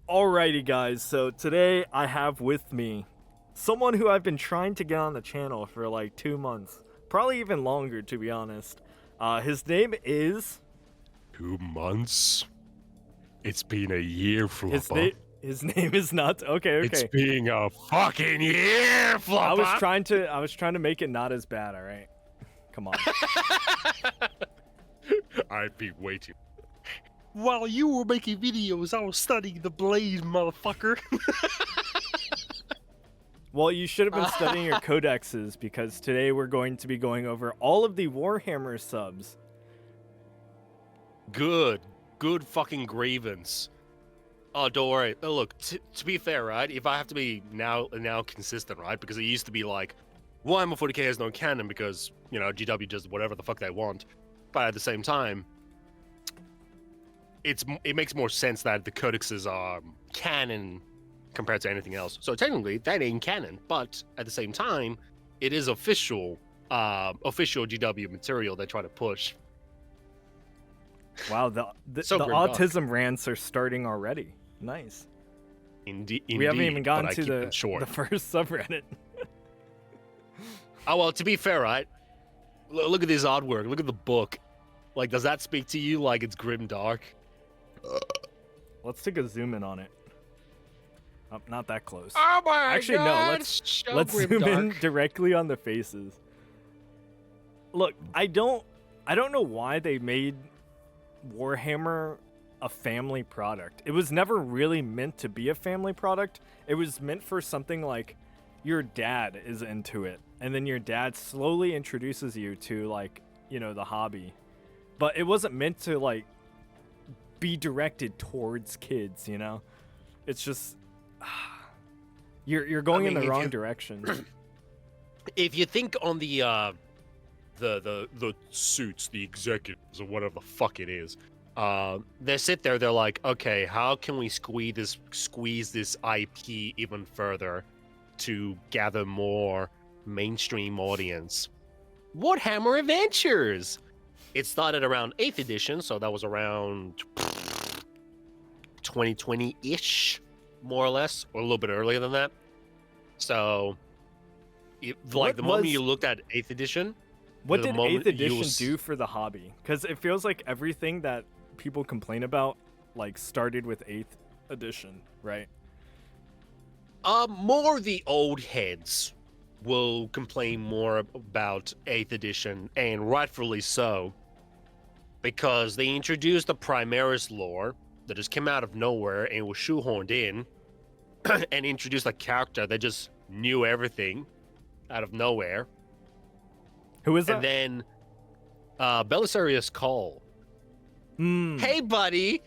Alrighty guys, so today I have with me someone who I've been trying to get on the channel for like 2 months. Probably even longer, to be honest. His name is... 2 months? It's been a year, Flopper. His name is not... Okay. It's been a fucking year, Flopper! I was trying to make it not as bad, alright? Come on. I've been waiting. While you were making videos, I was studying the Blade, motherfucker. Well, you should have been studying your codexes, because today we're going to be going over all of the Warhammer subs. Good fucking grievance. Oh, don't worry. Look, to be fair, right? If I have to be now consistent, right? Because it used to be like, Warhammer 40k has no canon because, you know, GW does whatever the fuck they want. But at the same time, it makes more sense that the codexes are canon compared to anything else. So technically, that ain't canon. But at the same time, it is official GW material they try to push. Wow, the autism rants are starting already. Nice. Indeed. We haven't even gotten to the first subreddit. Oh, well, to be fair, right? Look at this artwork. Look at the book. Like, does that speak to you like it's Grimdark? Let's take a zoom in on it. Oh, not that close. Oh my Actually, God, no, let's zoom in directly on the faces. Look, I don't know why they made Warhammer a family product. It was never really meant to be a family product. It was meant for something like your dad is into it, and then your dad slowly introduces you to, like, you know, the hobby. But it wasn't meant to, like, be directed towards kids, you know? It's just you're going in the wrong direction. If you think on the suits, the executives, or whatever the fuck it is, they sit there, they're like, okay, how can we squeeze this IP even further to gather more mainstream audience? Warhammer Adventures! It started around 8th edition, so that was around 2020-ish, more or less, or a little bit earlier than that. So, the moment you looked at 8th edition... What did 8th edition do for the hobby? Because it feels like everything that people complain about, like, started with 8th edition, right? More the old heads will complain more about 8th edition, and rightfully so, because they introduced the Primaris lore that just came out of nowhere and was shoehorned in, and introduced a character that just knew everything out of nowhere. Who is that? And then Belisarius Call. Hey, buddy.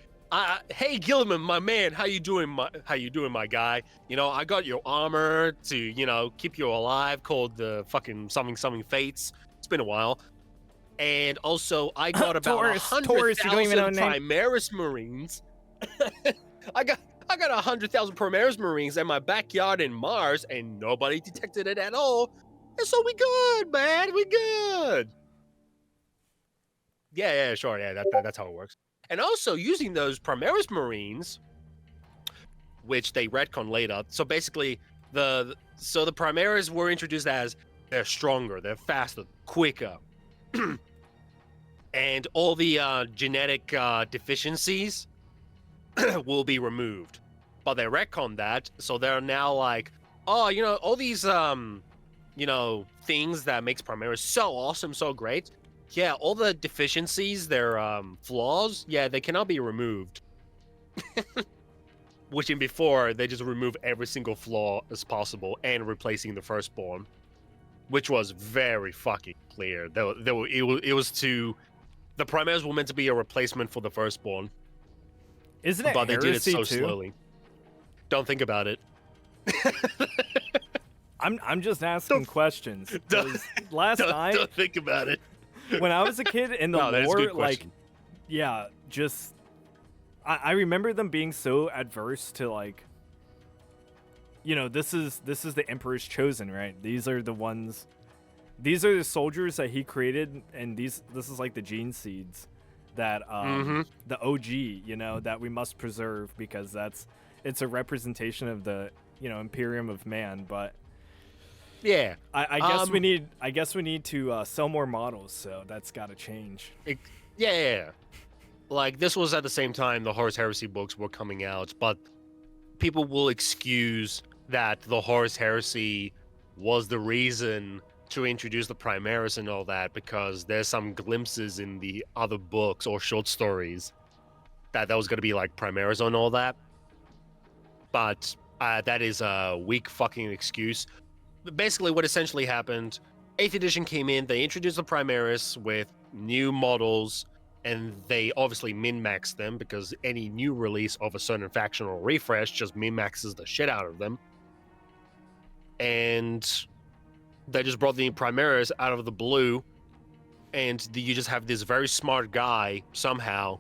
Hey, Gilliman, my man. How you doing, my guy? You know, I got your armor to, you know, keep you alive, called the fucking something fates. It's been a while. And also, I got about 100,000 Primaris Marines. I got 100,000 Primaris Marines in my backyard in Mars, and nobody detected it at all. And so we good, man. We good. Yeah, sure. Yeah, that's how it works. And also using those Primaris Marines, which they retcon later. So basically, the Primaris were introduced as they're stronger, they're faster, quicker, and all the genetic deficiencies will be removed. But they retcon that, so they're now like, oh, you know, all these you know, things that makes Primaris so awesome, so great. Yeah, all the deficiencies, their flaws, yeah, they cannot be removed. Which in before, they just remove every single flaw as possible and replacing the firstborn, which was very fucking clear. It was to... The Primaris were meant to be a replacement for the firstborn. Isn't it But they did it so too? slowly. Don't think about it. I'm just asking questions. Last night... Don't think about it. When I was a kid in the lore, like, yeah, just... I remember them being so adverse to, like, you know, this is the Emperor's Chosen, right? These are the ones... These are the soldiers that he created, and this is like the gene seeds. that the OG, you know, that we must preserve because it's a representation of the, you know, Imperium of man. But yeah, I guess we need to sell more models, so that's got to change. Yeah. Like, this was at the same time the Horus Heresy books were coming out, but people will excuse that the Horus Heresy was the reason to introduce the Primaris and all that because there's some glimpses in the other books or short stories that was going to be like Primaris and all that. But that is a weak fucking excuse. But basically, what essentially happened, 8th edition came in, they introduced the Primaris with new models, and they obviously min-maxed them because any new release of a certain faction or refresh just min-maxes the shit out of them. And they just brought the Primaris out of the blue, and you just have this very smart guy somehow,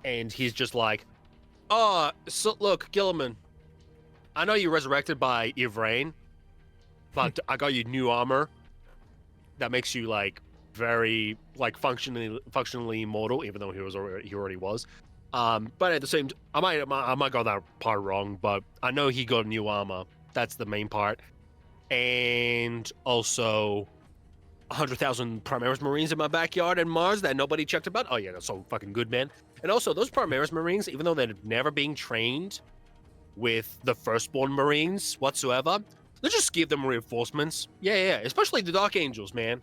and he's just like, so look, Gilliman, I know you resurrected by Yvraine, but I got you new armor that makes you like very like functionally immortal, even though he already was. But at the same, I might got that part wrong, but I know he got new armor. That's the main part, and also 100,000 Primaris Marines in my backyard in Mars that nobody checked about. Oh yeah, that's so fucking good, man. And also those Primaris Marines, even though they're never being trained with the Firstborn Marines whatsoever, let's just give them reinforcements. Yeah, especially the Dark Angels, man.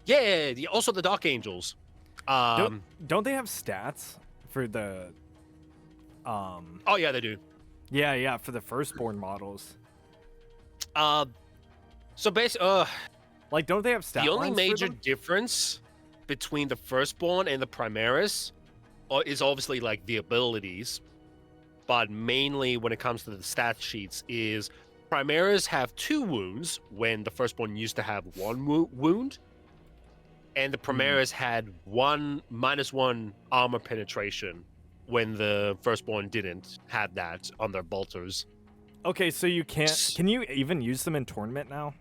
Yeah, also the Dark Angels. Don't they have stats for the? Oh yeah, they do. Yeah, for the Firstborn models. So basically, like, don't they have stats? The only major difference between the Firstborn and the Primaris is obviously like the abilities, but mainly when it comes to the stat sheets is Primaris have 2 wounds when the Firstborn used to have 1 wound. And the Primaris had -1 armor penetration when the Firstborn didn't have that on their bolters. Okay, so you can't. Can you even use them in tournament now?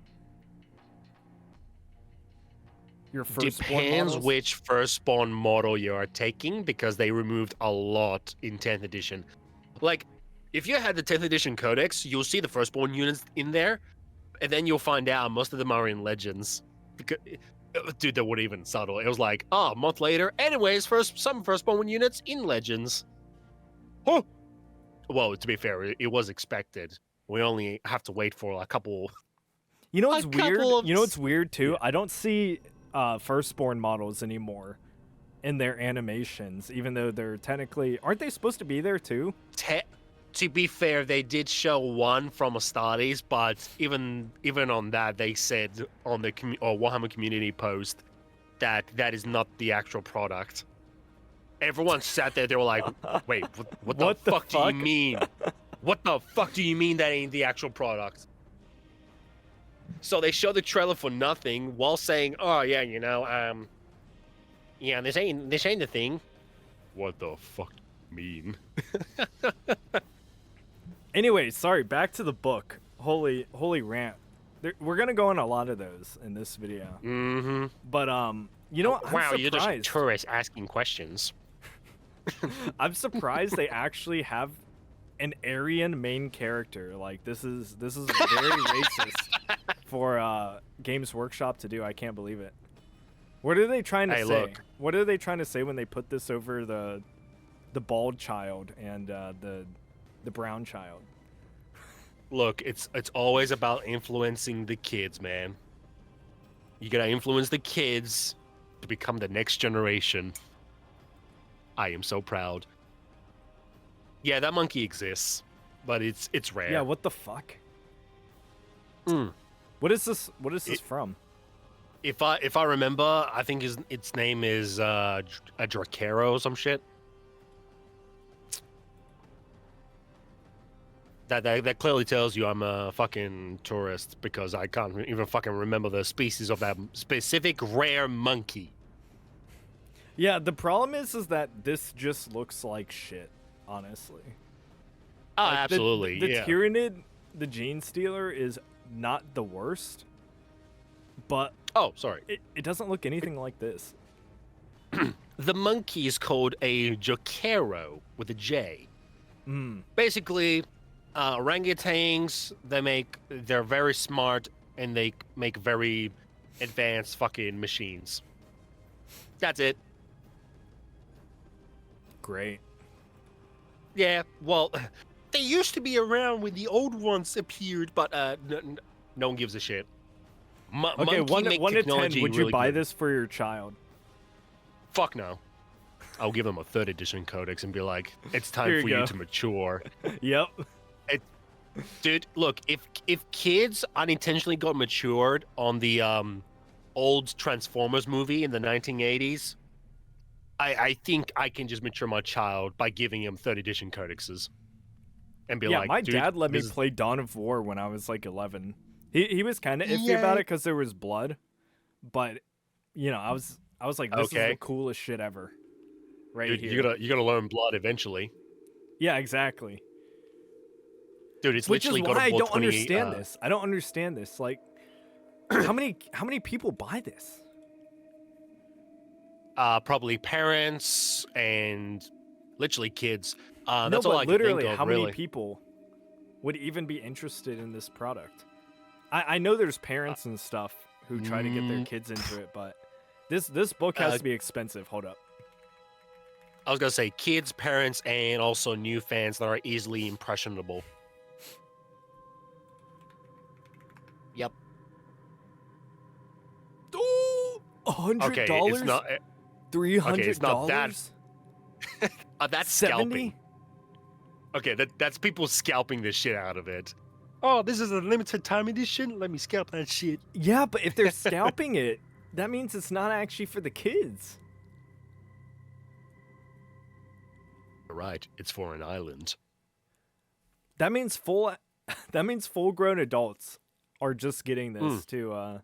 Your Firstborn Depends models? which Firstborn model you are taking because they removed a lot in 10th edition. Like, if you had the 10th edition Codex, you'll see the Firstborn units in there, and then you'll find out most of them are in Legends. Because, dude, that wasn't even subtle. It was like, a month later. Anyways, some Firstborn units in Legends. Huh. Well, to be fair, it was expected. We only have to wait for a couple. You know what's weird? You know what's weird too? Yeah. I don't see Firstborn models anymore in their animations, even though they're technically aren't they supposed to be there too? To be fair, they did show one from Astartes, but even on that, they said on the Warhammer community post that is not the actual product. Everyone sat there, they were like, wait, what the fuck do you mean? What the fuck do you mean that ain't the actual product? So they showed the trailer for nothing while saying, oh yeah, you know, yeah, this ain't the thing. What the fuck do you mean? Anyway, sorry, back to the book. Holy rant. We're gonna go on a lot of those in this video. Mm-hmm. But you know, wow, you're just tourists asking questions. I'm surprised they actually have an Aryan main character. Like, this is very racist for Games Workshop to do. I can't believe it. What are they trying to say? Look. What are they trying to say when they put this over the bald child and the brown child? Look, it's always about influencing the kids, man. You gotta influence the kids to become the next generation. I am so proud. Yeah, that monkey exists, but it's rare. Yeah, what the fuck? What is this? What is this from? If I remember, I think its name is a Dracaro or some shit. That clearly tells you I'm a fucking tourist because I can't even fucking remember the species of that specific rare monkey. Yeah, the problem is that this just looks like shit, honestly. Oh, like absolutely. The Tyranid, the Gene Stealer, is not the worst, but oh, sorry, it doesn't look anything like this. The monkey is called a jokero with a J. Basically, orangutans, they're very smart and they make very advanced fucking machines. That's it. Great. Yeah, well, they used to be around when the old ones appeared, but no one gives a shit. Okay, one to 10, would you buy good. this for your child? Fuck no. I'll give them a 3rd edition codex and be like, it's time for you to mature. Yep. Dude, look, if kids unintentionally got matured on the old Transformers movie in the 1980s, I think I can just mature my child by giving him 3rd edition codexes. And be like, my dad let me play Dawn of War when I was like 11. He was kind of iffy about it because there was blood, but you know, I was like, this is the coolest shit ever. Right. Dude, here. you gotta learn blood eventually. Yeah, exactly. Dude, it's Which is literally why got I don't understand this. I don't understand this. Like, how many people buy this? Probably parents and literally kids. No, that's but all I literally, can think of, how really. many people would even be interested in this product? I know there's parents and stuff who try to get their kids into it, but this book has to be expensive. Hold up. I was gonna say kids, parents, and also new fans that are easily impressionable. Yep. Oh, $100? Okay, it's not. $300? Okay, it's not that. That's 70? scalping. Okay, that's people scalping the shit out of it. Oh, this is a limited time edition. Let me scalp that shit. Yeah, but if they're scalping it, that means it's not actually for the kids. Right, it's for an island. That means full-grown adults are just getting this to.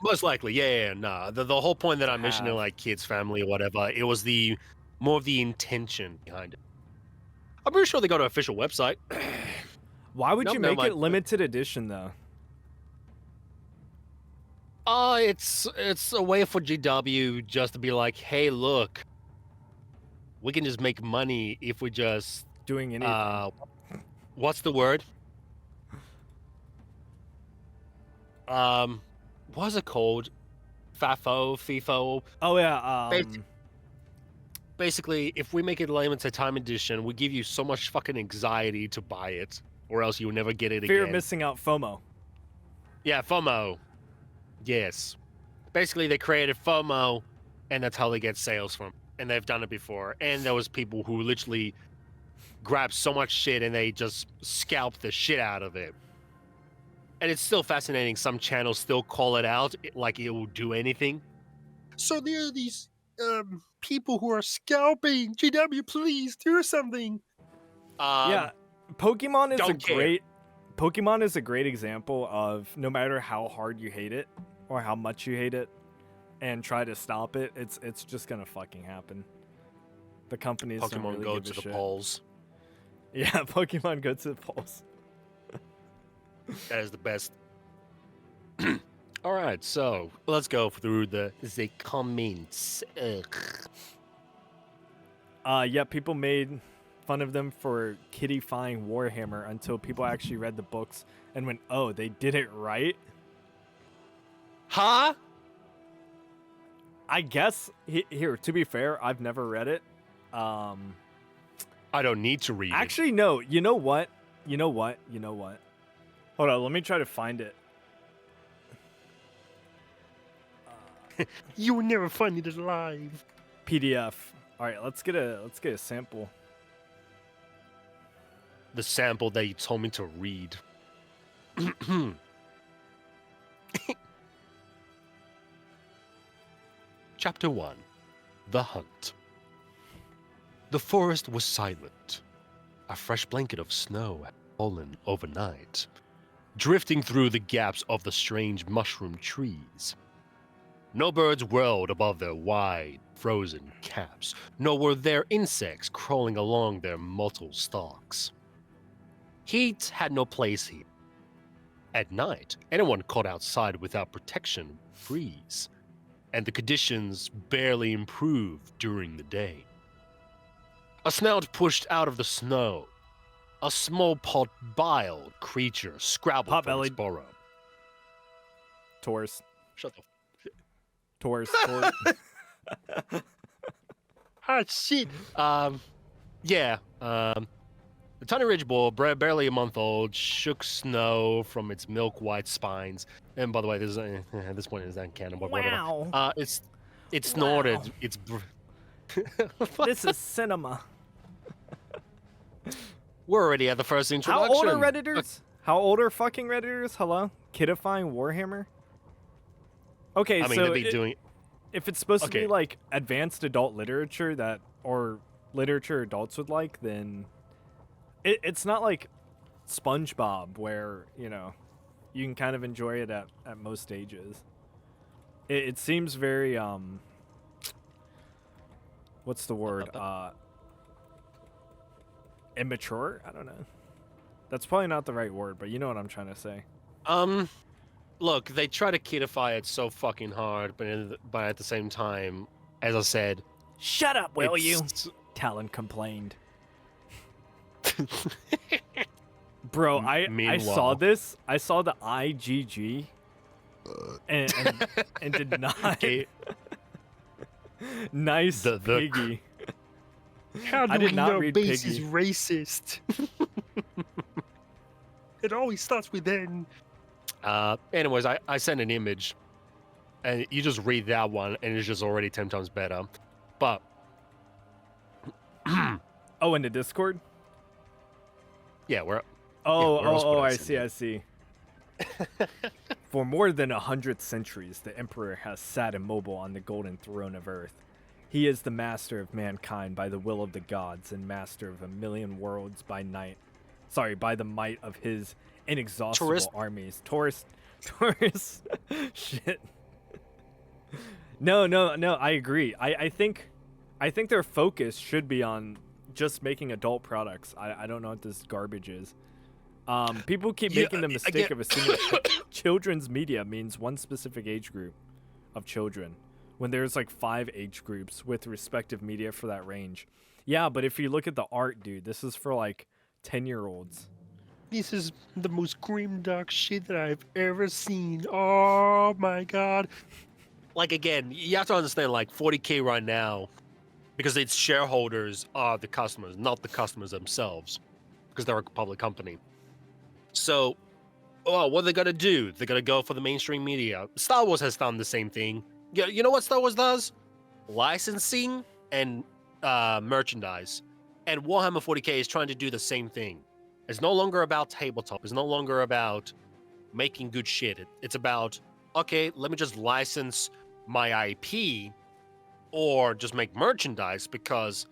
Most likely, yeah. Nah, the whole point that I mentioned in like kids, family, or whatever, it was more of the intention behind it. I'm pretty sure they got an official website. Why would you make it limited edition though? It's a way for GW just to be like, hey, look, we can just make money if we just doing anything. What's the word? What's it called? FIFO. Oh yeah. Basically, if we make it limited time edition, we give you so much fucking anxiety to buy it, or else you will never get it again. Fear of missing out, FOMO. Yeah, FOMO. Yes. Basically, they created FOMO, and that's how they get sales from. And they've done it before. And there was people who literally grabbed so much shit and they just scalped the shit out of it. And it's still fascinating. Some channels still call it out like it will do anything. So there are these people who are scalping. GW, please do something. Yeah, Pokemon is a great example of no matter how hard you hate it or how much you hate it and try to stop it, it's just gonna fucking happen. The companies don't really go give to a the shit. polls. Yeah, Pokemon go to the polls. That is the best. All right, so let's go through the comments. Yeah, people made fun of them for kiddifying Warhammer until people actually read the books and went, "Oh, they did it right." Huh? I guess here. To be fair, I've never read it. I don't need to read it. Actually, no. You know what? Hold on, let me try to find it. You will never find it alive. PDF. All right, let's get a sample. The sample that you told me to read. Chapter 1. The Hunt. The forest was silent. A fresh blanket of snow had fallen overnight, drifting through the gaps of the strange mushroom trees. No birds whirled above their wide, frozen caps, nor were there insects crawling along their mottled stalks. Heat had no place here. At night, anyone caught outside without protection would freeze, and the conditions barely improve during the day. A snout pushed out of the snow. A small pot-biled creature scrabbled from its Pot-bellied. burrow. Taurus. Shut the Taurus. Ah, shit. Yeah. The tiny ridge boar, barely a month old, shook snow from its milk-white spines. And by the way, this at this point is that canon, but Wow. whatever. It snorted. Wow. Its. This is cinema. We're already at the first introduction. How old are Redditors? How old are fucking Redditors? Hello? Kidifying Warhammer? Okay, I mean, so they'd be doing. if it's supposed to Okay. be like advanced adult literature or literature adults would like, then it's not like SpongeBob where, you know, you can kind of enjoy it at most ages. It seems very, what's the word? Immature? I don't know. That's probably not the right word, but you know what I'm trying to say. Look, they try to kidify it so fucking hard, but at the same time, as I said, Shut up, will you? it's- Talon complained. Bro, I saw Meanwhile. this. I saw the IGG and did not. Okay. Nice The- piggy. How I did not read base Piggy. is racist? It always starts with N. Anyways, I sent an image, and you just read that one, and it's just already 10 times better. But Oh, in the Discord? yeah, we're Oh, where else would I I send see, it? I see. For more than 100 centuries, the Emperor has sat immobile on the golden throne of Earth. He is the master of mankind by the will of the gods and master of a million worlds by the might of his inexhaustible Tourist? armies. Taurus. Shit. No, I agree. I think their focus should be on just making adult products. I don't know what this garbage is. People keep Yeah, making the mistake again- of assuming children's media means one specific age group of children, when there's like 5 age groups with respective media for that range. Yeah, but if you look at the art, dude, this is for like 10-year-olds. This is the most grimdark shit that I've ever seen. Oh my god. Like, again, you have to understand, like, 40K right now, because its shareholders are the customers, not the customers themselves, because they're a public company. So, what are they going to do? They're going to go for the mainstream media. Star Wars has done the same thing. You know what Star Wars does? Licensing and merchandise. And Warhammer 40K is trying to do the same thing. It's no longer about tabletop. It's no longer about making good shit. It's about, okay, let me just license my IP or just make merchandise, because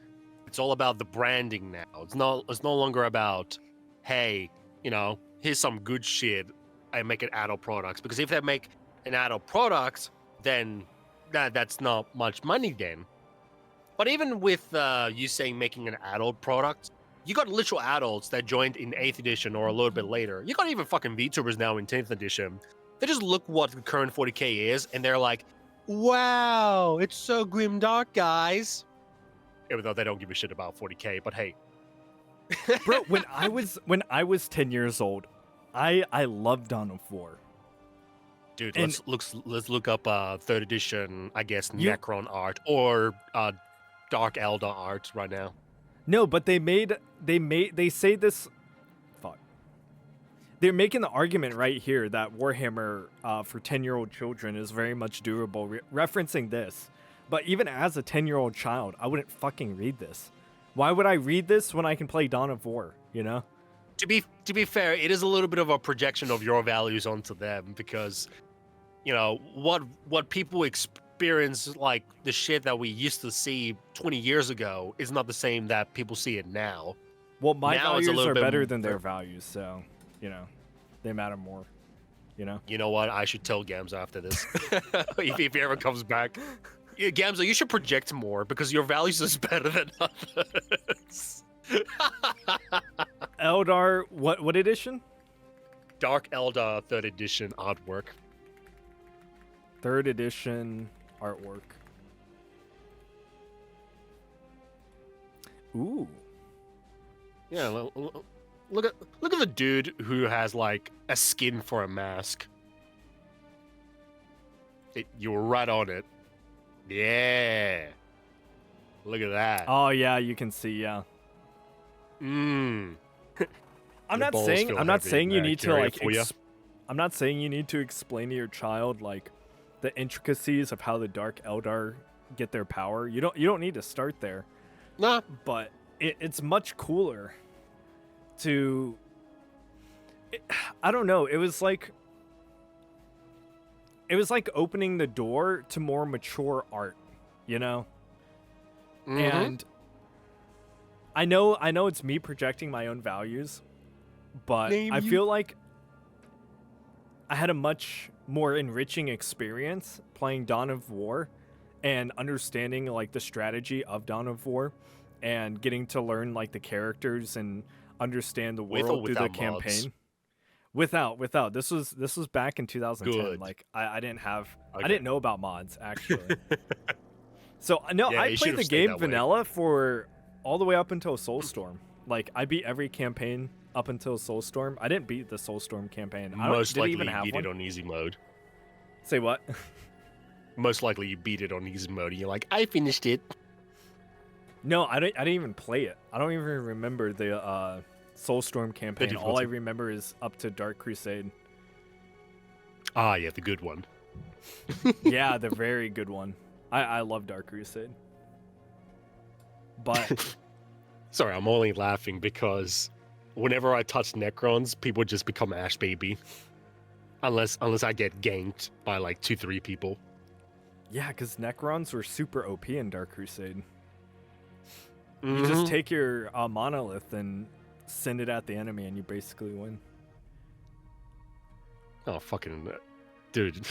it's all about the branding now. It's no longer about, hey, you know, here's some good shit. I make an adult products, because if they make an adult product, then that's not much money then. But even with you saying making an adult product, you got literal adults that joined in 8th edition or a little bit later. You got even fucking VTubers now in 10th edition. They just look what the current 40K is, and they're like, wow, it's so grimdark, guys. Even though they don't give a shit about 40K, but hey. Bro, when I was 10 years old, I loved Dawn of War. Dude, And- let's look up 3rd edition, I guess, You- Necron art or Dark Eldar art right now. No, but they say this. Fuck. They're making the argument right here that Warhammer for 10-year-old children is very much doable, referencing this. But even as a 10-year-old child, I wouldn't fucking read this. Why would I read this when I can play Dawn of War, you know? To be fair, it is a little bit of a projection of your values onto them, because, you know, what people experience, like the shit that we used to see 20 years ago, is not the same that people see it now. Well, my Now it's a values little are bit better more- than their values, so, you know, they matter more, you know? You know what? I should tell Gamza after this. if he ever comes back. Yeah, Gamza, you should project more, because your values is better than others. Eldar, what edition? Dark Eldar 3rd edition artwork. 3rd edition artwork. Ooh. Yeah, look at the dude who has like a skin for a mask. You were right on it. Yeah. Look at that. Oh yeah, you can see. Yeah. Mmm. I'm not saying you need to like. I'm not saying you need to explain to your child like the intricacies of how the Dark Eldar get their power. You don't need to start there. Nah. But it's much cooler to. I don't know. It was like opening the door to more mature art, you know? Mm-hmm. And I know it's me projecting my own values, but I feel like I had a much more enriching experience playing Dawn of War and understanding like the strategy of Dawn of War and getting to learn like the characters and understand the world through the campaign. Without. This was back in 2010. Good. Like I didn't know about mods actually. So no, Yeah, I played the game vanilla for all the way up until Soulstorm. Like I beat every campaign up until Soulstorm. I didn't beat the Soulstorm campaign. Most likely even you have beat one. it on easy mode. Say what? Most likely you beat it on easy mode and you're like, I finished it. No, I didn't even play it. I don't even remember the Soulstorm campaign. All I remember is up to Dark Crusade. Ah, yeah, the good one. Yeah, the very good one. I love Dark Crusade. But sorry, I'm only laughing because whenever I touch Necrons, people just become Ash Baby. Unless I get ganked by like 2-3 people. Yeah, because Necrons were super OP in Dark Crusade. Mm-hmm. You just take your monolith and send it at the enemy and you basically win. Oh, fucking... dude.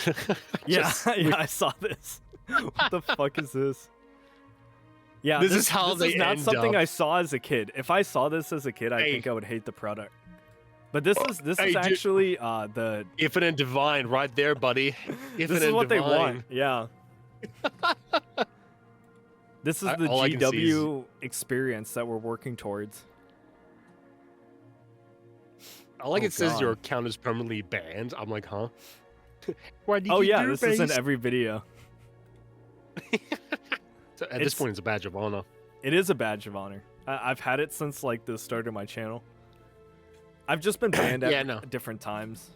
Yeah, I saw this. What the fuck is this? Yeah, this is how this they is not end something up. I saw as a kid. If I saw this as a kid, I think I would hate the product. But this is actually the Infinite Divine right there, buddy. Infinite this is what Divine. they want. Yeah. This is the GW experience that we're working towards. I like it says your account is permanently banned. I'm like, huh? Why did this is in every video. So at this point, it's a badge of honor. It is a badge of honor. I've had it since like the start of my channel. I've just been banned at different times.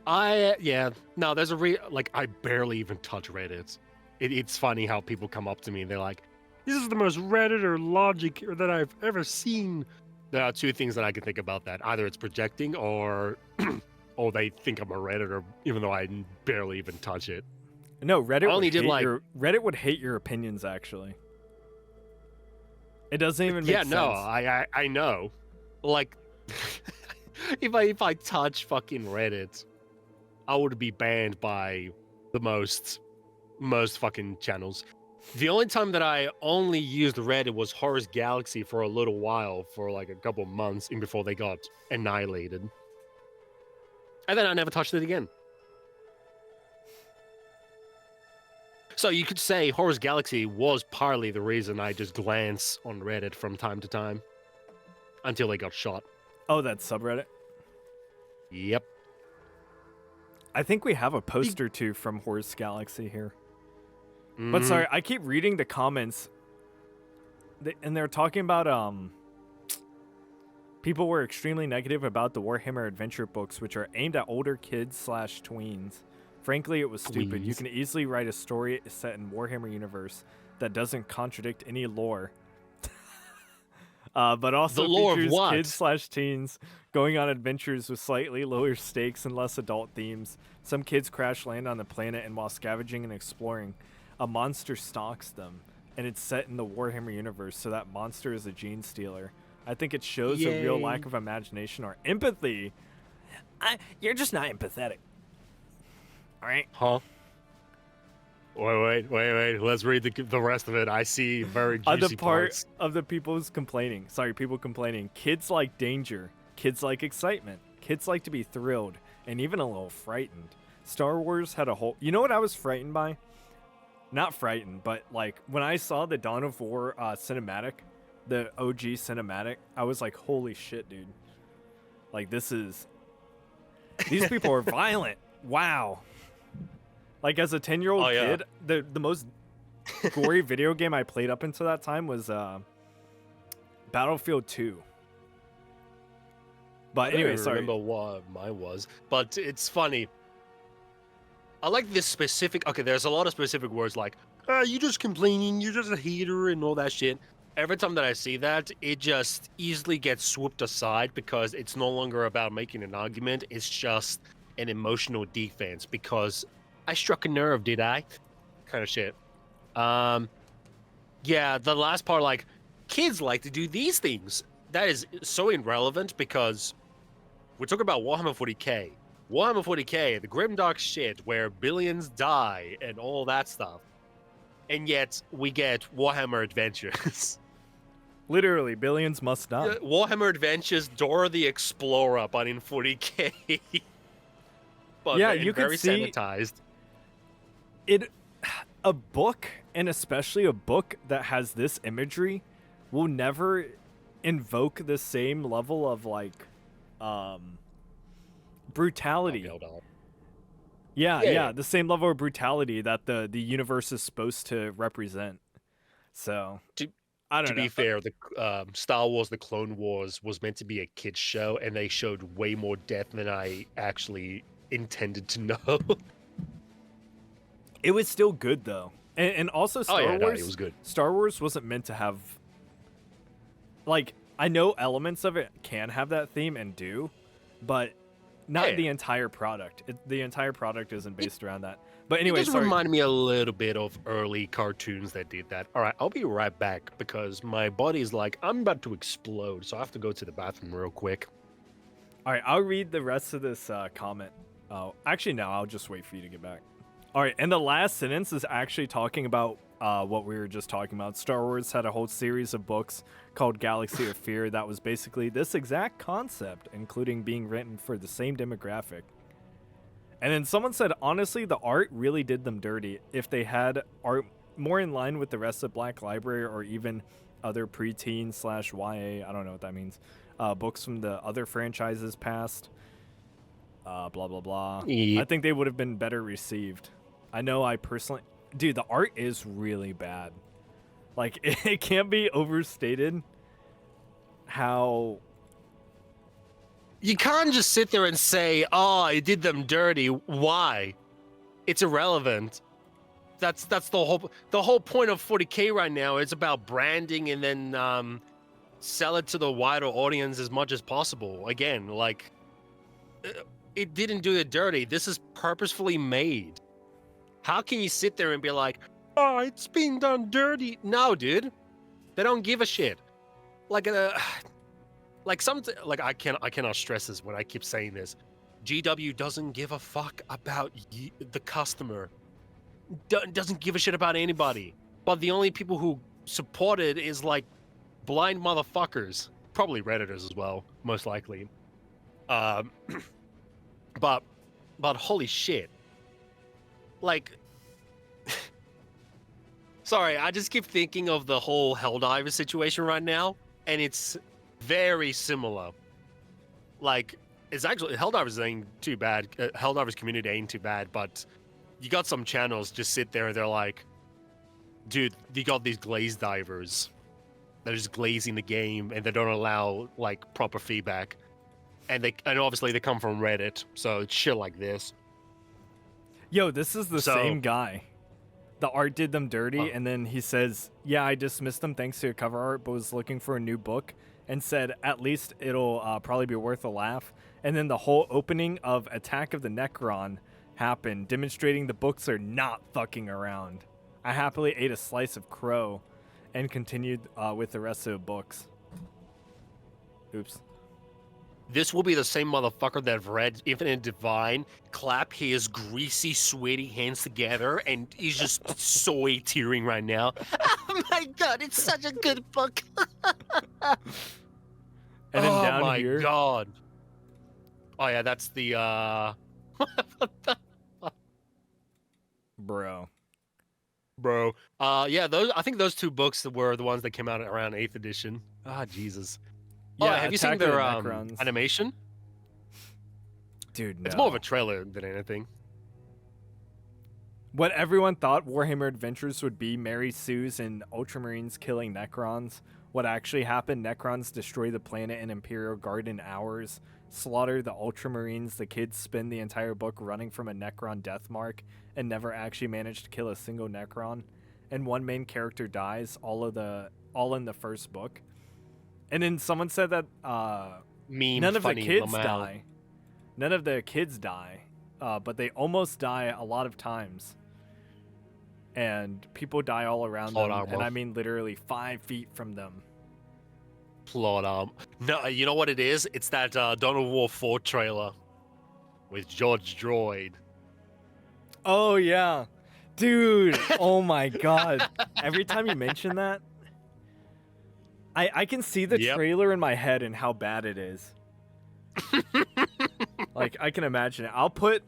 No, there's I barely even touch Reddit. It's funny how people come up to me and they're like, this is the most Redditor logic that I've ever seen. There are two things that I can think about that. Either it's projecting or they think I'm a Redditor, even though I barely even touch it. No, Reddit would hate your opinions, actually. It doesn't even make sense. Yeah, no, I know. Like, if I touch fucking Reddit, I would be banned by the most fucking channels. The only time that I only used Reddit was Horus Galaxy for a little while, for like a couple months, and before they got annihilated. And then I never touched it again. So you could say Horus Galaxy was partly the reason I just glance on Reddit from time to time. Until they got shot. Oh, that subreddit? Yep. I think we have a post or two from Horus Galaxy here. But sorry, I keep reading the comments. And they're talking about, people were extremely negative about the Warhammer Adventure books, which are aimed at older kids/tweens. Frankly, it was stupid. You can easily write a story set in Warhammer universe that doesn't contradict any lore. But also features kids/teens going on adventures with slightly lower stakes and less adult themes. Some kids crash land on the planet, and while scavenging and exploring, a monster stalks them. And it's set in the Warhammer universe, so that monster is a gene stealer. I think it shows a real lack of imagination or empathy. You're just not empathetic. All right? Huh? Wait. Let's read the rest of it. I see very juicy parts. Of the people complaining. Kids like danger. Kids like excitement. Kids like to be thrilled and even a little frightened. Star Wars had a whole... You know what I was frightened by? not frightened, but like when I saw the Dawn of War cinematic, the OG cinematic, I was like, holy shit, dude. Like these people are violent. Wow. Like as a 10-year-old kid, the most gory video game I played up until that time was Battlefield 2. But anyway, sorry. I don't remember what mine was, but it's funny. I like this specific. Okay, there's a lot of specific words like, "You just complaining, you're just a hater," and all that shit. Every time that I see that, it just easily gets swooped aside because it's no longer about making an argument. It's just an emotional defense because I struck a nerve, did I? Kind of shit. Yeah, the last part, like, kids like to do these things. That is so irrelevant because we're talking about Warhammer 40k. Warhammer 40k, the Grimdark shit where billions die and all that stuff. And yet we get Warhammer Adventures. Literally, billions must die. Warhammer Adventures, Dora the Explorer, but in 40k. But yeah, you very can see sanitized. A book, and especially a book that has this imagery, will never invoke the same level of like brutality. Yeah, the same level of brutality that the universe is supposed to represent. So I don't know. To be fair, the Star Wars: The Clone Wars was meant to be a kids show, and they showed way more death than I actually intended to know. It was still good though, and also Star Wars. No, it was good. Star Wars wasn't meant to have. Like, I know elements of it can have that theme and do, but not the entire product. The entire product isn't based around that. But anyway, it does remind me a little bit of early cartoons that did that. All right, I'll be right back because my body's like, I'm about to explode, so I have to go to the bathroom real quick. All right, I'll read the rest of this comment. Oh, actually, no, I'll just wait for you to get back. All right, and the last sentence is actually talking about what we were just talking about. Star Wars had a whole series of books called Galaxy of Fear that was basically this exact concept, including being written for the same demographic. And then someone said, honestly, the art really did them dirty. If they had art more in line with the rest of Black Library or even other preteen / YA, I don't know what that means, books from the other franchises past, blah, blah, blah. Yep. I think they would have been better received. I know I personally... Dude, the art is really bad. Like, it can't be overstated how... You can't just sit there and say, oh, it did them dirty. Why? It's irrelevant. That's the whole point of 40k right now. It's about branding and then sell it to the wider audience as much as possible. Again, like, it didn't do it dirty. This is purposefully made. How can you sit there and be like, oh, it's being done dirty? No, dude. They don't give a shit. Like, I cannot stress this when I keep saying this. GW doesn't give a fuck about the customer. Doesn't give a shit about anybody. But the only people who support it is like blind motherfuckers. Probably Redditors as well, most likely. But holy shit. Like, sorry, I just keep thinking of the whole Helldivers situation right now, and it's very similar. Like, it's actually, Helldivers ain't too bad. Helldivers community ain't too bad, but you got some channels just sit there and they're like, dude, you got these glaze divers. They're just glazing the game and they don't allow, like, proper feedback. And obviously they come from Reddit, so it's shit like this. Yo, this is the same guy. The art did them dirty, and then he says, yeah, I dismissed them thanks to a cover art, but was looking for a new book, and said, at least it'll probably be worth a laugh. And then the whole opening of Attack of the Necron happened, demonstrating the books are not fucking around. I happily ate a slice of crow and continued with the rest of the books. Oops. This will be the same motherfucker that read Infinite Divine, clap his greasy, sweaty hands together, and he's just soy tearing right now. Oh my god, it's such a good book. And then down oh my here, god. Oh yeah, that's the bro. bro. Yeah, I think those 2 books were the ones that came out around 8th edition. Ah, Jesus. Yeah, have you seen Attack of the their Necrons. animation? Dude, no. It's more of a trailer than anything. What everyone thought Warhammer Adventures would be, Mary Sue's and Ultramarines killing Necrons. What actually happened, Necrons destroy the planet in Imperial Guard in hours, slaughter the Ultramarines, the kids spend the entire book running from a Necron death mark, and never actually manage to kill a single Necron. And one main character dies, all in the first book. And then someone said that none of the kids die. None of the kids die, but they almost die a lot of times. And people die all around them, and I mean literally 5 feet from them. Plot armor. No, you know what it is? It's that Dawn of War 4 trailer with George Droid. Oh, yeah. Dude, oh my god. Every time you mention that, I can see the trailer in my head and how bad it is. Like, I can imagine it. I'll put,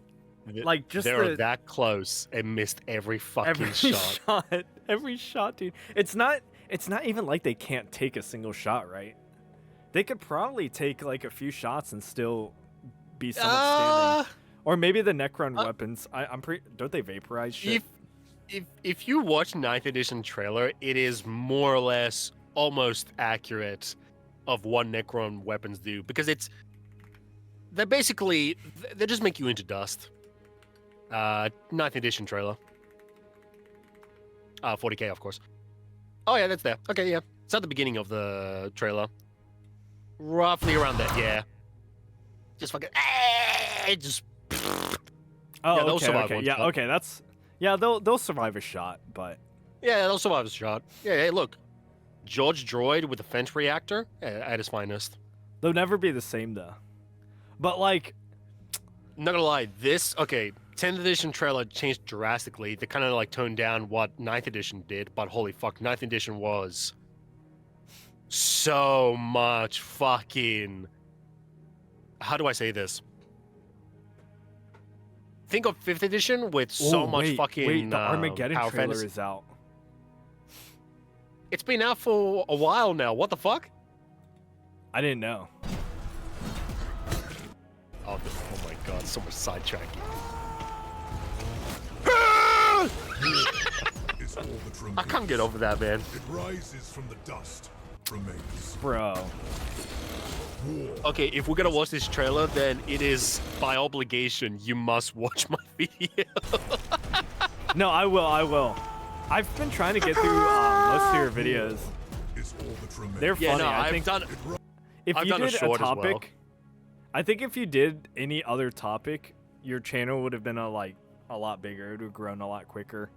like, just They're that close and missed every fucking shot. Every shot, dude. It's not even like they can't take a single shot, right? They could probably take, like, a few shots and still be somewhat standing. Or maybe the Necron weapons. I'm pretty. Don't they vaporize shit? If you watch 9th edition trailer, it is more or less almost accurate of what Necron weapons do, because they just make you into dust. 9th edition trailer. 40K, of course. Oh yeah, that's there. Okay, yeah. It's at the beginning of the trailer. Roughly around there, yeah. Just fucking just. Oh, yeah, they'll survive. Okay, yeah, okay, they'll survive a shot, but yeah, they'll survive a shot. Yeah, hey, look, George Droid with a Fench reactor at his finest. They'll never be the same though. But like, not gonna lie, 10th edition trailer changed drastically. They kind of like toned down what 9th edition did, but holy fuck, 9th edition was so much fucking. How do I say this? Think of 5th edition with so much fucking. Wait, the Armageddon power trailer fantasy. is out. It's been out for a while now. What the fuck? I didn't know. Oh my god, so much sidetracking. I can't get over that, man. It rises from the dust, remains. Bro. Okay, if we're gonna watch this trailer, then it is by obligation. You must watch my video. No, I will. I've been trying to get through most of your videos. They're funny. No, I think if you did a topic, I think if you did any other topic, your channel would have been a lot bigger. It would have grown a lot quicker.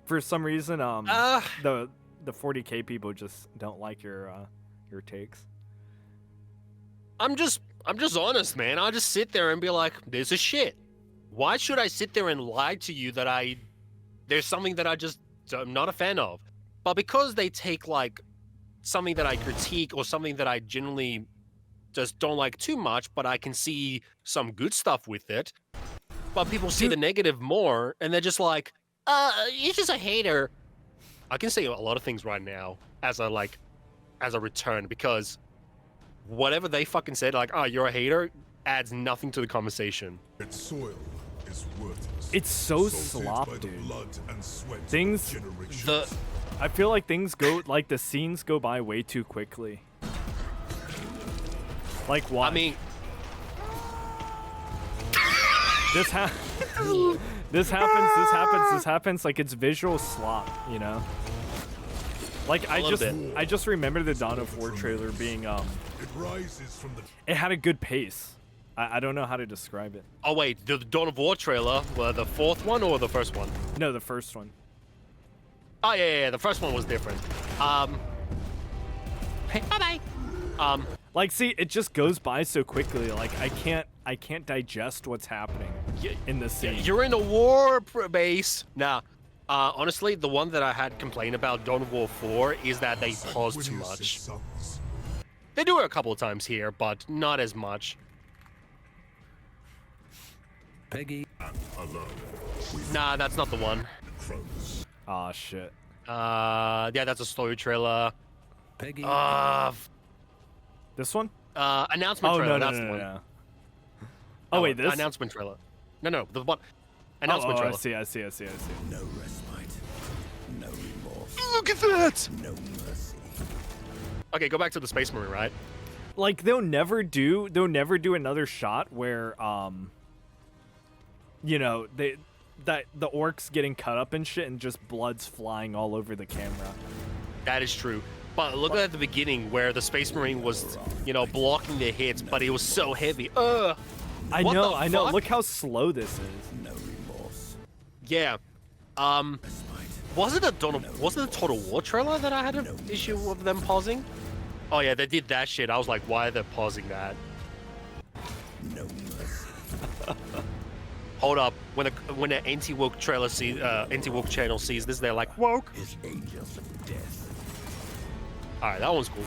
For some reason, the 40K people just don't like your takes. I'm just honest, man. I'll just sit there and be like, this is shit. Why should I sit there and lie to you that there's something that I'm not a fan of? But because they take like something that I critique or something that I generally just don't like too much, but I can see some good stuff with it, but people see the negative more, and they're just like, you're just a hater. I can say a lot of things right now as a return, because whatever they fucking said, like, oh, you're a hater, adds nothing to the conversation. Its soil is worthless. It's so slop, dude. Things, I feel like the scenes go by way too quickly. Like what? I mean, this happens. Like, it's visual slop, you know? Like, I just remember the Dawn of War trailer being, it had a good pace. I don't know how to describe it. Oh wait, the Dawn of War trailer, the 4th one or the first one? No, the first one. Oh yeah, the first one was different. Hey, bye-bye. Like, see, it just goes by so quickly. Like, I can't digest what's happening in the scene. You're in a war base. Nah, honestly, the one that I had complained about Dawn of War 4 is that they pause too much. They do it a couple of times here, but not as much. Peggy and alone. Nah, that's not the one. Aw, shit. Yeah, that's a story trailer. Peggy. This one? Announcement Oh, trailer. no, That's no, the no, one. no. That Oh, wait, one. this? Announcement trailer. No, the one. Oh, Announcement trailer. I see. No respite. No remorse. Look at that! No mercy. Okay, go back to the Space Marine, right? Like, they'll never do another shot where, you know, the orcs getting cut up and shit and just blood's flying all over the camera. That is true. But look at the beginning where the Space Marine was, you know, blocking their hits, but it was so heavy. I What know. the fuck? Look how slow this is. No remorse. Yeah. Respite. Was it a Total War trailer that I had an issue with them pausing? Oh yeah, they did that shit. I was like, why are they pausing that? No mercy. Hold up. When the anti-woke trailer anti-woke channel sees this, they're like, woke. His angels of death. All right, that one's cool.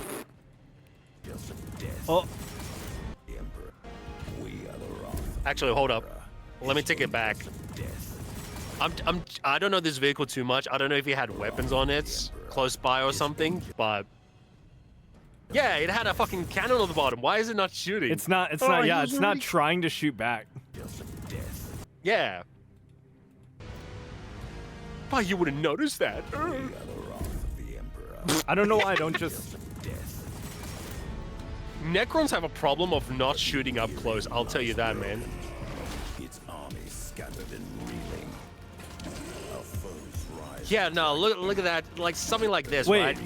Angels of death. Oh, The Emperor. We are the wrath. Actually, hold up. Let me take it back. Death. I don't know this vehicle too much. I don't know if he had weapons on it close by or something, but yeah, it had a fucking cannon on the bottom. Why is it not shooting? it's not. Oh, Yeah, he's it's not already- trying to shoot back. Angels of death. Yeah. But you wouldn't notice that. We are the wrath of the Emperor. I don't know why I don't just. Angels of death. Necrons have a problem of not shooting up close. I'll tell you that, man. Its army scattered and reeling. Our foes rise. Yeah, no, look at that. Like something like this, Wait. right?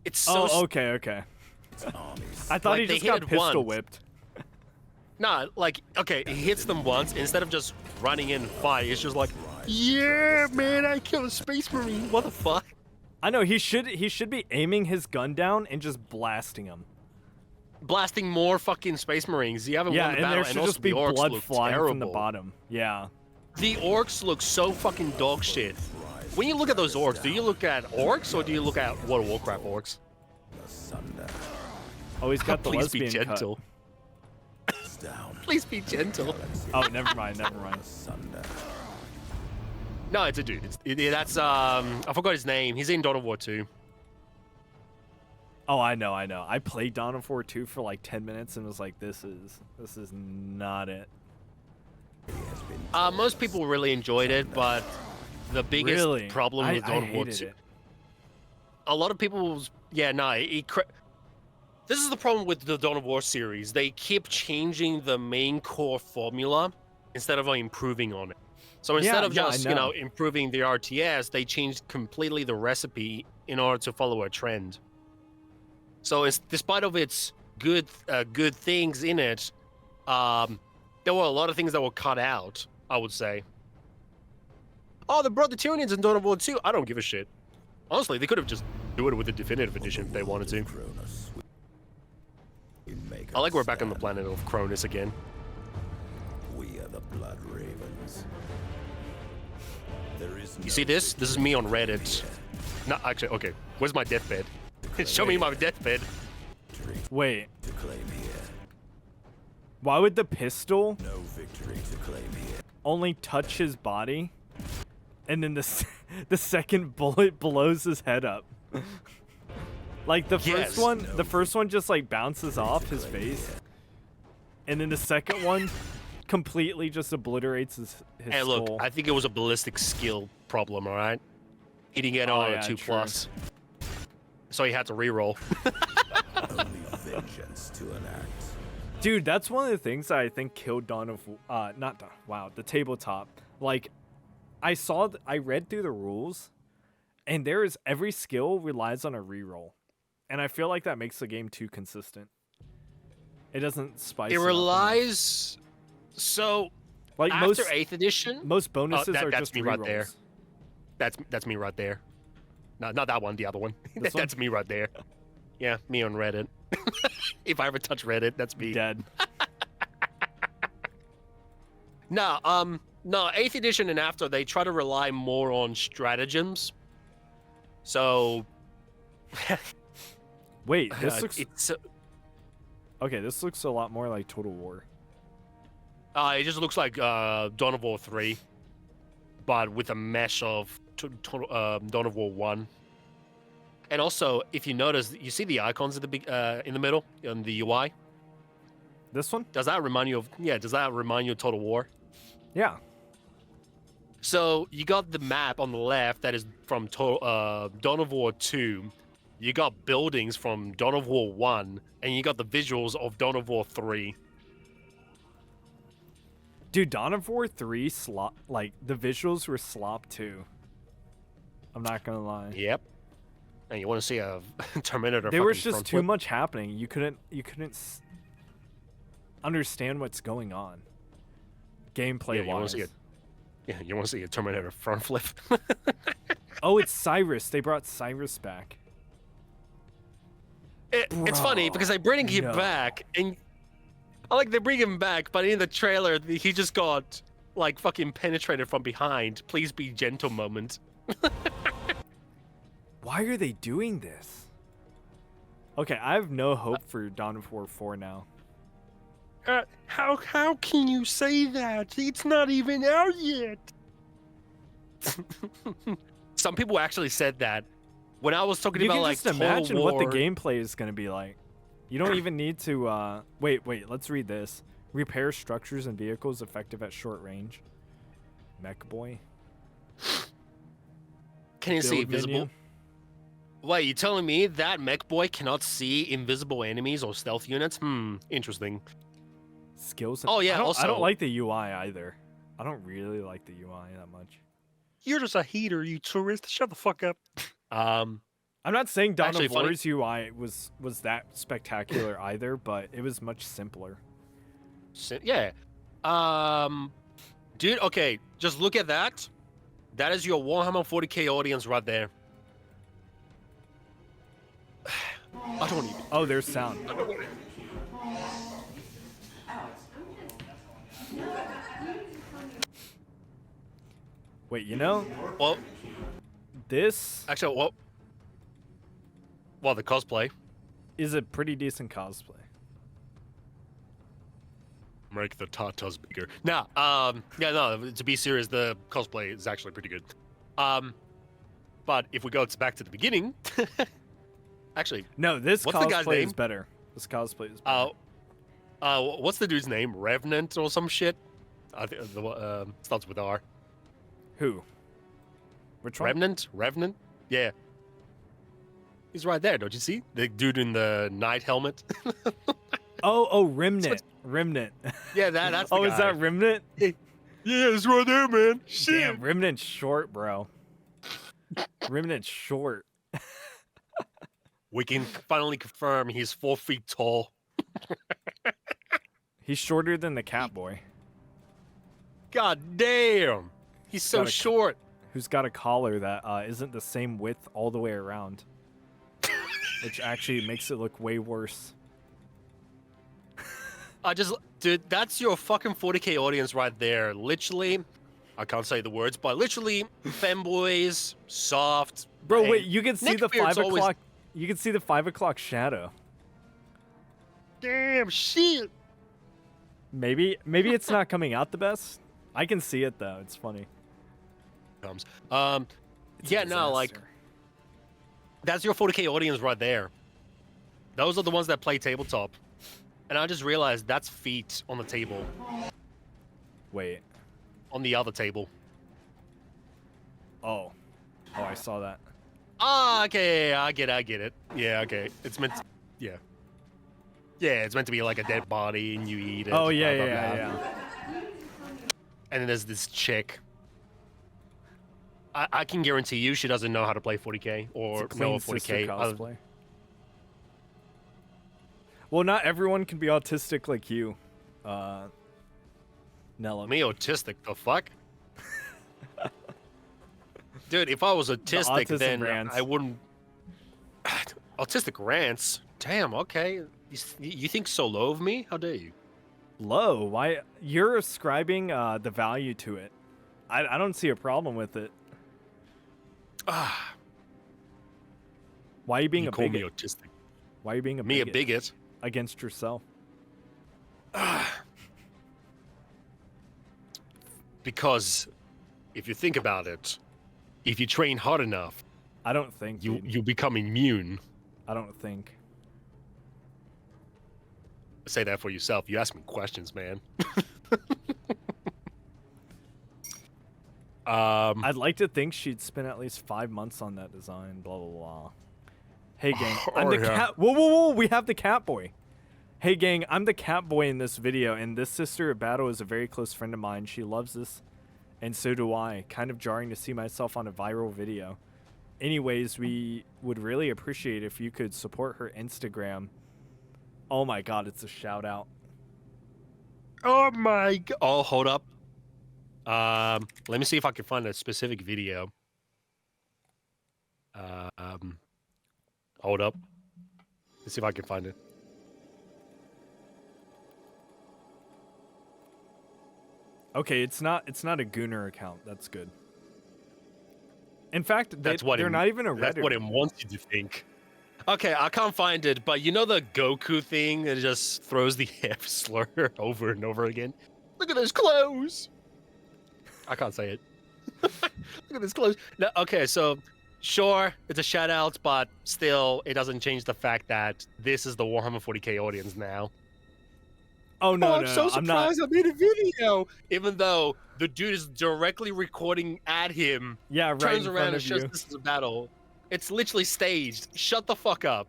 It's so. Oh, okay. Its armies. I thought Like, he they just hit got it pistol once. whipped. Nah, like okay, he hits them once instead of just running in and fight. It's just like, yeah, man, I killed a Space Marine. What the fuck? I know he should be aiming his gun down and just blasting him. Blasting more fucking Space Marines. You haven't Yeah, won the and battle, there should also just be the orcs blood look flying from the terrible. bottom. Yeah. The orcs look so fucking dog shit. When you look at those orcs, do you look at orcs or do you look at World of Warcraft orcs? Asunder. Oh, he's got the Please be lesbian cut. gentle. Down. Please be gentle. Oh, never mind. Asunder. No, it's a dude. That's I forgot his name. He's in Dawn of War 2. Oh, I know. I played Dawn of War 2 for like 10 minutes and was like, this is not it. Most people really enjoyed it, but the biggest Really? problem with I Dawn of War hated 2, it. a lot of people, this is the problem with the Dawn of War series. They keep changing the main core formula instead of improving on it. So instead of yeah, I just, know. improving the RTS, they changed completely the recipe in order to follow a trend. So despite of its good things in it, there were a lot of things that were cut out, I would say. Oh, they brought the Tyranids in Dawn of War 2. I don't give a shit. Honestly, they could have just do it with the definitive edition if they wanted to. Cronus. We make I like our we're back on the stand. planet of Cronus again. We are the Blood Ravens. There is You see this? This is me on Reddit. No, actually, okay. Where's my deathbed? Show me my deathbed. victory Wait, to claim here. why would the pistol No victory to claim here. only touch his body, and then the second bullet blows his head up? Like the Yes. first one just like bounces off his face, and then the second one completely just obliterates his Hey, look, skull. I think it was a ballistic skill problem, all right? He didn't get on yeah, a 2 true. plus. So he had to reroll. Only vengeance to enact. Dude, that's one of the things that I think killed the tabletop. Like, I read through the rules, and every skill relies on a reroll, and I feel like that makes the game too consistent. It doesn't spice. It up relies. So enough. Like after 8th edition, most bonuses are that's just me rerolls. right there. That's me right there. No, not that one. The other one. This one? That's me right there. Yeah, me on Reddit. If I ever touch Reddit, that's me. Dead. No, 8th edition and after, they try to rely more on stratagems. So, Wait, this looks it's okay. This looks a lot more like Total War. it just looks like Dawn of War 3, but with a mesh of Dawn of War 1. And also, if you notice, you see the icons at the in the middle on the UI. This one? Does that remind you of? Yeah. Does that remind you of Total War? Yeah. So you got the map on the left that is from Dawn of War 2. You got buildings from Dawn of War 1, and you got the visuals of Dawn of War 3. Dude, Dawn of War 3 like the visuals were slop too. I'm not gonna lie. Yep. And you want to see a Terminator? There was just front too flip? much happening. You couldn't understand what's going on. Gameplay wise. You want to see a Terminator front flip? Oh, it's Cyrus. They brought Cyrus back. It's funny because they bring him back, and I like they bring him back, but in the trailer he just got like fucking penetrated from behind. Please be gentle moment. Why are they doing this? Okay, I have no hope for Dawn of War 4 now. How can you say that? It's not even out yet. Some people actually said that when I was talking about like just imagine Total what the War. gameplay is going to be like. You don't even need to wait, let's read this. Repair structures and vehicles effective at short range. Mech boy. Can you see Build visible? menu. Wait, you telling me that mech boy cannot see invisible enemies or stealth units? Interesting. Skills. Oh, yeah, I don't also- like the UI either. I don't really like the UI that much. You're just a hater, you tourist. Shut the fuck up. I'm not saying Dawn Actually, of funny- War's UI was that spectacular either, but it was much simpler. Yeah. Dude, okay, just look at that. That is your Warhammer 40k audience right there. I don't even. Oh, there's sound. Wait, you know, Well, this actually, well, the cosplay. is a pretty decent cosplay. Make the tatas bigger. Nah, yeah, no, to be serious, the cosplay is actually pretty good. But if we go back to the beginning, actually, No, this What's the guy's cosplay is name? better. This cosplay is better. what's the dude's name? Revenant or some shit? I think starts with R. Who? Which one? Revenant? Yeah. He's right there, don't you see? The dude in the knight helmet. Oh, Remnant. Remnant. Yeah, that's the Oh, guy. is that Remnant? Yeah, it's right there, man. Shit. Damn, Remnant's short, bro. Remnant's short. We can finally confirm he's 4 feet tall. He's shorter than the Catboy, God damn. He's so Gotta- short. who's got a collar that isn't the same width all the way around, which actually makes it look way worse. Dude, that's your fucking 40k audience right there. Literally, I can't say the words, but literally, femboys, soft. Bro, and wait, you can see the neckbeard's 5 always- o'clock. You can see the 5 o'clock shadow. Damn shit. Maybe it's not coming out the best. I can see it though. It's funny. Comes. It's a Yeah, no, like disaster. that's your 40k audience right there. Those are the ones that play tabletop. And I just realized that's feet on the table, Wait. on the other table. Oh, I saw that. Ah, okay, I get it. Yeah, okay. It's meant to, yeah. Yeah, it's meant to be like a dead body and you eat it. Oh blah, yeah, blah, yeah, blah. yeah. And then there's this chick. I can guarantee you she doesn't know how to play 40k or It's a know clean a sister 40k. cosplay. Well, not everyone can be autistic like you, Nella. Me autistic, the fuck? Dude, if I was autistic, autism then rants. I wouldn't. Autistic rants? Damn, okay. You think so low of me? How dare you? Low? Why? You're ascribing the value to it. I don't see a problem with it. Ah, Why are you being you a call bigot? me autistic. Why are you being a Me bigot a bigot? against yourself? Because if you think about it, if you train hard enough, I don't think you become immune. I don't think. Say that for yourself. You ask me questions, man. I'd like to think she'd spend at least 5 months on that design. Blah blah blah. Hey gang, I'm the cat. Whoa whoa whoa! We have the Catboy. Hey gang, I'm the Catboy in this video, and this sister at battle is a very close friend of mine. She loves this, and so do I. Kind of jarring to see myself on a viral video. Anyways, we would really appreciate if you could support her Instagram. Oh my god, it's a shout out. Oh my god. Oh, hold up. Let me see if I can find a specific video. Hold up. Let's see if I can find it. Okay, it's not a Gooner account. That's good. In fact, they're not even a Reddit. That's what it wants you to think. Okay, I can't find it, but you know the Goku thing that just throws the F slur over and over again? Look at those clothes! I can't say it. Look at this clothes. No, okay, so sure, it's a shout out, but still, it doesn't change the fact that this is the Warhammer 40k audience now. Oh no, I'm so surprised I made a video, even though the dude is directly recording at him. Yeah, right. Turns around and shows this is a battle. It's literally staged. Shut the fuck up.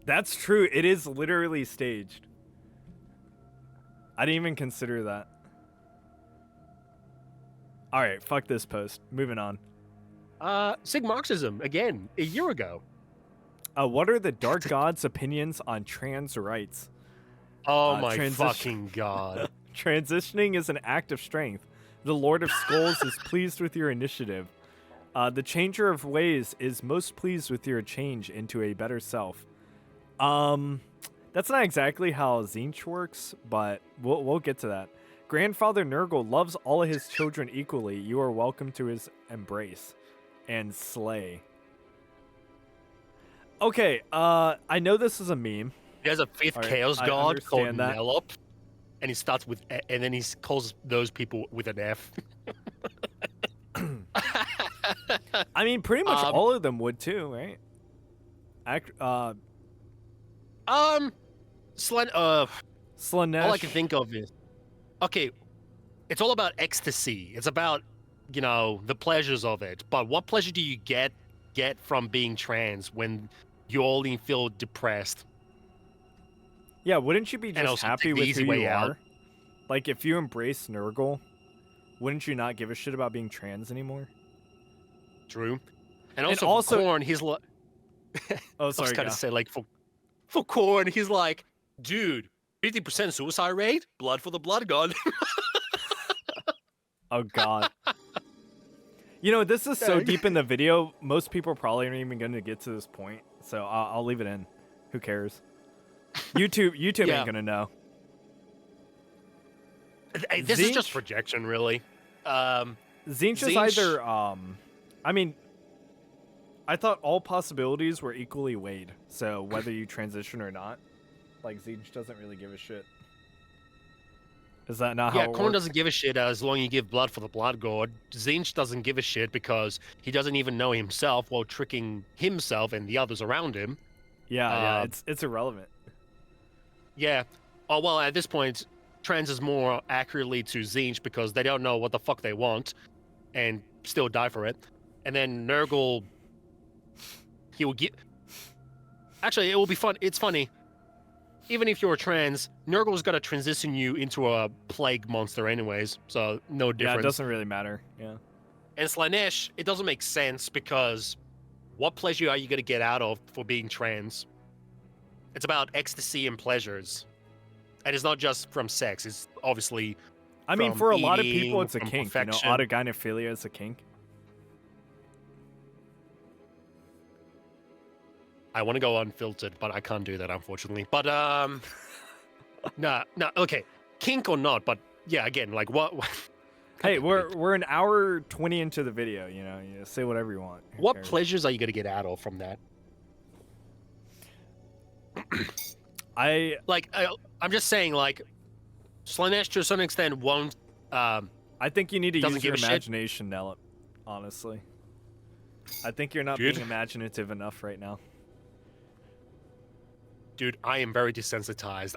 That's true. It is literally staged. I didn't even consider that. All right, fuck this post. Moving on. Sig Marxism again a year ago. What are the Dark God's opinions on trans rights? Oh my fucking god. Transitioning is an act of strength. The Lord of Skulls is pleased with your initiative. The Changer of Ways is most pleased with your change into a better self. That's not exactly how Zinch works, but we'll get to that. Grandfather Nurgle loves all of his children equally. You are welcome to his embrace. And slay. Okay, I know this is a meme. He has a fifth chaos god called Nelop, and he starts with, and then he calls those people with an F. I mean, pretty much all of them would too, right? Slanesh. All I can think of is, okay, it's all about ecstasy. It's about, you know, the pleasures of it. But what pleasure do you get from being trans when you only feel depressed? Yeah, wouldn't you be just happy with who you are? Like, if you embrace Nurgle, wouldn't you not give a shit about being trans anymore? True. And also for Korn, he's like... Oh, sorry, I was going to say, like, for Korn, he's like, dude, 50% suicide rate? Blood for the blood god. Oh, God. You know, this is so deep in the video, most people probably aren't even going to get to this point. So I'll leave it in. Who cares? YouTube ain't going to know. This is just projection, really. Zinch is either... I mean, I thought all possibilities were equally weighed. So whether you transition or not, like, Zinch doesn't really give a shit. Is that not how it Korn works? doesn't give a shit as long as you give blood for the blood god. Zinch doesn't give a shit because he doesn't even know himself while tricking himself and the others around him. Yeah, it's irrelevant. Yeah. Oh, well, at this point, trans is more accurately to Zinch because they don't know what the fuck they want and still die for it. And then Nurgle, he will get... Actually, it will be fun. It's funny. Even if you're trans, Nurgle's got to transition you into a plague monster anyways, so no difference. Yeah, it doesn't really matter, yeah. And Slanesh, it doesn't make sense because what pleasure are you going to get out of for being trans? It's about ecstasy and pleasures. And it's not just from sex, it's obviously I mean, for a lot of people, eating, it's a from kink. perfection. You know, autogynephilia is a kink. I want to go unfiltered, but I can't do that, unfortunately. But, no, okay. Kink or not, but yeah, again, like, what? Hey, we're an hour 20 into the video, you know, you say whatever you want. Who What cares? pleasures are you going to get out of from that? I'm I'm just saying, like, Slanesh to a certain extent won't, I think you need to Doesn't use your give a shit. imagination, Nelip. Honestly, I think you're not Dude. being imaginative enough right now. Dude, I am very desensitized.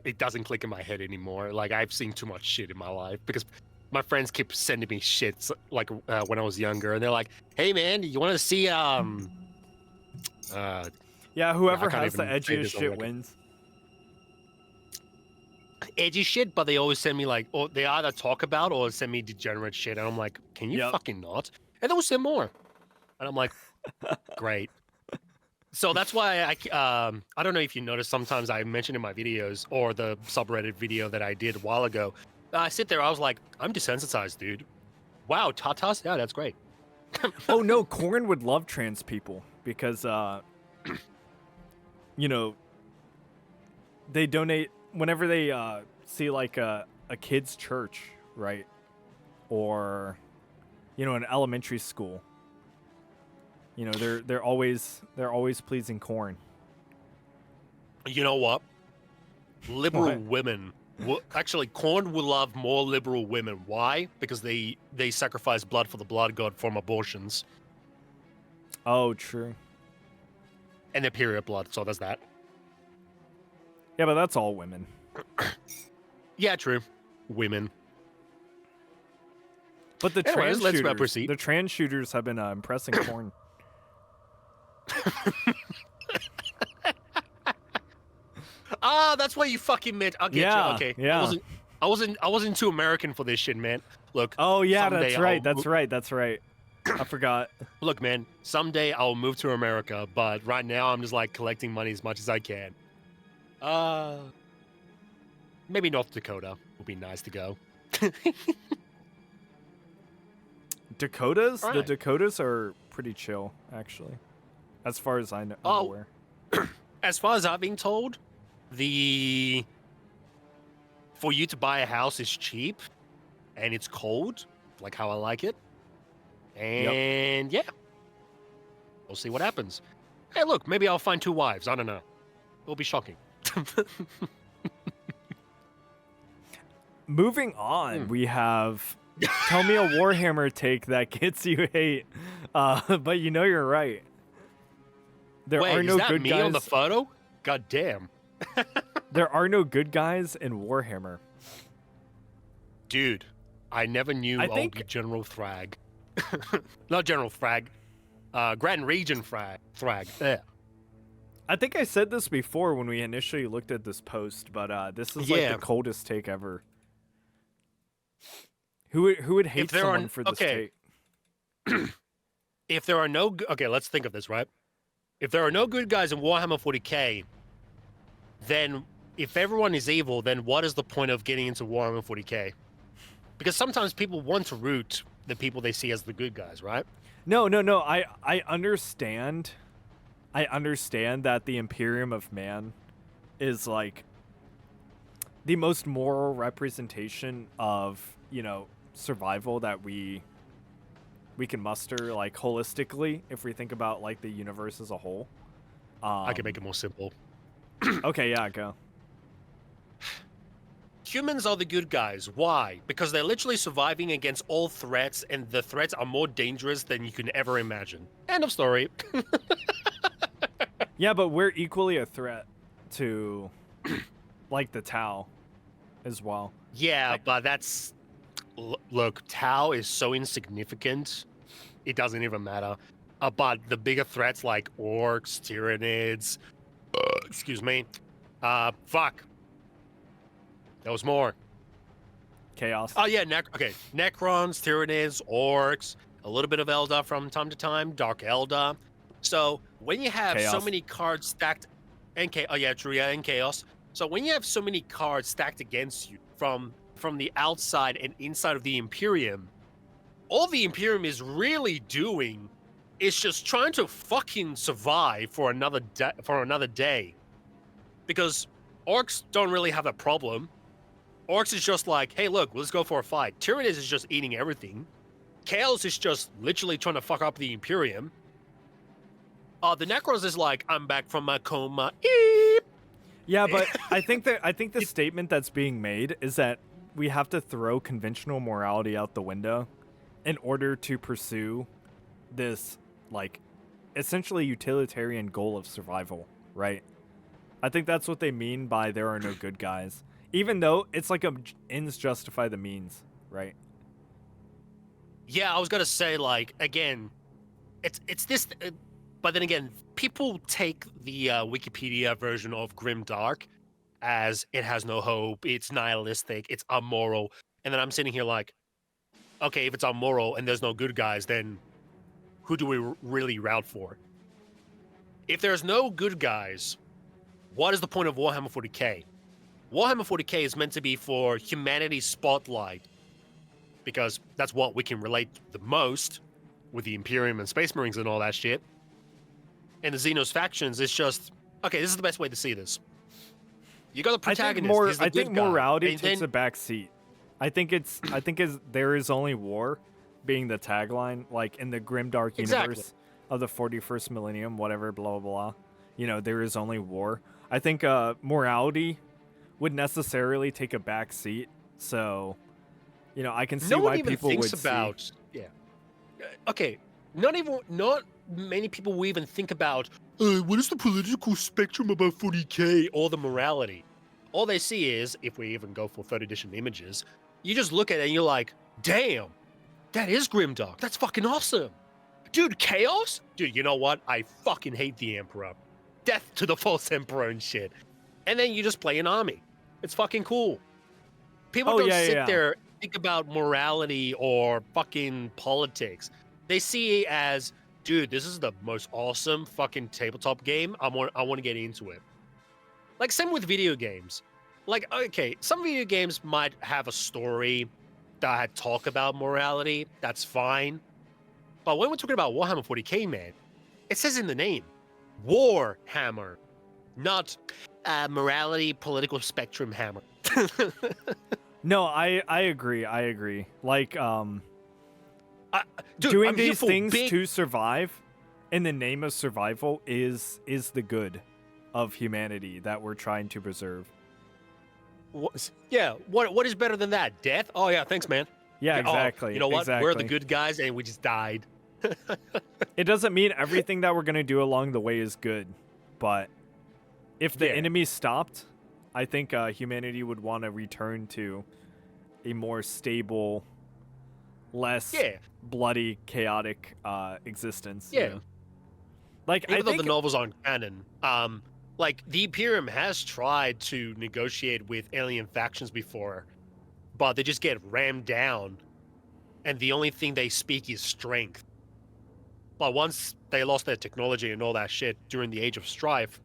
It doesn't click in my head anymore. Like, I've seen too much shit in my life because my friends keep sending me shit like when I was younger, and they're like, "Hey, man, you want to see Yeah, I whoever can't has the even say edgiest this on shit record. wins. edgy shit?" But they always send me like, or they either talk about or send me degenerate shit, and I'm like, "Can you Yep. fucking not?" And they'll send more, and I'm like, "Great." So that's why I don't know if you noticed, sometimes I mention in my videos or the subreddit video that I did a while ago, I sit there, I was like, I'm desensitized, dude. Wow, tatas? Yeah, that's great. Oh no, Corn would love trans people because you know, they donate whenever they see like a kid's church, right? Or you know, an elementary school. You know, they're always pleasing Corn. You know what? Liberal What? women. Actually, Corn will love more liberal women. Why? Because they sacrifice blood for the blood god from abortions. Oh, true. And their period blood, so does that. Yeah, but that's all women. Yeah, true. Women. But the Anyways, let's shooters, proceed. the trans shooters have been impressing Corn. Ah, that's why you fucking meant. I'll get Yeah, you. Okay. yeah. I wasn't too American for this shit, man. Look. Oh yeah, someday that's right. I'll That's right. That's right. I forgot. Look, man. Someday I'll move to America, but right now I'm just like collecting money as much as I can. Maybe North Dakota would be nice to go. Dakotas? The Alright. Dakotas are pretty chill, actually. As far as I know, I'm Oh. aware. As far as I've been told, for you to buy a house is cheap, and it's cold, like how I like it. And yeah, we'll see what happens. Hey, look, maybe I'll find 2 wives. I don't know. It'll be shocking. Moving on, we have tell me a Warhammer take that gets you hate. But you know you're right. There Wait, are no is that good me guys. on the photo? God damn. There are no good guys in Warhammer. Dude, I never knew I old think- General Thrag. Not General Thrag. Grand Region Thrag. Yeah. I think I said this before when we initially looked at this post, but this is like Yeah. the coldest take ever. Who would hate there are- someone for this okay. take? If there are no... Okay, let's think of this, right? If there are no good guys in Warhammer 40k, then if everyone is evil, then what is the point of getting into Warhammer 40k? Because sometimes people want to root the people they see as the good guys, right? No. I understand. I understand that the Imperium of Man is like the most moral representation of, you know, survival that we can muster, like, holistically, if we think about like the universe as a whole. I can make it more simple. Okay, yeah, go. Humans are the good guys. Why? Because they're literally surviving against all threats, and the threats are more dangerous than you can ever imagine. End of story. Yeah, but we're equally a threat to like the Tau as well. Yeah, but that's... Look, Tau is so insignificant, it doesn't even matter. But the bigger threats like orcs, Tyranids... excuse me. Fuck. There was more. Chaos. Oh, yeah, okay. Necrons, Tyranids, orcs, a little bit of Eldar from time to time, Dark Eldar. So, when you have so Chaos. many cards stacked... And oh, yeah, true, yeah, and Chaos. So, when you have so many cards stacked against you from the outside and inside of the Imperium, all the Imperium is really doing is just trying to fucking survive for another day. Because orcs don't really have a problem. Orcs is just like, hey, look, let's go for a fight. Tyranids is just eating everything. Chaos is just literally trying to fuck up the Imperium. The Necros is like, I'm back from my coma. Eep. Yeah, but I think the statement that's being made is that we have to throw conventional morality out the window in order to pursue this, like, essentially utilitarian goal of survival, right? I think that's what they mean by there are no good guys. Even though it's like ends justify the means, right? Yeah, I was gonna say, like, again, it's this, but then again, people take the Wikipedia version of Grimdark as it has no hope, it's nihilistic, it's immoral, and then I'm sitting here like, okay, if it's immoral and there's no good guys, then who do we really route for? If there's no good guys, what is the point of Warhammer 40k? Warhammer 40k is meant to be for humanity's spotlight, because that's what we can relate the most with the Imperium and Space Marines and all that shit. And the Xenos factions is just, okay, this is the best way to see this. You got the protagonist. I think morality takes a back seat. I think there is only war being the tagline, like in the Grimdark universe of the 41st millennium, whatever, blah, blah, blah. You know, there is only war. I think morality would necessarily take a back seat. So, you know, I can see why people would see. Yeah. Okay. Not many people will even think about, what is the political spectrum about 40k or the morality? All they see is, if we even go for 3rd edition images, you just look at it and you're like, damn, that is Grimdark. That's fucking awesome. Dude, chaos? Dude, you know what? I fucking hate the Emperor. Death to the false Emperor and shit. And then you just play an army. It's fucking cool. People don't sit there and think about morality or fucking politics. They see it as, dude, this is the most awesome fucking tabletop game. I want to get into it. Like, same with video games. Like, okay, some video games might have a story that talk about morality. That's fine. But when we're talking about Warhammer 40k, man, it says in the name, Warhammer, not morality, political spectrum hammer. No, I agree. Like, dude, doing these things to survive in the name of survival is the good of humanity that we're trying to preserve. What is better than that? Death? Oh yeah, thanks, man. Yeah, exactly. Oh, you know what? Exactly. We're the good guys and we just died. It doesn't mean everything that we're going to do along the way is good, but if the enemy stopped, I think humanity would want to return to a more stable, less bloody, chaotic existence. Yeah. You know? Like, even though the novels aren't canon, like, the Imperium has tried to negotiate with alien factions before, but they just get rammed down, and the only thing they speak is strength. But once they lost their technology and all that shit during the Age of Strife,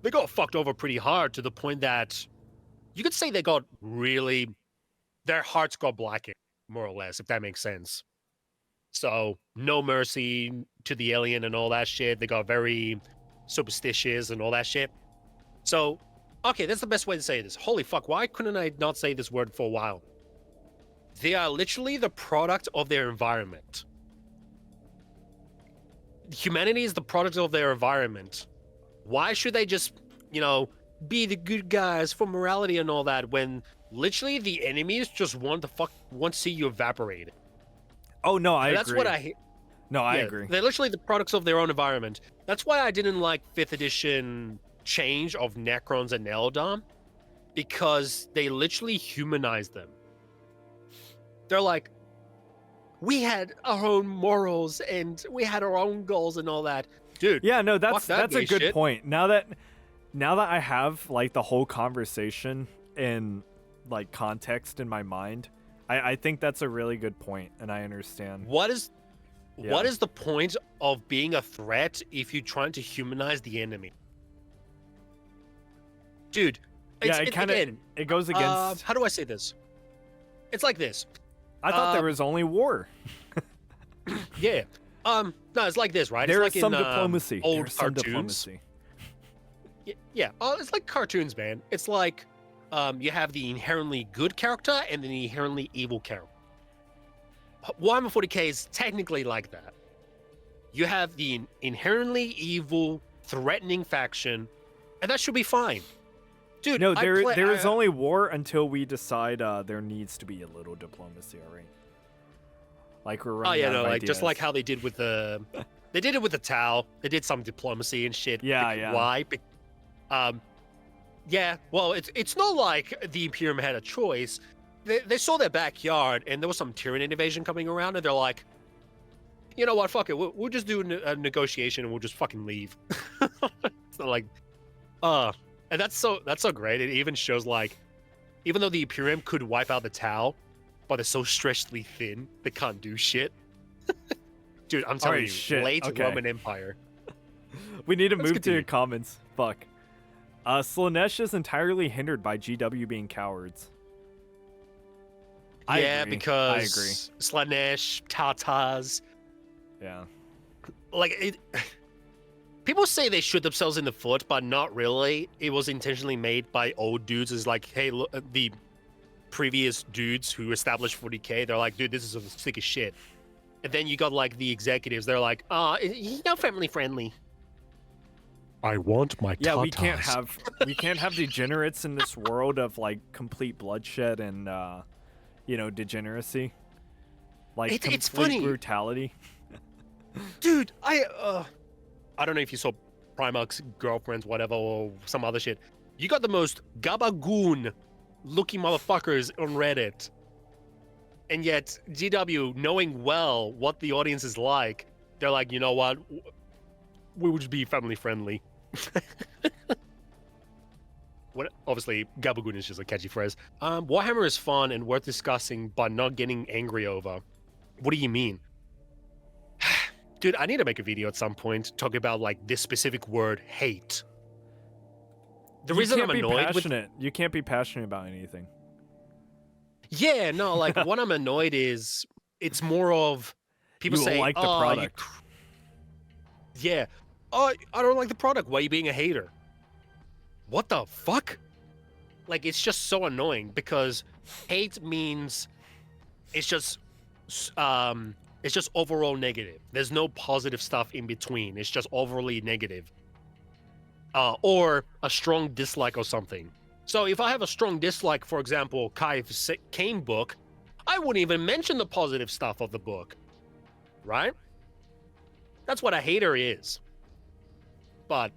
they got fucked over pretty hard, to the point that you could say they got really, their hearts got blackened, more or less, if that makes sense. So, no mercy to the alien and all that shit. They got very superstitious and all that shit. So, okay, that's the best way to say this. Holy fuck, why couldn't I not say this word for a while? They are literally the product of their environment. Humanity is the product of their environment. Why should they just, you know, be the good guys for morality and all that, when literally the enemies just want to see you evaporated? Oh no, I agree. That's what I. No, I agree. They're literally the products of their own environment. That's why I didn't like 5th edition change of Necrons and Eldar, because they literally humanized them. They're like, we had our own morals and we had our own goals and all that. Dude. Yeah, no, that's a good shit. point. Now that I have, like, the whole conversation in, like, context in my mind, I think that's a really good point, and I understand. What is the point of being a threat if you're trying to humanize the enemy? Dude, it goes against. How do I say this? It's like this. I thought there was only war. Yeah. No, it's like this, right? There it's is like some diplomacy. Old There's cartoons. some diplomacy. Yeah. Oh, it's like cartoons, man. It's like you have the inherently good character and the inherently evil character. Warhammer 40k is technically like that. You have the inherently evil, threatening faction, and that should be fine. Dude, No, there is only war until we decide there needs to be a little diplomacy, all right? Like we're running out of like ideas. just like how they did with the, they did it with the Tau. They did some diplomacy and shit. Yeah. Why? Yeah. Well, it's not like the Imperium had a choice. They saw their backyard and there was some Tyranid invasion coming around, and they're like, you know what? Fuck it. We'll just do a negotiation and we'll just fucking leave. So like, and that's so great. It even shows like, even though the Imperium could wipe out the Tau, but they're so stretchedly thin, they can't do shit. Dude, I'm telling you, shit. late Okay. Roman Empire. We need to Let's move to continue. your comments. Fuck. Slanesh is entirely hindered by GW being cowards. I agree. Because Slanesh, Tatars, Yeah. like it. People say they shoot themselves in the foot, but not really. It was intentionally made by old dudes. It's like, hey, look, the previous dudes who established 40K, they're like, dude, this is sick as shit. And then you got like the executives, they're like, he's not family friendly. I want my Yeah, we can't have degenerates in this world of like complete bloodshed and degeneracy. Like It's complete funny. brutality. Dude, I don't know if you saw Primarch's girlfriends, whatever, or some other shit. You got the most gabagoon looking motherfuckers on Reddit. And yet, GW, knowing well what the audience is like, they're like, you know what? We would just be family friendly. Obviously, gabagoon is just a catchy phrase. Warhammer is fun and worth discussing, but not getting angry over. What do you mean? Dude, I need to make a video at some point talking about like this specific word, hate. The reason I'm annoyed with You can't be passionate about anything. Yeah, no, like what I'm annoyed is it's more of people You say, like the "Oh, product." yeah. Oh, I don't like the product. Why are you being a hater? What the fuck? Like it's just so annoying because hate means it's just overall negative. There's no positive stuff in between. It's just overly negative. Or a strong dislike or something. So if I have a strong dislike, for example, Kai's Kane book, I wouldn't even mention the positive stuff of the book. Right? That's what a hater is. But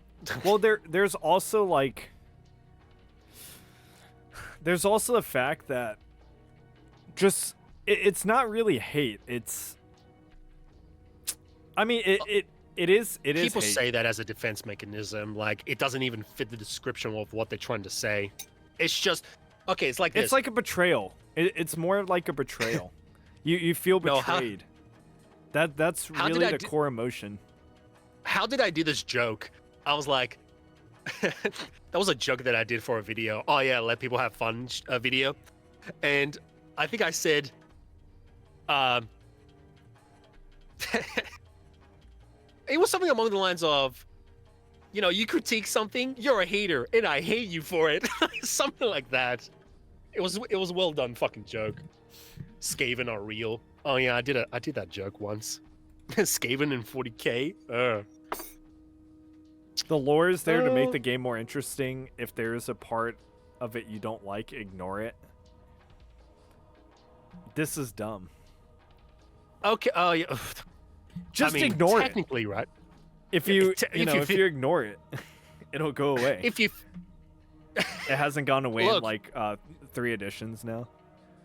Well, there's also the fact that just it's not really hate. It's it is people hate. say that as a defense mechanism, like it doesn't even fit the description of what they're trying to say. It's just okay. It's like this. It's like a betrayal. It's more like a betrayal. You feel No, betrayed. That's how really did I the do- core emotion. How did I do this joke? I was like, that was a joke that I did for a video. Oh yeah, let people have fun video, and I think I said, it was something along the lines of, you know, you critique something, you're a hater, and I hate you for it. Something like that. It was a well done fucking joke. Skaven are real. Oh yeah, I did that joke once. Skaven and 40K. The lore is there to make the game more interesting. If there is a part of it you don't like, ignore it. This is dumb. Okay. Oh yeah. Just I mean, ignore it. technically, right? If you if you ignore it, it'll go away. If you It hasn't gone away in Look. like 3 editions now.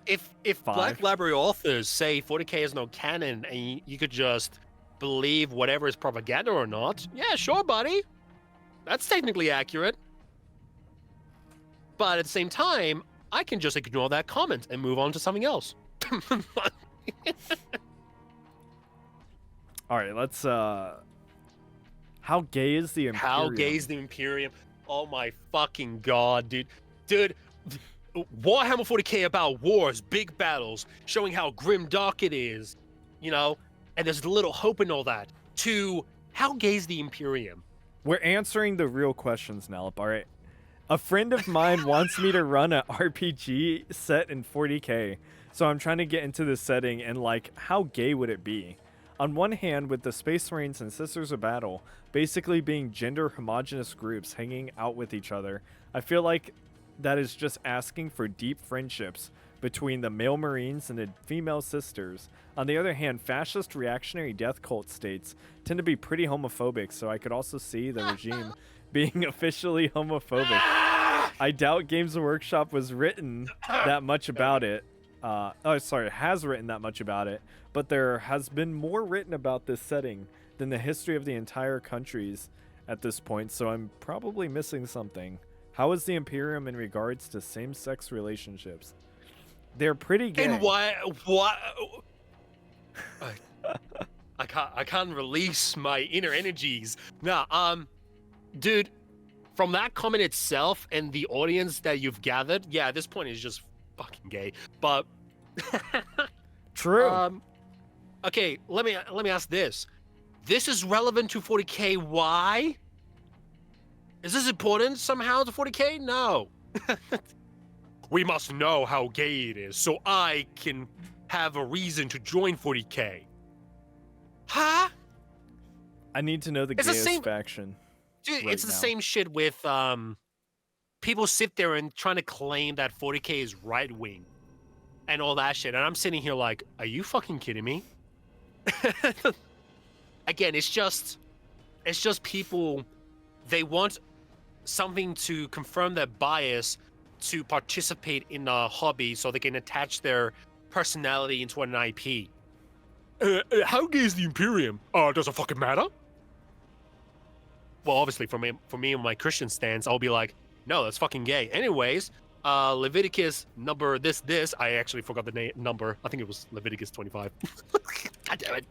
if Five. Black Library authors say 40K is no canon and you could just believe whatever is propaganda or not, yeah, sure, buddy. That's technically accurate. But at the same time, I can just ignore that comment and move on to something else. All right, let's how gay is the Imperium? How gay is the Imperium? Oh my fucking god, dude. Dude, Warhammer 40K about wars, big battles, showing how grimdark it is, you know, and there's little hope in all that, to how gay is the Imperium? We're answering the real questions, Nalip, all right? A friend of mine wants me to run an RPG set in 40K, so I'm trying to get into this setting, and like, how gay would it be? On one hand, with the Space Marines and Sisters of Battle basically being gender homogenous groups hanging out with each other, I feel like that is just asking for deep friendships between the male Marines and the female sisters. On the other hand, fascist reactionary death cult states tend to be pretty homophobic, so I could also see the regime being officially homophobic. I doubt Games Workshop was written that much about it. Has written that much about it, but there has been more written about this setting than the history of the entire countries at this point, so I'm probably missing something. How is the Imperium in regards to same-sex relationships? They're pretty gay. And why? I can't release my inner energies. Nah, dude, from that comment itself and the audience that you've gathered, yeah, at this point is just fucking gay. But true. Okay, let me ask this. This is relevant to 40K. Why? Is this important somehow to 40K? No. We must know how gay it is so I can have a reason to join 40K. Huh? I need to know the gayest faction. Dude, right it's the now. same shit with people sit there and trying to claim that 40K is right wing and all that shit. And I'm sitting here like, are you fucking kidding me? Again, it's just people, they want something to confirm their bias to participate in a hobby so they can attach their personality into an IP. How gay is the Imperium? Does it fucking matter? Well, obviously, for me and my Christian stance, I'll be like, no, that's fucking gay. Anyways, Leviticus number this. I actually forgot the number. I think it was Leviticus 25. God damn it.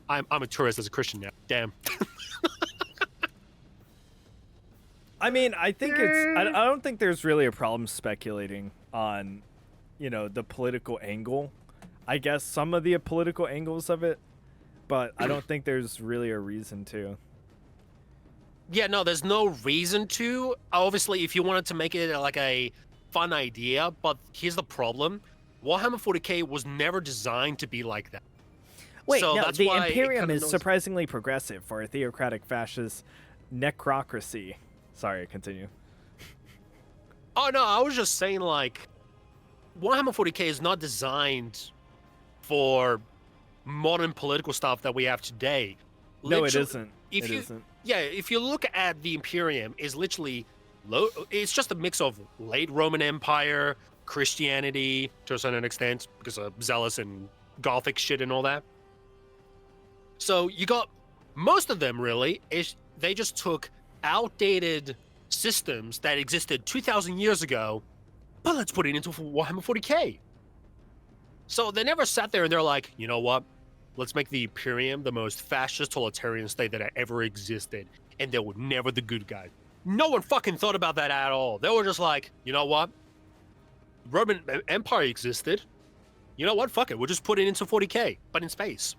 I'm a tourist as a Christian now. Damn. I mean, I think I don't think there's really a problem speculating on, the political angle. I guess some of the political angles of it, but I don't think there's really a reason to. Yeah, no, there's no reason to. Obviously, if you wanted to make it like a fun idea, but here's the problem. Warhammer 40K was never designed to be like that. Wait, so no, that's the why Imperium is surprisingly progressive for a theocratic fascist necrocracy. Sorry, continue. Oh, no, I was just saying, like, Warhammer 40K is not designed for modern political stuff that we have today. No, it isn't. It isn't. Yeah, if you look at the Imperium, it's literally it's just a mix of late Roman Empire, Christianity to a certain extent, because of zealous and Gothic shit and all that. So you got most of them really they just took outdated systems that existed 2,000 years ago, but let's put it into Warhammer 40K. So they never sat there and they're like, you know what? Let's make the Imperium the most fascist totalitarian state that ever existed, and they were never the good guys. No one fucking thought about that at all. They were just like, you know what? Roman Empire existed. You know what? Fuck it. We'll just put it into 40K, but in space.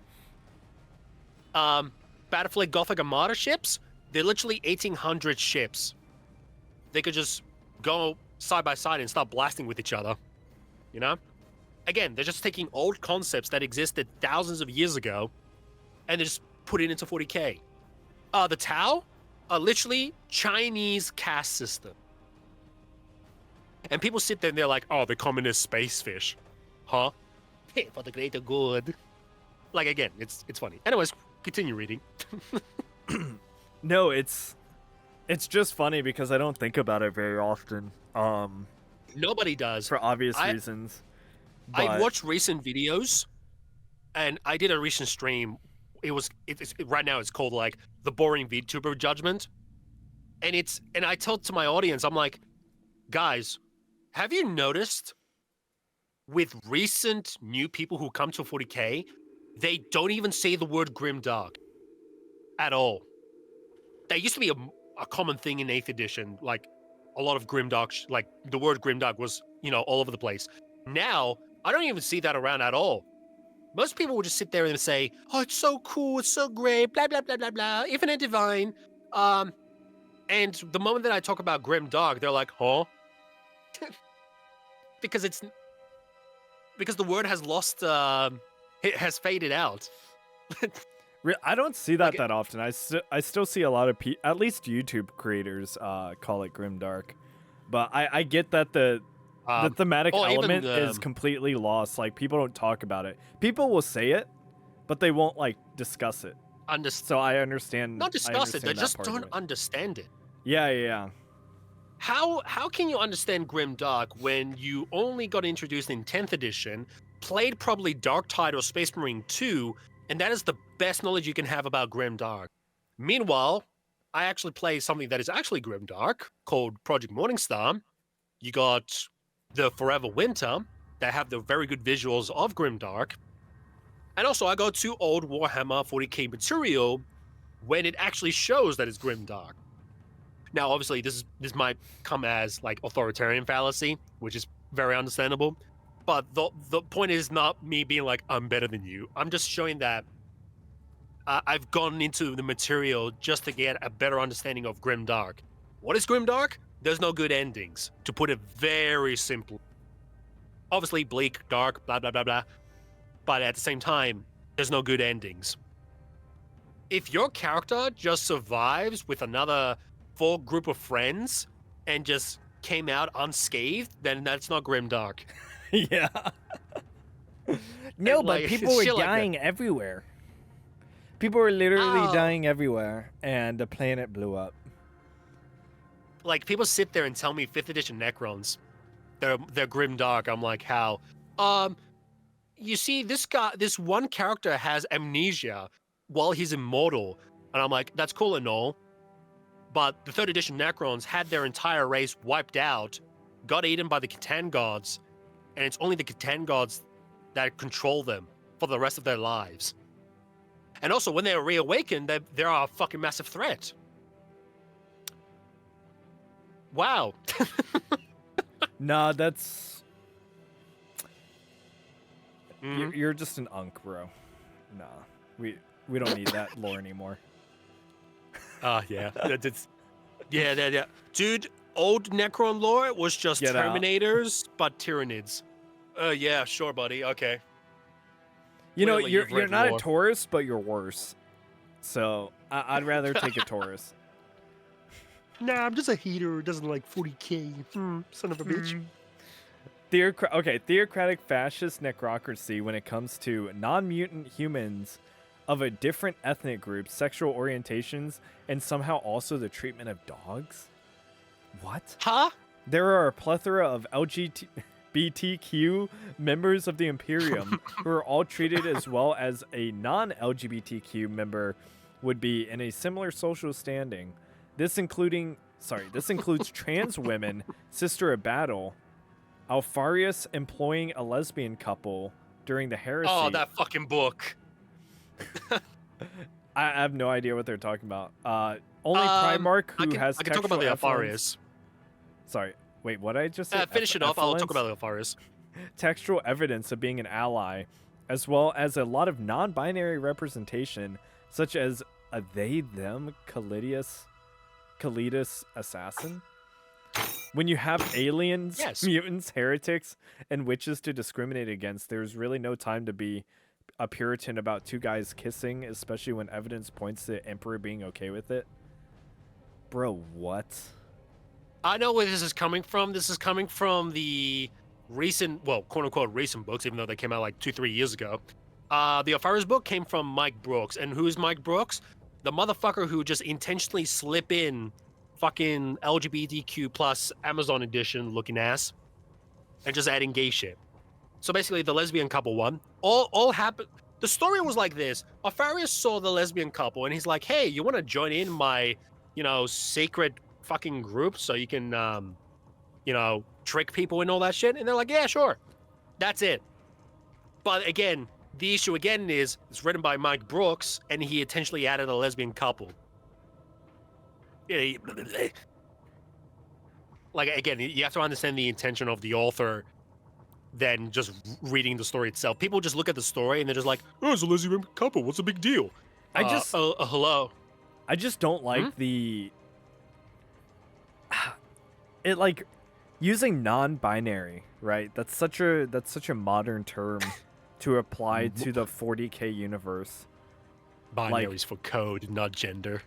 Battlefleet Gothic Armada ships, they're literally 1,800 ships. They could just go side by side and start blasting with each other. You know? Again, they're just taking old concepts that existed thousands of years ago and they just put it into 40K. The Tau are literally Chinese caste system. And people sit there and they're like, oh, the communist space fish. Huh? Hey, for the greater good. Like, again, it's funny. Anyways, continue reading. No, it's just funny because I don't think about it very often. Nobody does. For obvious reasons. I watched recent videos, and I did a recent stream. Right now it's called like the boring VTuber judgment, and I told to my audience, I'm like, guys, have you noticed with recent new people who come to 40K, they don't even say the word Grimdark at all. That used to be a common thing in 8th edition, like a lot of Grimdark, like the word Grimdark was, all over the place. Now, I don't even see that around at all. Most people will just sit there and say, oh, it's so cool, it's so great, blah, blah, blah, blah, blah, infinite divine. And the moment that I talk about Grimdark, they're like, huh? because the word has lost, it has faded out. I don't see that that often. I still see a lot of at least YouTube creators call it Grimdark. But I get that the thematic or even element is completely lost. Like, people don't talk about it. People will say it, but they won't, like, discuss it. So I understand. Not discuss it. They just don't it. understand it. Yeah. How can you understand Grimdark when you only got introduced in 10th edition, played probably Dark Tide or Space Marine 2, and that is the best knowledge you can have about Grimdark? Meanwhile, I actually play something that is actually Grimdark called Project Morningstar. You got the Forever Winter that have the very good visuals of Grimdark. And also, I got 2 old Warhammer 40k material when it actually shows that it's Grimdark. Now, obviously, this might come as like authoritarian fallacy, which is very understandable. But the point is not me being like, I'm better than you. I'm just showing that I've gone into the material just to get a better understanding of Grimdark. What is Grimdark? There's no good endings, to put it very simply. Obviously, bleak, dark, blah, blah, blah, blah. But at the same time, there's no good endings. If your character just survives with another full group of friends and just came out unscathed, then that's not Grimdark. Yeah. No, but people were dying everywhere. People were literally dying everywhere, and the planet blew up. Like, people sit there and tell me 5th edition Necrons, they're Grimdark. I'm like, how? You see, this one character has amnesia while he's immortal, and I'm like, that's cool and all, but the 3rd edition Necrons had their entire race wiped out, got eaten by the Catan gods, and it's only the Catan gods that control them for the rest of their lives. And also, when they're reawakened, they are a fucking massive threat. Wow. Nah, that's... You're just an unk, bro. Nah, we don't need that lore anymore. Yeah. Yeah. Dude, old Necron lore was just Terminators, but Tyranids. Yeah, sure, buddy. Okay. You know, you're not a Taurus, but you're worse. So I'd rather take a Taurus. Nah, I'm just a hater who doesn't like 40k. Son of a bitch. Theocratic fascist necrocracy when it comes to non-mutant humans of a different ethnic group, sexual orientations, and somehow also the treatment of dogs? What? Huh? There are a plethora of LGBTQ members of the Imperium who are all treated as well as a non-LGBTQ member would be in a similar social standing. This includes trans women, Sister of Battle, Alfarius employing a lesbian couple during the heresy. Oh, that fucking book. I have no idea what they're talking about. Only Primarch who has I can talk about the Alfarius. Sorry, wait, what did I just say? Finish it off. I'll talk about the Alfarius. Textual evidence of being an ally, as well as a lot of non-binary representation, such as a they/them Kalidas assassin. When you have aliens, mutants, heretics, and witches to discriminate against, there's really no time to be a Puritan about 2 guys kissing, especially when evidence points to the Emperor being okay with it. Bro, what? I know where this is coming from. This is coming from the recent, well, quote-unquote recent books, even though they came out like 2-3 years ago. The Alfarius book came from Mike Brooks. And who's Mike Brooks? The motherfucker who just intentionally slip in fucking LGBTQ plus Amazon edition looking ass and just adding gay shit. So basically the lesbian couple one, all happened. The story was like this. Alfarius saw the lesbian couple and he's like, hey, you want to join in my, sacred fucking group so you can, trick people and all that shit? And they're like, yeah, sure. That's it. But again, the issue again is it's written by Mike Brooks and he intentionally added a lesbian couple. Like, again, you have to understand the intention of the author than just reading the story itself. People just look at the story and they're just like, oh, it's a lesbian couple. What's the big deal? Hello. I just don't like it using non-binary, right? That's such a modern term to apply to the 40k universe. Binaries for code, not gender.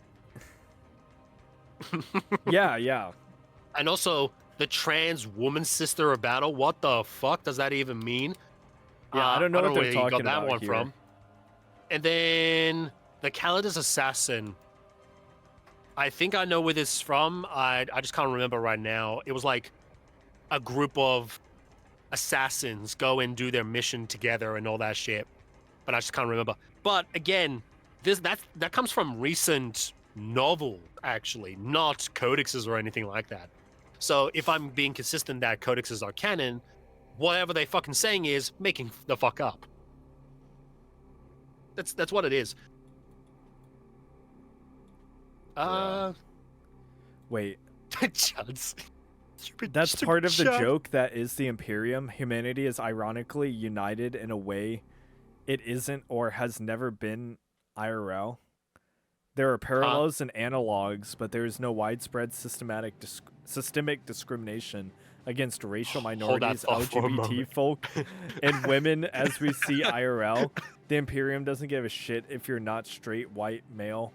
Yeah. And also, the trans woman sister of battle. What the fuck does that even mean? Yeah, I don't know what where they're he got talking that about one here. from. And then the Calidus assassin. I think I know where this is from. I just can't remember right now. It was like a group of assassins go and do their mission together and all that shit. But I just can't remember. But again, that comes from recent novel, actually, not codexes or anything like that. So if I'm being consistent that codexes are canon, whatever they fucking saying is making the fuck up. That's what it is. Wait. Chuds. That's Stupid part of the chud. joke that is the Imperium. Humanity is ironically united in a way it isn't or has never been IRL. There are parallels and analogs, but there is no widespread systemic discrimination against racial minorities, thought for a LGBT moment. folk, and women as we see IRL. The Imperium doesn't give a shit if you're not straight white male,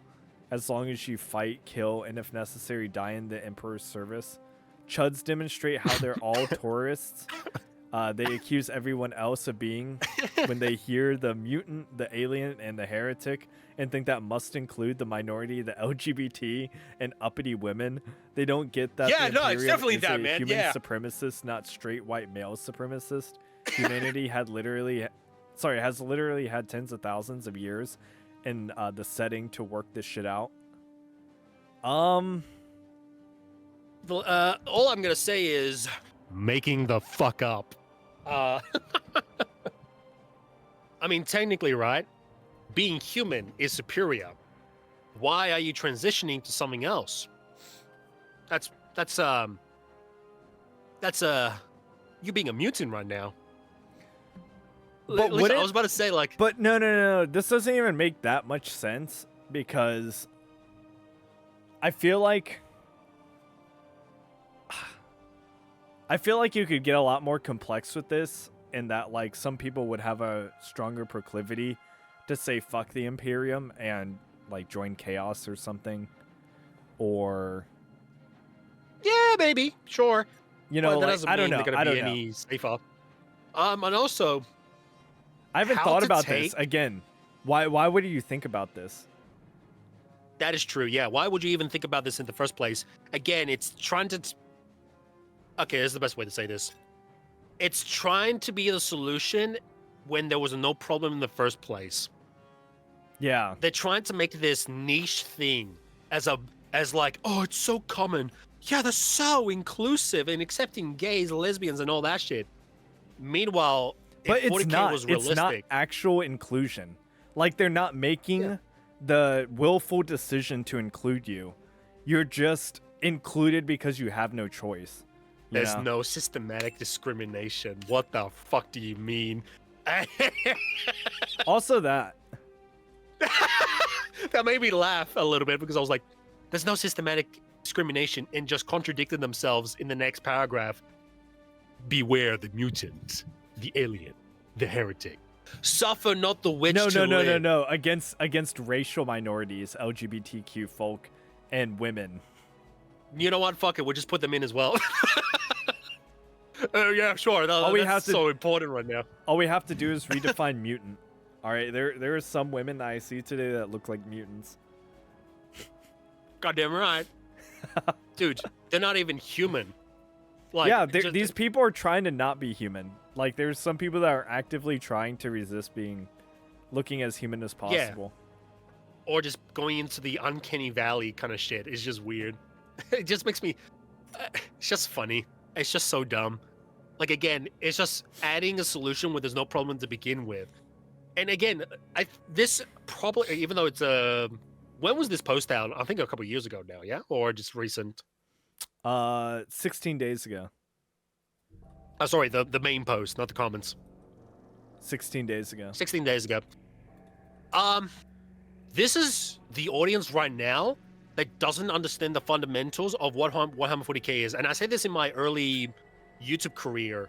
as long as you fight, kill, and if necessary, die in the Emperor's service. Chuds demonstrate how they're all tourists. They accuse everyone else of being when they hear the mutant, the alien, and the heretic, and think that must include the minority, the LGBT, and uppity women. They don't get that. Yeah, the no, it's Imperium definitely is that, a man, human yeah. supremacist, not straight white male supremacist. Humanity has literally had tens of thousands of years in the setting to work this shit out. All I'm gonna say is making the fuck up. I mean, technically, right? Being human is superior. Why are you transitioning to something else? That's you being a mutant right now. But Listen, I was about to say, like, But no. This doesn't even make that much sense because I feel like you could get a lot more complex with this, in that like some people would have a stronger proclivity to say fuck the Imperium and like join Chaos or something, or yeah, maybe, sure. you know, But that like, doesn't I don't mean know. they're I gonna don't be know. any safer. And also, I haven't how thought to about take- this again. Why would you think about this? that is true. Yeah, why would you even think about this in the first place? Again, it's trying to. Okay, this is the best way to say this. It's trying to be the solution when there was no problem in the first place. Yeah. They're trying to make this niche thing as like, oh, it's so common. Yeah, they're so inclusive and accepting gays, lesbians, and all that shit. Meanwhile, But if it's 40K not. was It's not realistic, actual inclusion. Like they're not making the willful decision to include you. You're just included because you have no choice. you there's know? no systematic discrimination. What the fuck do you mean? Also that. That made me laugh a little bit because I was like, there's no systematic discrimination, and just contradicted themselves in the next paragraph. Beware the mutant, the alien, the heretic. Suffer not the witch to live. No. Against racial minorities, LGBTQ folk, and women. You know what? Fuck it. We'll just put them in as well. Oh, yeah, sure. No, All we that's have to- so important right now. All we have to do is redefine mutant. All right, there are some women that I see today that look like mutants. Goddamn right. Dude, they're not even human. Like, yeah, just- these people are trying to not be human. Like, there's some people that are actively trying to resist looking as human as possible. or just going into the uncanny valley kind of shit is just weird. It just makes me. It's just funny. It's just so dumb. Like, again, it's just adding a solution where there's no problem to begin with. And again, this probably, even though it's when was this post out? I think a couple years ago now, yeah, or just recent. 16 days ago. Oh, sorry, the main post, not the comments. 16 days ago. 16 days ago. This is the audience right now that doesn't understand the fundamentals of what Warhammer 40k is. And I say this in my early YouTube career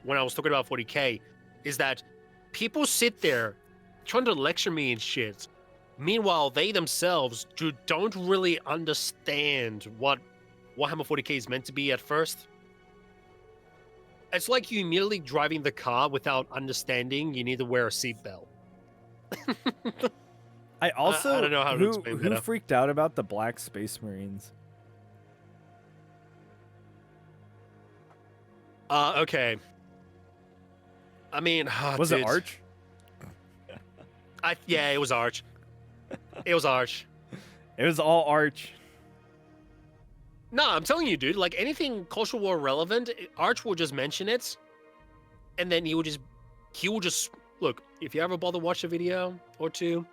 when I was talking about 40k, is that people sit there trying to lecture me and shit. Meanwhile, they themselves don't really understand what Warhammer 40k is meant to be at first. It's like you immediately driving the car without understanding you need to wear a seatbelt. I also I don't know how to explain who better. freaked out about the Black Space Marines. Okay. I mean, Was it Arch? Yeah, it was Arch. It was Arch. It was all Arch. No, I'm telling you, dude. Like anything Culture War relevant, Arch will just mention it, and then he will just look. If you ever bother watch a video or two,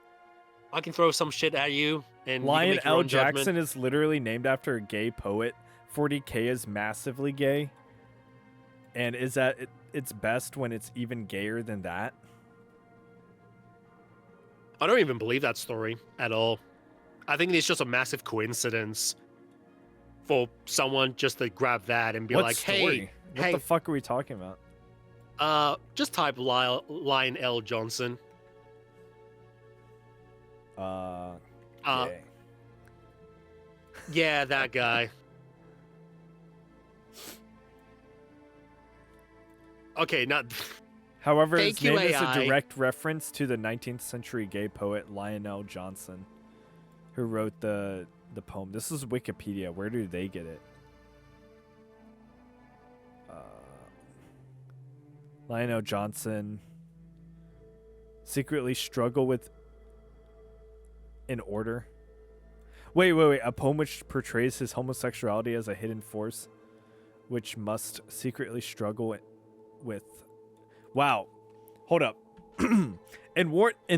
I can throw some shit at you, and Lion you can make your L. own Jackson judgment. is literally named after a gay poet. 40K is massively gay, and is at its best when it's even gayer than that. I don't even believe that story at all. I think it's just a massive coincidence for someone just to grab that and be What like, story? What hey, the fuck are we talking about? just type Lion L. Johnson. Gay. Yeah, that guy. Okay, not. However, Thank his you, name is a AI. direct reference to the 19th century gay poet Lionel Johnson, who wrote the poem. This is Wikipedia. Where do they get it? Lionel Johnson secretly struggle with in order. Wait. A poem which portrays his homosexuality as a hidden force, which must secretly struggle with. Wow. Hold up. In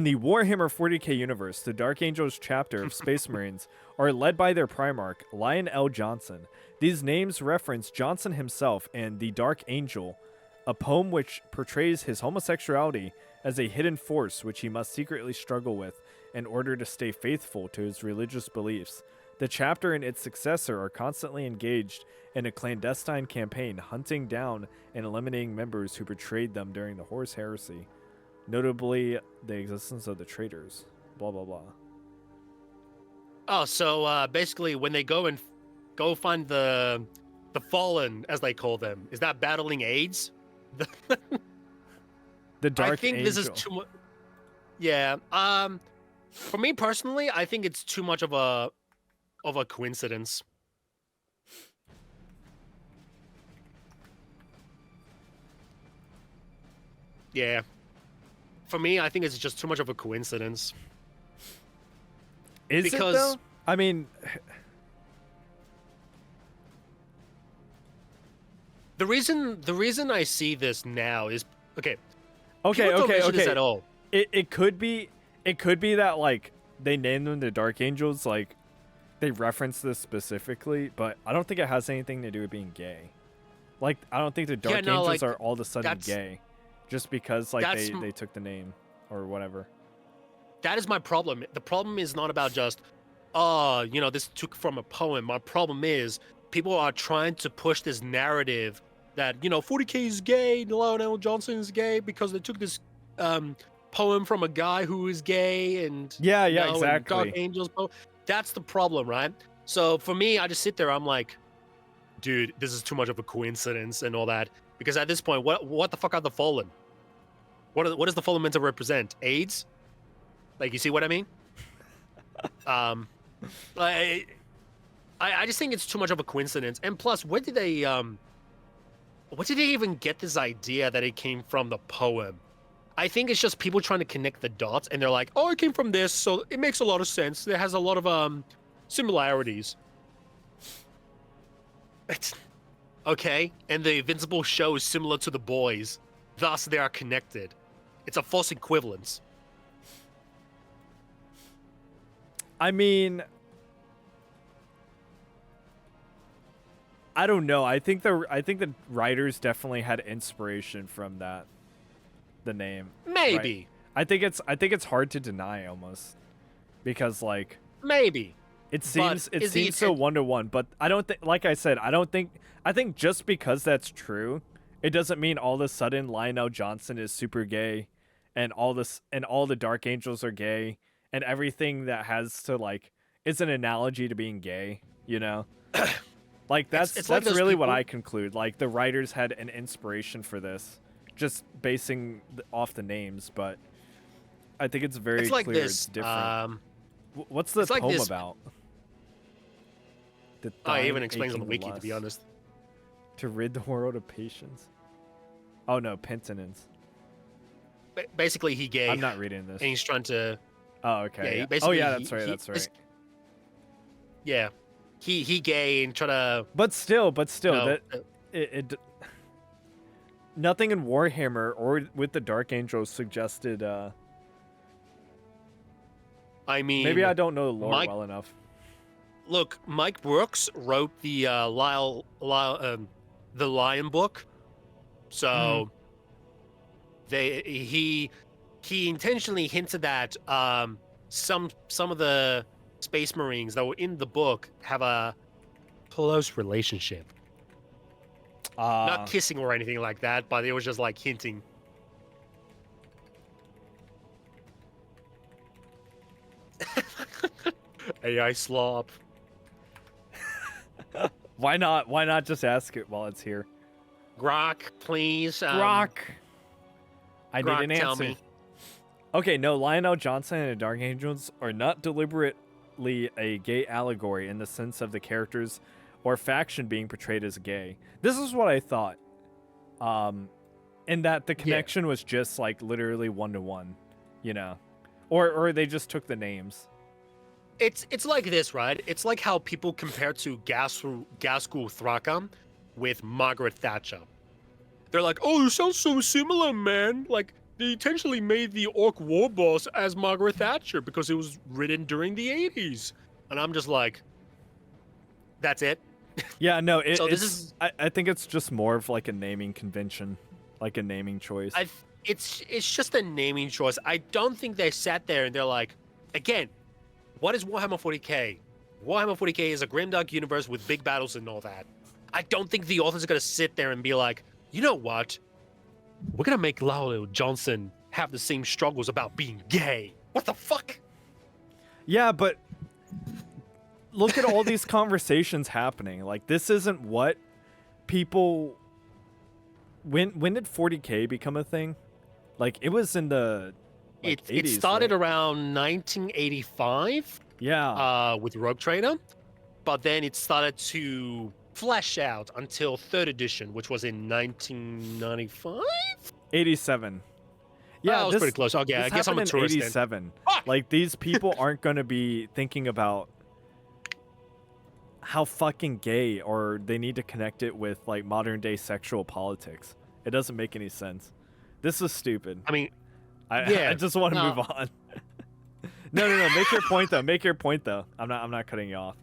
the Warhammer 40K universe, the Dark Angels chapter of Space Marines are led by their Primarch, Lion L. Johnson. These names reference Johnson himself and the Dark Angel, a poem which portrays his homosexuality as a hidden force which he must secretly struggle with in order to stay faithful to his religious beliefs. The chapter and its successor are constantly engaged in a clandestine campaign hunting down and eliminating members who betrayed them during the Horus Heresy, notably the existence of the traitors. Blah, blah, blah. Oh, so basically, when they go find the fallen, as they call them, is that battling AIDS? The Dark I think Angel. this is too much. Yeah. For me personally, I think it's too much of a coincidence. Yeah. For me, I think it's just too much of a coincidence. Is because- it though? I mean, The reason I see this now is okay. okay. People don't mention this at all. It could be that like they named them the Dark Angels, like they reference this specifically, but I don't think it has anything to do with being gay. Like I don't think the Dark Angels like, are all of a sudden that's- gay, just because like that's they took the name or whatever. That is my problem. The problem is not about just, this took from a poem. My problem is people are trying to push this narrative that 40K is gay, Lionel Johnson is gay because they took this poem from a guy who is gay and Yeah, and exactly. Dark Angels poem. That's the problem, right? So for me, I just sit there. I'm like, dude, this is too much of a coincidence and all that. Because at this point, what the fuck are the fallen? What is the fallen meant to represent? AIDS? Like, you see what I mean? I just think it's too much of a coincidence. And plus, where did they even get this idea that it came from the poem? I think it's just people trying to connect the dots, and they're like, "Oh, it came from this, so it makes a lot of sense. It has a lot of similarities." Okay, and the Invincible show is similar to the boys, thus they are connected. It's a false equivalence. I mean, I don't know. I think the writers definitely had inspiration from that. The name. Maybe. Right? I think it's hard to deny almost, because like Maybe. it seems But is the so intent- 1-to-1. But I don't think, like I said, I think just because that's true, it doesn't mean all of a sudden Lionel Johnson is super gay, and all the Dark Angels are gay, and everything that has to like is an analogy to being gay. You know. Like It's that's like those really what people- I conclude. Like the writers had an inspiration for this, just basing off the names, but I think it's very It's like clear this. it's different. What's the it's like poem this- about? The Oh, it even dying, explains on the aching wiki, to be lust, honest. To rid the world of patience. Oh no, penitence. Basically, he gay, I'm not reading this. and he's trying to. Oh okay. Yeah, Yeah. Oh basically yeah, he- that's right. he- That's right. Yeah, he gay and try to. But still, No, that it nothing in Warhammer or with the Dark Angels suggested. I mean, Maybe I don't know the lore Mike- well enough. Look, Mike Brooks wrote the the Lion book, so he intentionally hinted that some of the Space Marines that were in the book have a close relationship, not kissing or anything like that, but it was just like hinting. AI slop. Why not? Why not just ask it while it's here? Grok, please. Rock. I Grok, need an tell answer. me. Okay, no, Lionel Johnson and the Dark Angels are not deliberately a gay allegory in the sense of the characters or faction being portrayed as gay. This is what I thought. And that the connection was just like literally 1-to-1, you know. Or they just took the names. It's like this, right? It's like how people compare to Gaskell Thrakam with Margaret Thatcher. They're like, oh, you sound so similar, man. Like, they intentionally made the Orc war boss as Margaret Thatcher because it was written during the 80s. And I'm just like, that's it? Yeah, no, So this it's, is- I think it's just more of like a naming convention, like a naming choice. It's just a naming choice. I don't think they sat there and they're like, again, what is Warhammer 40k? Warhammer 40k is a Grimdark universe with big battles and all that. I don't think the authors are going to sit there and be like, you know what? We're going to make Lionel Johnson have the same struggles about being gay. What the fuck? Yeah, but look at all these conversations happening. Like, this isn't what people. When did 40k become a thing? Like, it was in the like, It 80s, started right? around 1985 Yeah. with Rogue Trader, but then it started to flesh out until 3rd edition, which was in 1995? 87. Yeah, that was pretty close. Okay, I this guess I'm a happened in tourist then. 87. Fuck! Like, these people aren't going to be thinking about how fucking gay, or they need to connect it with like modern day sexual politics. It doesn't make any sense. This is stupid. I mean, I yeah, just want to no. move on. No. Make your point though. Make your point though. I'm not cutting you off.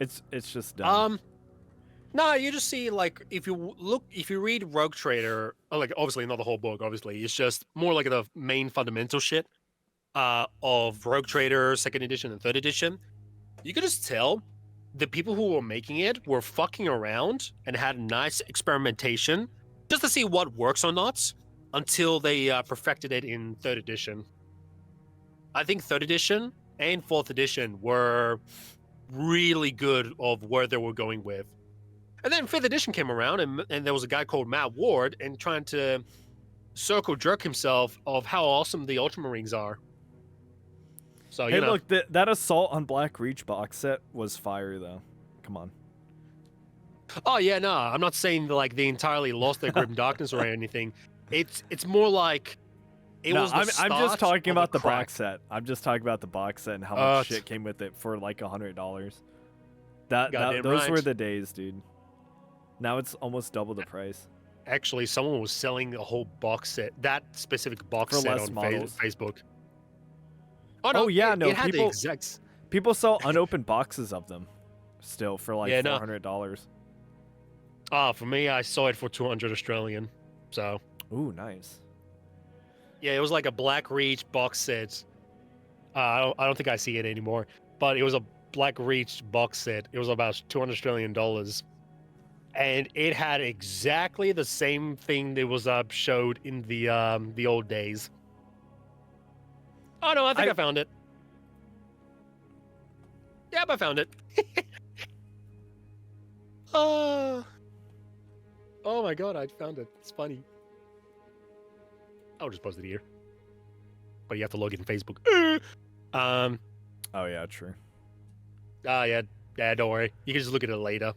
It's just dumb. no, you just see like if you read Rogue Trader, like obviously not the whole book, obviously it's just more like the main fundamental shit of Rogue Trader 2nd edition and 3rd edition. You could just tell the people who were making it were fucking around and had nice experimentation just to see what works or not until they perfected it in 3rd edition. I think 3rd edition and 4th edition were really good of where they were going with. And then 5th edition came around and there was a guy called Matt Ward and trying to circle jerk himself of how awesome the Ultramarines are. So, Hey, you know. look, that Assault on Black Reach box set was fire though. Come on. Oh yeah, no, I'm not saying like they entirely lost their grim darkness or anything. It's more like it was. I'm just talking of a about the crack. box set. I'm just talking about the box set and how Oh, much shit came with it for like $100. Goddamn Those were right. the days, dude. Now it's almost double the price. Actually, someone was selling a whole box set, that specific box For set less on models. Facebook. Oh, yeah, no, it had the people- exact. People sell unopened boxes of them still for like Yeah, no. $400. For me, I saw it for 200 Australian. So Ooh, nice. yeah, it was like a Black Reach box set. I don't think I see it anymore, but it was a Black Reach box set. It was about 200 Australian dollars, and it had exactly the same thing that was showed in the old days. Oh no, I think I found it. Yep, I found it. Oh my god, I found it. It's funny. I'll just post it here. But you have to log in Facebook. Oh yeah, true. Yeah, don't worry. You can just look at it later.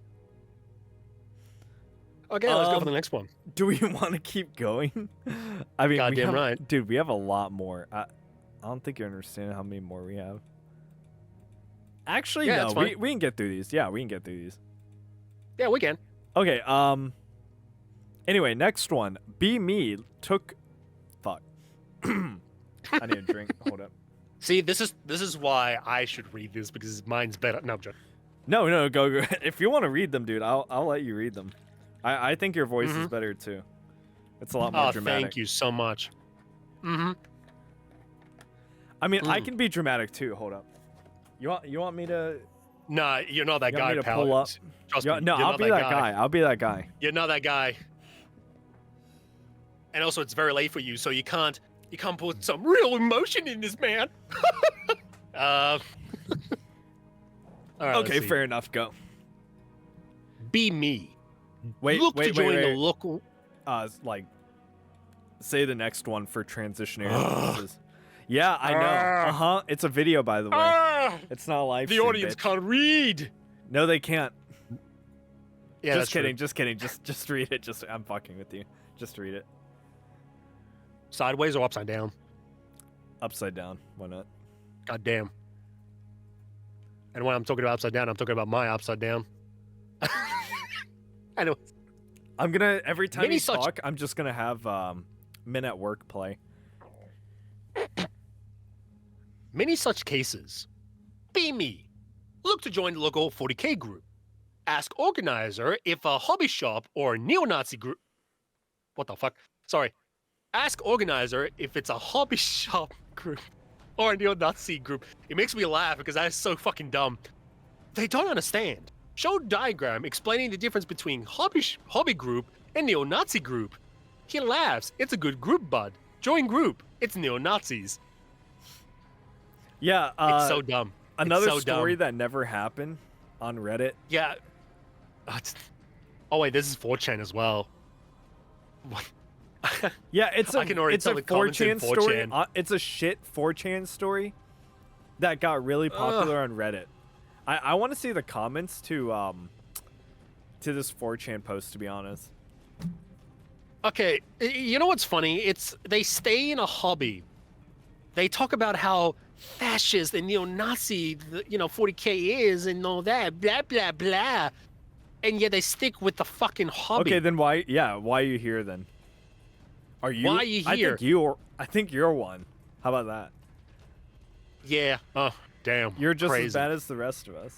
Okay, let's go for the next one. Do we want to keep going? I mean, Goddamn right. Dude, we have a lot more. I don't think you understand how many more we have. Actually, Yeah, no, that's fine. we can get through these. Yeah, we can get through these. Yeah, we can. Okay, anyway, next one. Be Me took... Fuck. I need a drink. Hold up. See, this is why I should read this, because mine's better. No, I'm joking. No, go. If you want to read them, dude, I'll let you read them. I think your voice is better, too. It's a lot more dramatic. Thank you so much. Mm-hmm. I mean, I can be dramatic, too. Hold up. You want me to... Nah, you're not that You guy, want me to pal. pull up? Trust me, No, you're I'll not be that guy. I'll be that guy. You're not that guy. And also, it's very late for you, so you can't put some real emotion in this, man. All right, Okay, fair enough. Go. Be me. Wait, Look wait, to join wait, the wait. local. Like, say the next one for transitionary purposes. Yeah, I know. It's a video, by the way. It's not a live The stream, audience bitch. can't read. No, they can't. Yeah, Just kidding. Just read it. I'm fucking with you. Just read it. Sideways or upside down? Upside down. Why not? God damn. And when I'm talking about upside down, I'm talking about my upside down. Anyway, I'm gonna every time Many you such- talk, I'm just gonna have Men at Work play. many such cases. Be me. Look to join the local 40K group. Ask organizer if a hobby shop or neo-Nazi group... What the fuck? Sorry. Ask organizer if it's a hobby shop group or a neo-Nazi group. It makes me laugh because that is so fucking dumb. They don't understand. Show diagram explaining the difference between hobby group and neo-Nazi group. He laughs. It's a good group, bud. Join group. It's neo-Nazis. Yeah. It's so dumb. Another so story dumb. that never happened on Reddit. Yeah. Oh wait, this is 4chan as well. What? Yeah, it's a I can already it's tell a the comments in 4chan story. 4chan. It's a shit 4chan story that got really popular on Reddit. I want to see the comments to this 4chan post, to be honest. Okay, you know what's funny? It's they stay in a hobby. They talk about how fascist and neo-Nazi, 40K is and all that, blah blah blah, and yet they stick with the fucking hobby. Okay, then why? Yeah, why are you here then? Are you? Why are you here? I think you're one. How about that? Yeah. Oh, damn. You're just Crazy. as bad as the rest of us.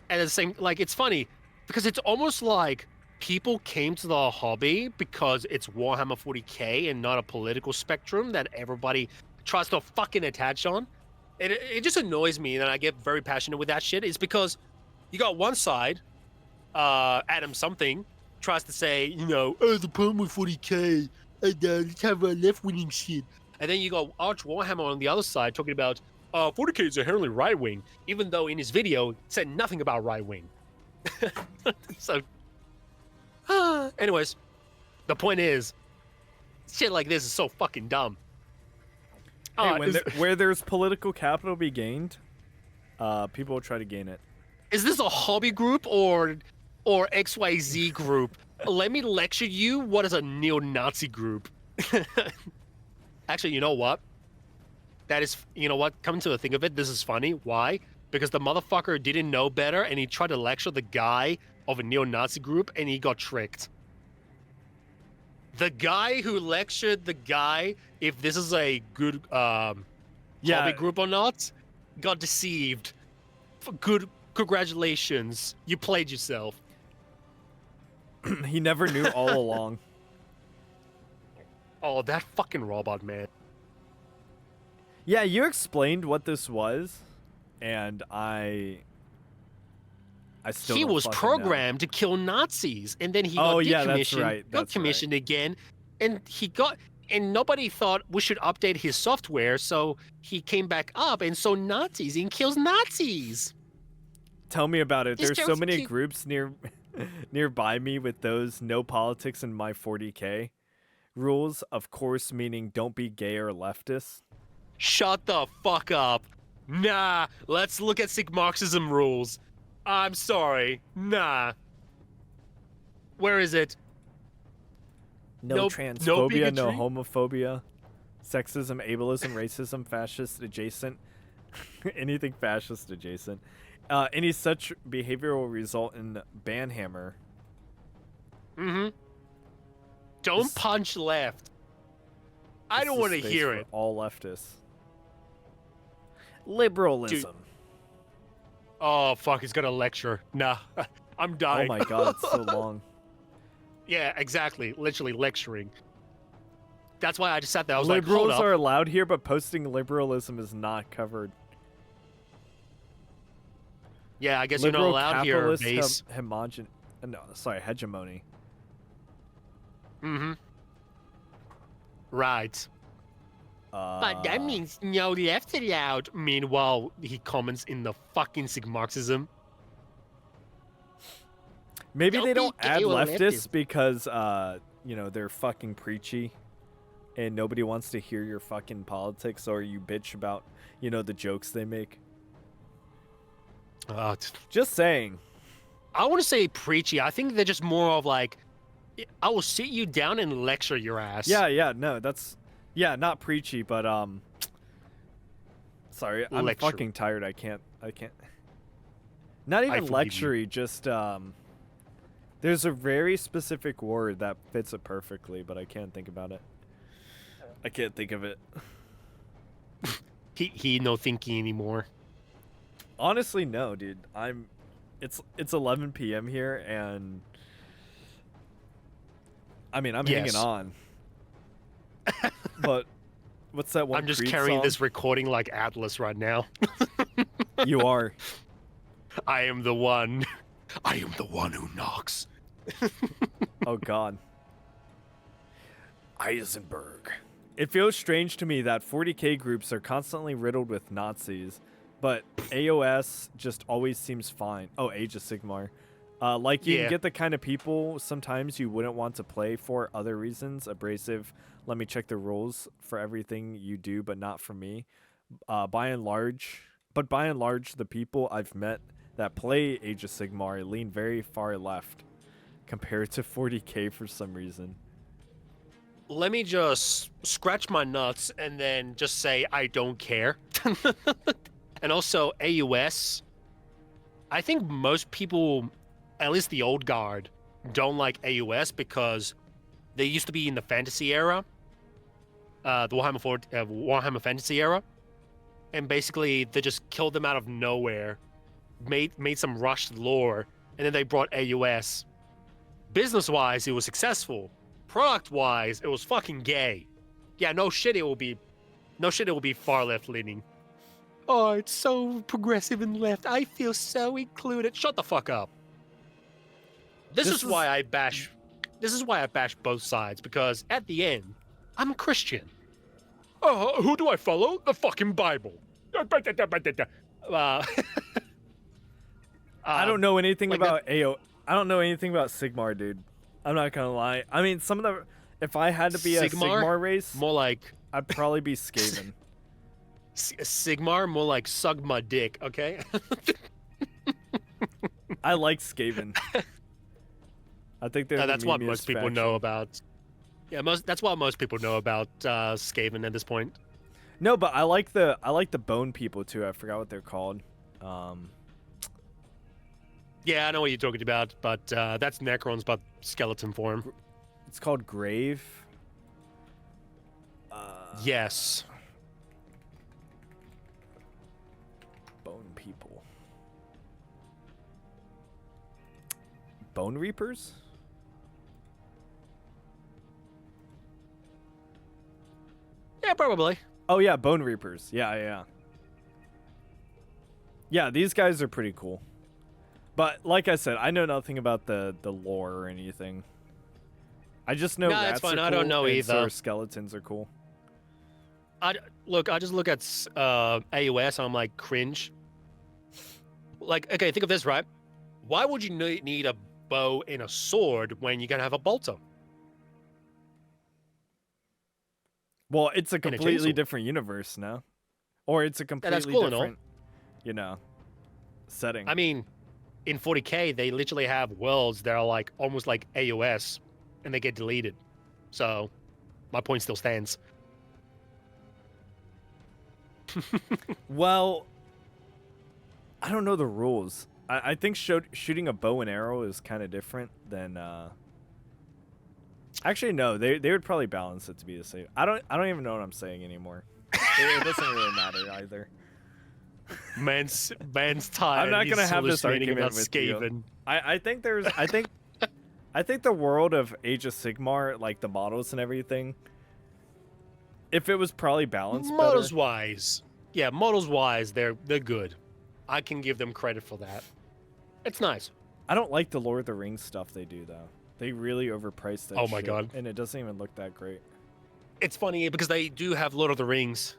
And at the same, it's funny because it's almost like people came to the hobby because it's Warhammer 40K and not a political spectrum that everybody tries to fucking attach on. And it just annoys me, and I get very passionate with that shit. Is because you got one side, Adam something tries to say, the problem with 40K, let's have a left-wing shit. And then you got Arch Warhammer on the other side talking about 40K is inherently right-wing, even though in his video said nothing about right-wing. So, anyways, the point is, shit like this is so fucking dumb. Hey, where there's political capital be gained, people will try to gain it. Is this a hobby group or XYZ group? Let me lecture you what is a neo-Nazi group. Actually, you know what? Coming to the think of it, this is funny. Why? Because the motherfucker didn't know better and he tried to lecture the guy of a neo-Nazi group and he got tricked. The guy who lectured the guy if this is a good hobby group or not got deceived. Good, congratulations. You played yourself. He never knew all along. Oh, that fucking robot, man. Yeah, you explained what this was, and I still He don't was fucking programmed to kill Nazis, and then he got decommissioned, got commissioned again, and nobody thought we should update his software, so he came back up and saw Nazis and kills Nazis. Tell me about it. He's There's so just many cute. groups near nearby me with those no politics in my 40k rules, of course, meaning don't be gay or leftist. Shut the fuck up. Nah, let's look at Sig Marxism rules. I'm sorry. Nah. Where is it? No No transphobia, bigotry? no homophobia, sexism, ableism, racism, fascist adjacent, anything fascist adjacent. Any such behavior will result in banhammer. Mm-hmm. Don't This- punch left. I This don't is want to space hear for it. all leftists. Liberalism. Oh, fuck, he's got a lecture. Nah, I'm Oh dying. my god, it's so long. Yeah, exactly. Literally lecturing. That's why I just sat there. I was like, Liberals hold are up. allowed here, but posting liberalism is not covered. Yeah, I guess you're not Liberal allowed here, capitalist base. hegemony. Mm-hmm. Right. But that means no left allowed. Meanwhile, he comments in the fucking Sig Marxism. Maybe Don't they be don't gay add or leftists leftist. because they're fucking preachy and nobody wants to hear your fucking politics or you bitch about, the jokes they make. Just saying. I want to say preachy. I think they're just more of like, I will sit you down and lecture your ass. Yeah, no, that's not preachy, but sorry, I'm Lecture. fucking tired. I can't not even forgive you. lectury, just there's a very specific word that fits it perfectly, but I can't think about it. I can't think of it. He no thinking anymore. Honestly, no, dude. It's 11 p.m. here, and I mean, I'm hanging Yes. on. But what's that one? I'm just Creed carrying song? this recording like Atlas right now. You are. I am the one. I am the one who knocks. Oh God. Eisenberg. It feels strange to me that 40k groups are constantly riddled with Nazis, but AOS just always seems fine. Oh, Age of Sigmar. Like you Yeah. can get the kind of people sometimes you wouldn't want to play for other reasons. Abrasive, let me check the rules for everything you do, but not for me. By and large, the people I've met that play Age of Sigmar lean very far left compared to 40k for some reason. Let me just scratch my nuts and then just say I don't care. And also AUS. I think most people, at least the old guard, don't like AUS because they used to be in the fantasy era, the Warhammer Fantasy era, and basically they just killed them out of nowhere, made some rushed lore, and then they brought AUS. Business-wise, it was successful. Product-wise, it was fucking gay. Yeah, no shit, it will be far left-leaning. Oh, it's so progressive and left. I feel so included. Shut the fuck up. This is why I bash both sides, because at the end, I'm a Christian. Who do I follow? The fucking Bible. I don't know anything about I don't know anything about Sigmar, dude. I'm not gonna lie. I mean, if I had to be a Sigmar race, more like I'd probably be Skaven. Sigmar, more like sug my dick, okay? I like Skaven. I think they're That's the what memeiest most people faction. know about. Yeah, that's what most people know about Skaven at this point. No, but I like the bone people too. I forgot what they're called. Yeah, I know what you're talking about, but that's Necron's but skeleton form. It's called Grave. Yes. Bone people. Bone Reapers? Yeah, probably. Oh yeah, Bone Reapers. Yeah. Yeah, these guys are pretty cool. But like I said, I know nothing about the lore or anything. I just know No, rats that's fine. are I don't cool, know and either. so are skeletons are cool. I just look at AOS and I'm like, cringe. Like, okay, think of this, right? Why would you need a bow and a sword when you can have a bolter? Well, it's a And a completely chainsaw. different universe now, or it's a that's completely cool and all. different, setting. I mean, in 40K, they literally have worlds that are like almost like AOS, and they get deleted. So, my point still stands. Well, I don't know the rules. I think shooting a bow and arrow is kind of different than. Actually, no. They would probably balance it to be the same. I don't even know what I'm saying anymore. It doesn't really matter either. Man's tired. I'm not gonna He's have this hallucinating argument about with you. Skaven. I think there's I think the world of Age of Sigmar, like the models and everything, if it was probably balanced Models better. wise, yeah, models wise, they're good. I can give them credit for that. It's nice. I don't like the Lord of the Rings stuff they do though. They really overpriced that. Oh my shit, God. And it doesn't even look that great. It's funny because they do have Lord of the Rings.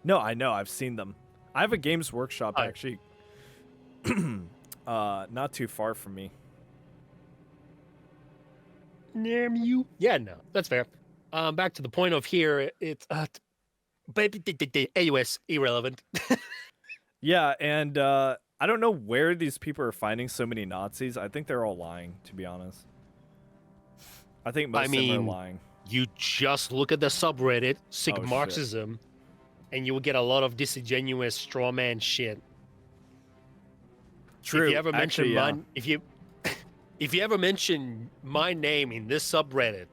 No, I know. I've seen them. I have a Games Workshop I- actually, not too far from me. Damn you. Yeah, no, that's fair. Back to the point of here, it's AUS irrelevant. Yeah, and I don't know where these people are finding so many Nazis. I think they're all lying, to be honest. I think most of them are lying. You just look at the subreddit, Sig Oh, shit. Marxism, and you will get a lot of disingenuous straw man shit. True. If you ever mention Actually, yeah. mine, if you ever mention my name in this subreddit,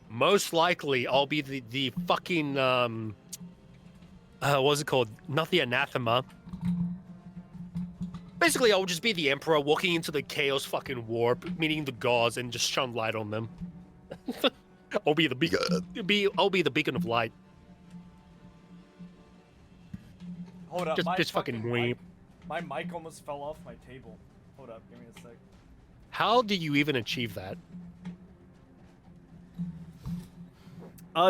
most likely I'll be the fucking what's it called? Not the anathema. Basically, I'll just be the emperor walking into the chaos fucking warp, meeting the gods, and just shine light on them. I'll be the beacon of light. Hold up, Just fucking weep. My mic almost fell off my table. Hold up, give me a sec. How do you even achieve that?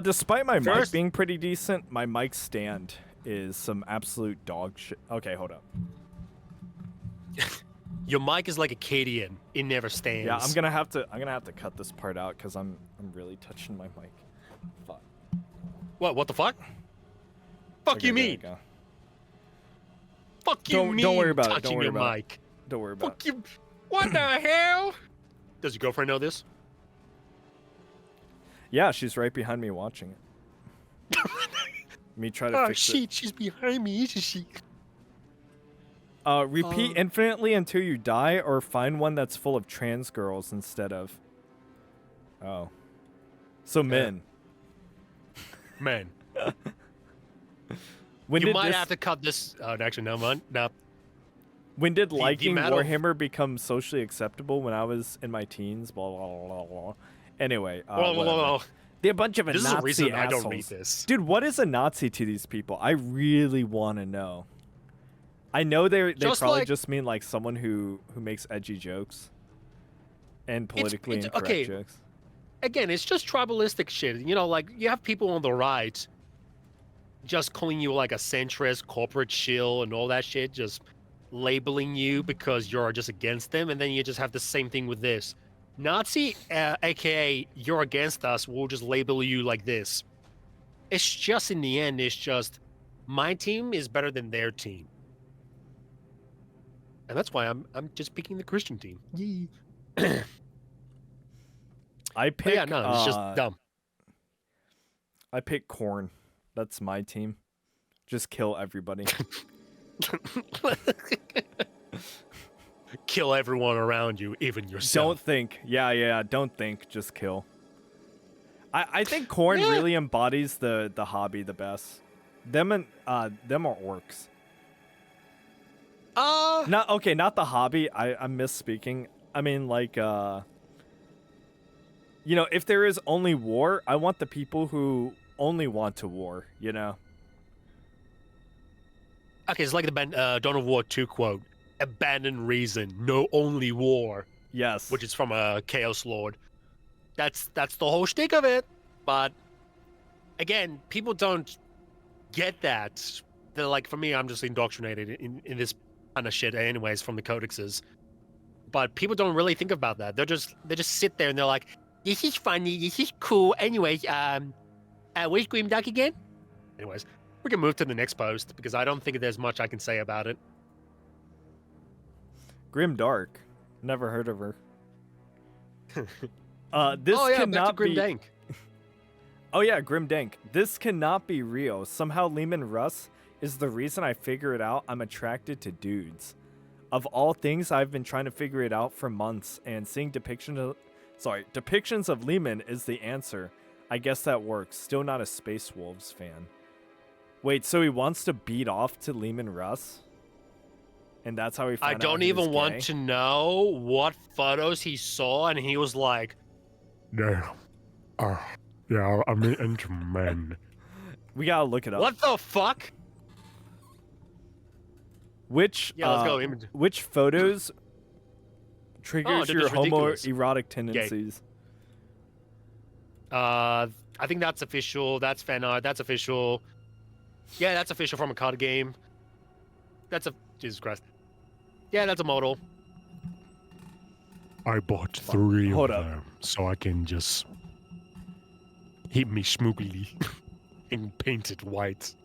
Despite my mic First- being pretty decent, my mic stand is some absolute dog shit. Okay, hold up. Your mic is like a Cadian. It never stands. Yeah, I'm gonna have to cut this part out because I'm really touching my mic. Fuck. What the fuck? Fuck Okay, you there we mean? go. Fuck you Don't mean worry about it, touching don't worry your about it. mic? Don't worry about Fuck you. What the hell? Does your girlfriend know this? Yeah, she's right behind me watching it. Me try to Oh fix shit, she's behind me, isn't she? it. Repeat infinitely until you die, or find one that's full of trans girls instead of. Oh. So men. Man, When you did might this, have to cut this. Oh, actually, no, man. No. when did liking amount of- Warhammer become socially acceptable? When I was in my teens. Blah blah blah blah. Anyway. Whoa. They're a bunch of This is Nazi the reason assholes. I don't read this. Dude, what is a Nazi to these people? I really want to know. I know they Just probably like- just mean like someone who makes edgy jokes and politically it's- incorrect okay. jokes. Again, it's just tribalistic shit. You know, like you have people on the right just calling you like a centrist, corporate shill, and all that shit, just labeling you because you're just against them, and then you just have the same thing with this. Nazi, aka you're against us, we'll just label you like this. It's just in the end, it's just my team is better than their team, and that's why I'm just picking the Christian team. Yee. I But pick. yeah, no, it's just dumb. I pick corn. That's my team. Just kill everybody. Kill everyone around you, even yourself. Don't think. Yeah. Don't think. Just kill. I think corn Yeah. really embodies the hobby the best. Them are orcs. Not the hobby. I'm misspeaking. I mean, like, if there is only war, I want the people who only want to war, Okay, it's like the Dawn of War 2 quote: "Abandon reason, no only war," Yes. which is from a Chaos Lord. That's the whole shtick of it. But again, people don't get that. They're like, for me, I'm just indoctrinated in this kind of shit, anyways, from the codexes. but people don't really think about that. They just sit there and they're like, this is funny, this is cool. Anyways, where's Grimdark again? Anyways, we can move to the next post because I don't think there's much I can say about it. Grimdark. Never heard of her. This back cannot to be. Grimdank. Oh yeah, Grimdank. This cannot be real. Somehow Lehman Russ is the reason I figure it out. I'm attracted to dudes. Of all things, I've been trying to figure it out for months, and seeing depictions of Lehman is the answer. I guess that works. Still not a Space Wolves fan. Wait, so he wants to beat off to Lehman Russ? And that's how he found I out don't he was even want gay? to know what photos he saw, and he was like, Yeah. Yeah, I'm into men. We gotta look it up. what the fuck? Which Yeah, let's go image. which photos triggers dude, your it's ridiculous. homoerotic tendencies? I think that's official. That's fan art. That's official. Yeah, that's official from a card game. That's a Jesus Christ. Yeah, that's a model. I bought 3 Hold of up. them so I can just hit me smookily and paint it white.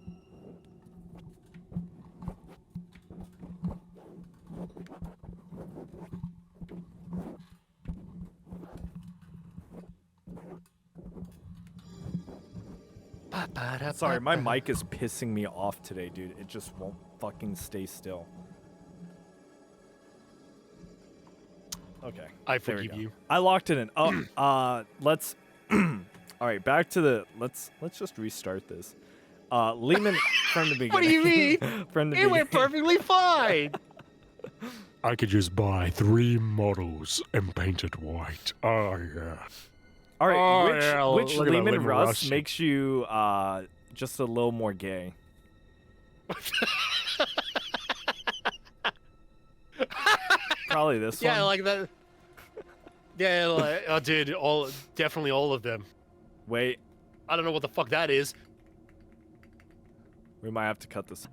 Sorry, my mic is pissing me off today, dude. It just won't fucking stay still. Okay. I there we forgive go. you. I locked it in. Oh, let's all right, back to the let's just restart this. Lehman from the beginning. What do you mean? From the It went beginning. perfectly fine. I could just buy 3 models and paint it white. Oh, yeah. All right, Oh, yeah, which look at that Lehman Lehman Russ Russ. makes you just a little more gay? Probably this Yeah, one. like that. Yeah, like, oh, dude, definitely all of them. Wait, I don't know what the fuck that is. we might have to cut this.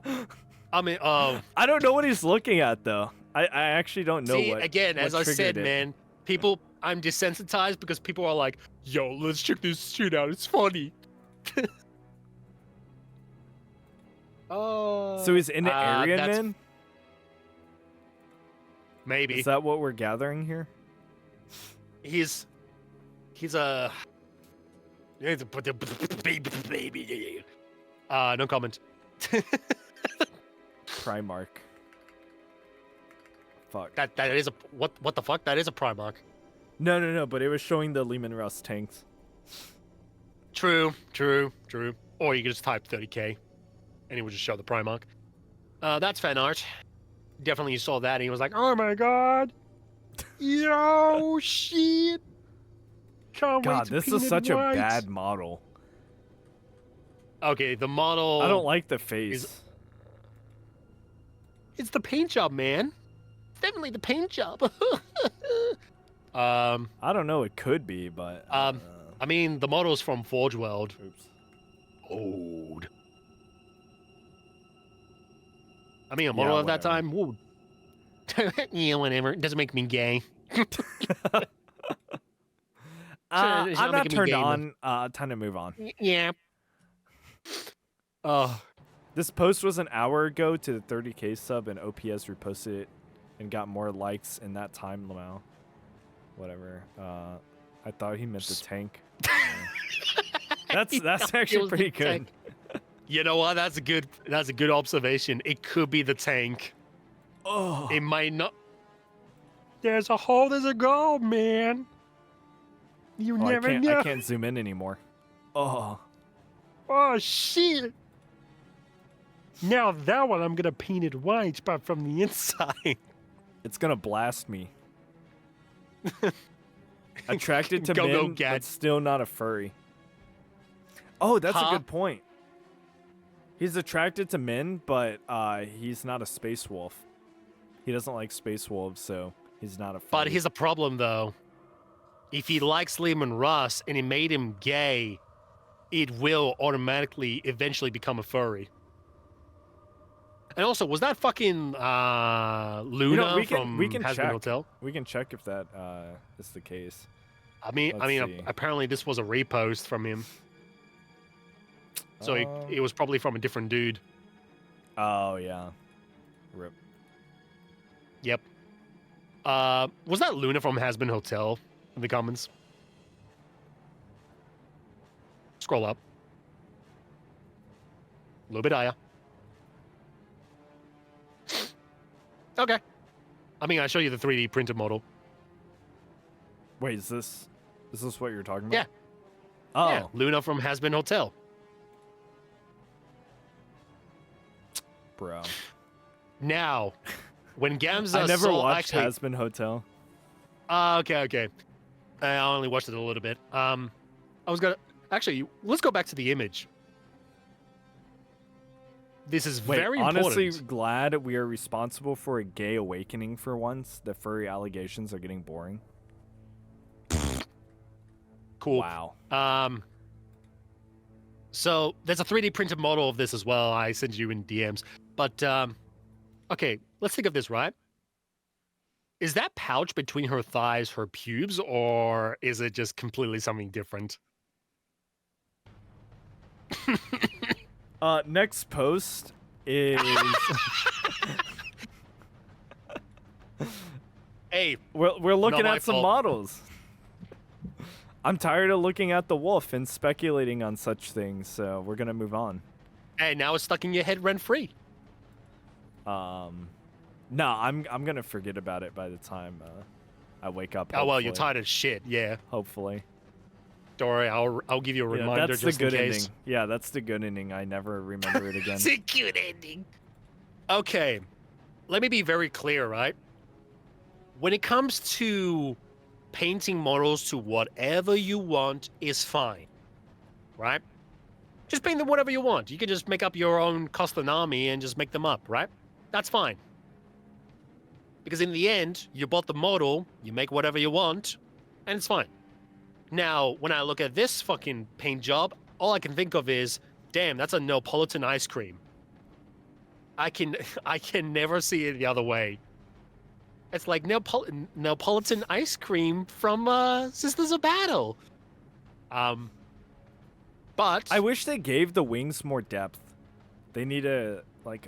I mean, I don't know what he's looking at though. I actually don't know see, what. again, what as I said, triggered it. man, people, I'm desensitized because people are like, yo, let's check this shit out. It's funny. Oh. So he's into Aryan that's- men? Maybe. Is that what we're gathering here? He's a baby. No comment. Primarch. Fuck. That is a what the fuck? That is a Primarch. No, but it was showing the Lehman Russ tanks. True. Or you could just type 30k, and it would just show the Primarch. That's fan art. Definitely, you saw that, and he was like, "Oh my god, yo, shit! Can't wait God, to this paint is it such a white." bad model. Okay, the model. I don't like the face. It's the paint job, man. It's definitely the paint job. I don't know. It could be, but. I mean, the model's from Forge World. Oops. Old. I mean, a model of that whatever. time. Woo. Yeah, whatever. It doesn't make me gay. I'm it's not not making me turned gay, on. Time to move on. Yeah. Oh. This post was an hour ago to the 30k sub, and OPS reposted it and got more likes in that time. Lamau. Whatever. I thought he meant the tank. That's It actually was pretty the good. tank. You know what? That's a good observation. It could be the tank. Oh, It might not. There's a hole, there's a goal, man. You I never can't. know. I can't zoom in anymore. Oh, Oh, shit. Now that one, I'm going to paint it white, but from the inside. it's gonna blast me. Attracted to Go, men, Gad. but still not a furry. Oh, that's a Huh? good point. He's attracted to men, but he's not a space wolf. He doesn't like space wolves, so he's not a furry. But here's the problem, though. If he likes Lehman Russ and it made him gay, it will automatically eventually become a furry. And also, was that fucking Luna from we can Has check. Been Hotel? We can check if that is the case. I mean, Let's see. apparently this was a repost from him. So it was probably from a different dude. Oh yeah. Rip. Yep. Was that Luna from Has Been Hotel in the comments? Scroll up. A little bit higher. Okay. I mean, I show you the 3D printed model. Wait, is this what you're talking about? Yeah. Oh. Yeah, Luna from Has Been Hotel. Bro. Now, when Gamza I never saw watched actually, Has Been Hotel. okay. I only watched it a little bit. I was gonna actually let's go back to the image. This is Wait, very honestly important. glad we are responsible for a gay awakening for once. The furry allegations are getting boring. Cool. Wow. So there's a 3D printed model of this as well. I sent you in DMs. But okay, let's think of this, right? Is that pouch between her thighs her pubes, or is it just completely something different? Next post is Hey, we're looking not my at some fault. models. I'm tired of looking at the wolf and speculating on such things, so we're gonna move on. hey, now it's stuck in your head rent free. No, I'm gonna forget about it by the time I wake up. Oh well, you're hopefully. tired of shit. Yeah. Hopefully. Don't worry, I'll give you a Yeah, reminder that's just the good in case. ending. Yeah, that's the good ending. I never remember it again. It's a good ending. Okay, let me be very clear, right? When it comes to painting models to whatever you want is fine, right? Just paint them whatever you want. You can just make up your own custom army and just make them up, right? That's fine. Because in the end, you bought the model, you make whatever you want, and it's fine. Now, when I look at this fucking paint job, all I can think of is, damn, that's a Neapolitan ice cream. I can never see it the other way. It's like Neapolitan ice cream from Sisters of Battle. But I wish they gave the wings more depth. They need a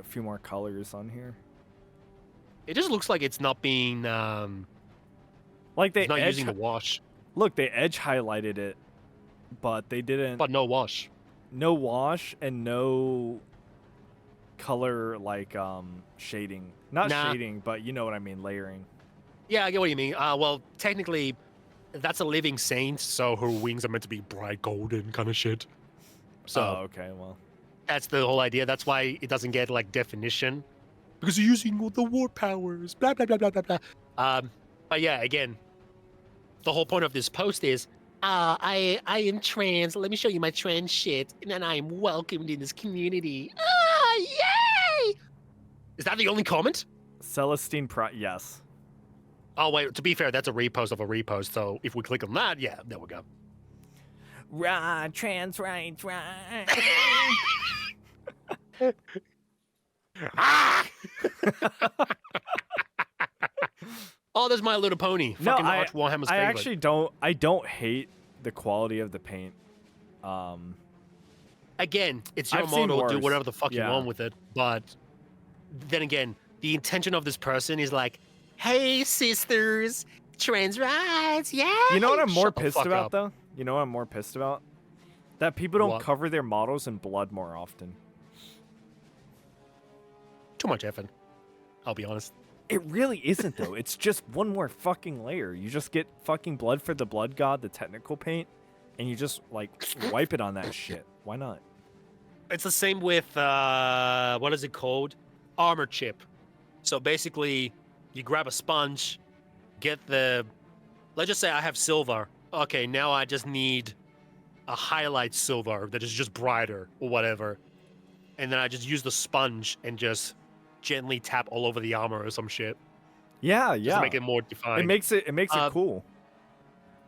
few more colors on here. it just looks like it's not being Like they it's not edge, using the wash, look, they edge highlighted it, but they didn't. but no wash. No wash and no color shading. Not Nah. shading, but you know what I mean, layering. Yeah, I get what you mean. Well, technically, that's a living saint, so her wings are meant to be bright golden kind of shit. So Oh, okay, well. that's the whole idea. That's why it doesn't get like definition, because you're using all the war powers. Blah blah blah blah blah blah. But yeah, again, the whole point of this post is, I am trans. Let me show you my trans shit, and then I am welcomed in this community. Yay! Is that the only comment? Celestine yes. Oh wait, to be fair, that's a repost of a repost. So if we click on that, yeah, there we go. Right, trans rights, right. Ah! Oh, there's My Little Pony. No, Fucking Arch Warhammer's I favorite. actually don't. I don't hate the quality of the paint. Again, it's your I've seen model. Do worse. whatever the fuck Yeah. you want with it. But then again, the intention of this person is like, "Hey, sisters, trans rights, yeah." You know what I'm more Shut the pissed fuck about, up. though? You know what I'm more pissed about? That people don't What? cover their models in blood more often. Too much effort. I'll be honest. It really isn't, though. It's just one more fucking layer. You just get fucking blood for the blood god, the technical paint, and you just, wipe it on that shit. Why not? It's the same with what is it called? Armor chip. So basically, you grab a sponge, get the. Let's just say I have silver. Okay, now I just need a highlight silver that is just brighter or whatever, and then I just use the sponge and just gently tap all over the armor or some shit. Yeah, Just yeah. to make it more defined. It makes it cool.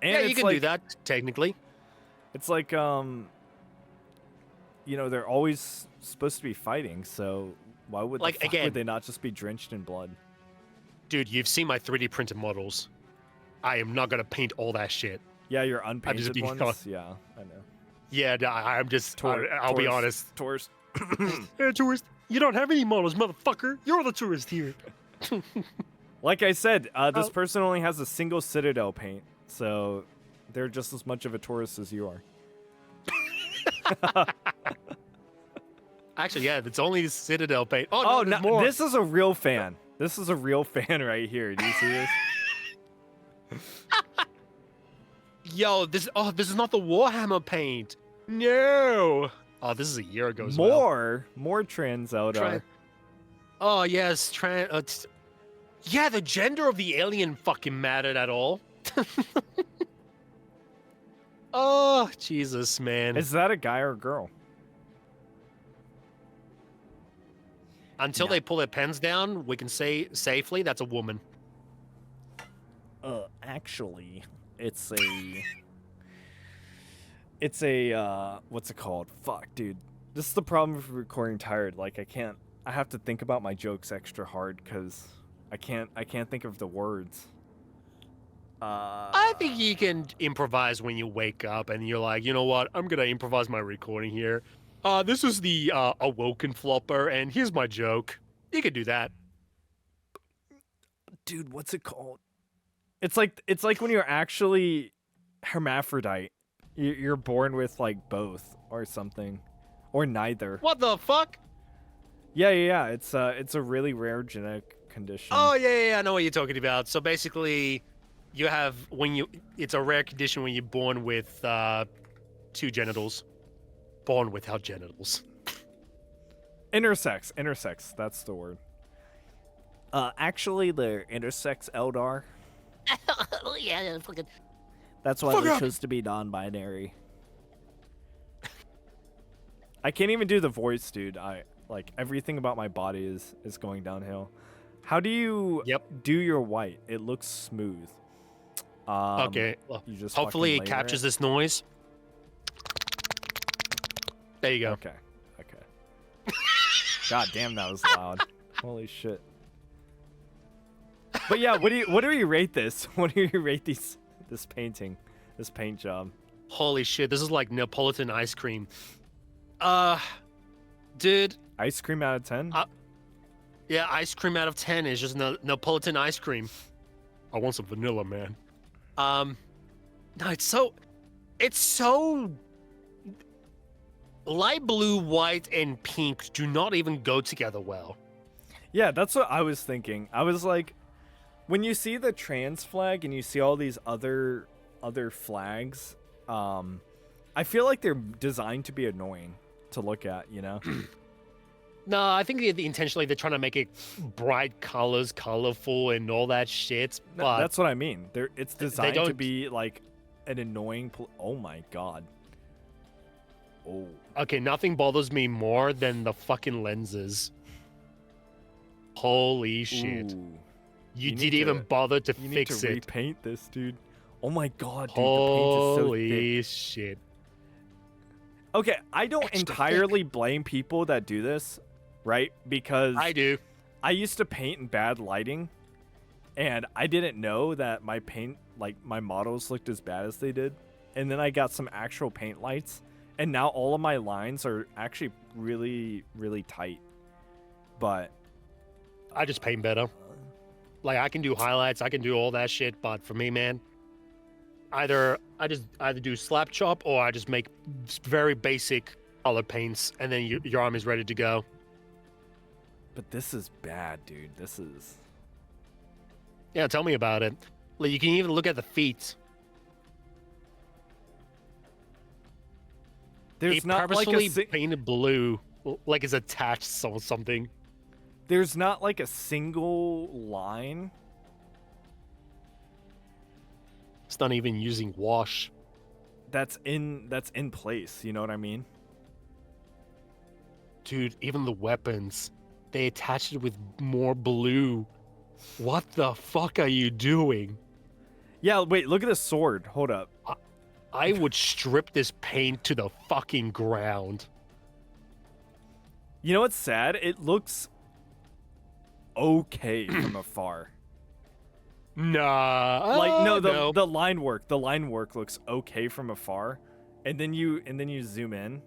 And yeah, it's you can do that technically. It's like they're always supposed to be fighting, so Why would Like, the fuck again- would they not just be drenched in blood? Dude, you've seen my 3D printed models. I am not gonna paint all that shit. Yeah, your unpainted being ones. honest. Yeah, I know. Yeah, I'm just. I'll be honest. Tourist. Hey, tourist, you don't have any models, motherfucker. You're the tourist here. Like I said, this person only has a single Citadel paint, so they're just as much of a tourist as you are. Actually, yeah, it's only Citadel paint. Oh, Oh, no, no, there's more. this is a real fan. This is a real fan right here. Do you see this? Yo, this is not the Warhammer paint. No. Oh, this is a year ago as well. More trans Eldar. Oh, yes, yeah, the gender of the alien fucking mattered at all. Oh, Jesus, man. Is that a guy or a girl? Until Yeah. they pull their pens down, we can say safely that's a woman. Actually, it's a what's it called? Fuck, dude. This is the problem with recording tired. Like I have to think about my jokes extra hard because I can't think of the words. I think you can improvise when you wake up and you're like, you know what? I'm going to improvise my recording here. This is the Awoken Flopper, and here's my joke. You could do that. Dude, what's it called? It's like when you're actually hermaphrodite. You're born with like both or something, or neither. What the fuck? Yeah. It's a really rare genetic condition. Oh, yeah, I know what you're talking about. So basically, you have, it's a rare condition when you're born with two genitals. Born without genitals. Intersex. That's the word. Actually, they're intersex Eldar. Yeah, fucking. That's why they chose to be non-binary. I can't even do the voice, dude. Like everything about my body is going downhill. How do you do your white? It looks smooth. Okay. Well, You just hopefully it fucking layer captures this noise. There you go. Okay. God damn, that was loud. Holy shit. But yeah, what do you rate this? What do you rate this painting, this paint job? Holy shit, this is like Neapolitan ice cream. Dude. Ice cream out of 10? Yeah, ice cream out of 10 is just Neapolitan ice cream. I want some vanilla, man. No, it's so light blue, white, and pink do not even go together well. Yeah, that's what I was thinking. I was like, when you see the trans flag and you see all these other flags, I feel like they're designed to be annoying to look at, you know? No, I think intentionally they're trying to make it bright colors, colorful, and all that shit. But That's what I mean. It's designed to don't- be like an annoying. Oh my god. Oh. okay, nothing bothers me more than the fucking lenses. Holy shit! Ooh. You You didn't need even to- bother to You need fix to it. repaint this, dude. Oh my god, dude. Holy the paint is so thick. shit! Okay, I don't Extra entirely blame people that do this, right? Because I do. I used to paint in bad lighting, and I didn't know that my paint, like my models, looked as bad as they did. And then I got some actual paint lights, and now all of my lines are actually really, really tight. But I just paint better. Like I can do highlights, I can do all that shit, but for me, man, I just either do slap chop or I just make very basic color paints, and then your arm is ready to go. But this is bad, dude. This is. Yeah, tell me about it. Like, you can even look at the feet. There's They not like purposefully a. painted blue, like it's attached to something. There's not like a single line. It's not even using wash. That's in place. You know what I mean? Dude, even the weapons, they attached it with more blue. What the fuck are you doing? Yeah. Wait. Look at the sword. Hold up. I would strip this paint to the fucking ground. You know what's sad? It looks okay from afar. Nah. Like no, no. the line work looks okay from afar, and then you zoom in,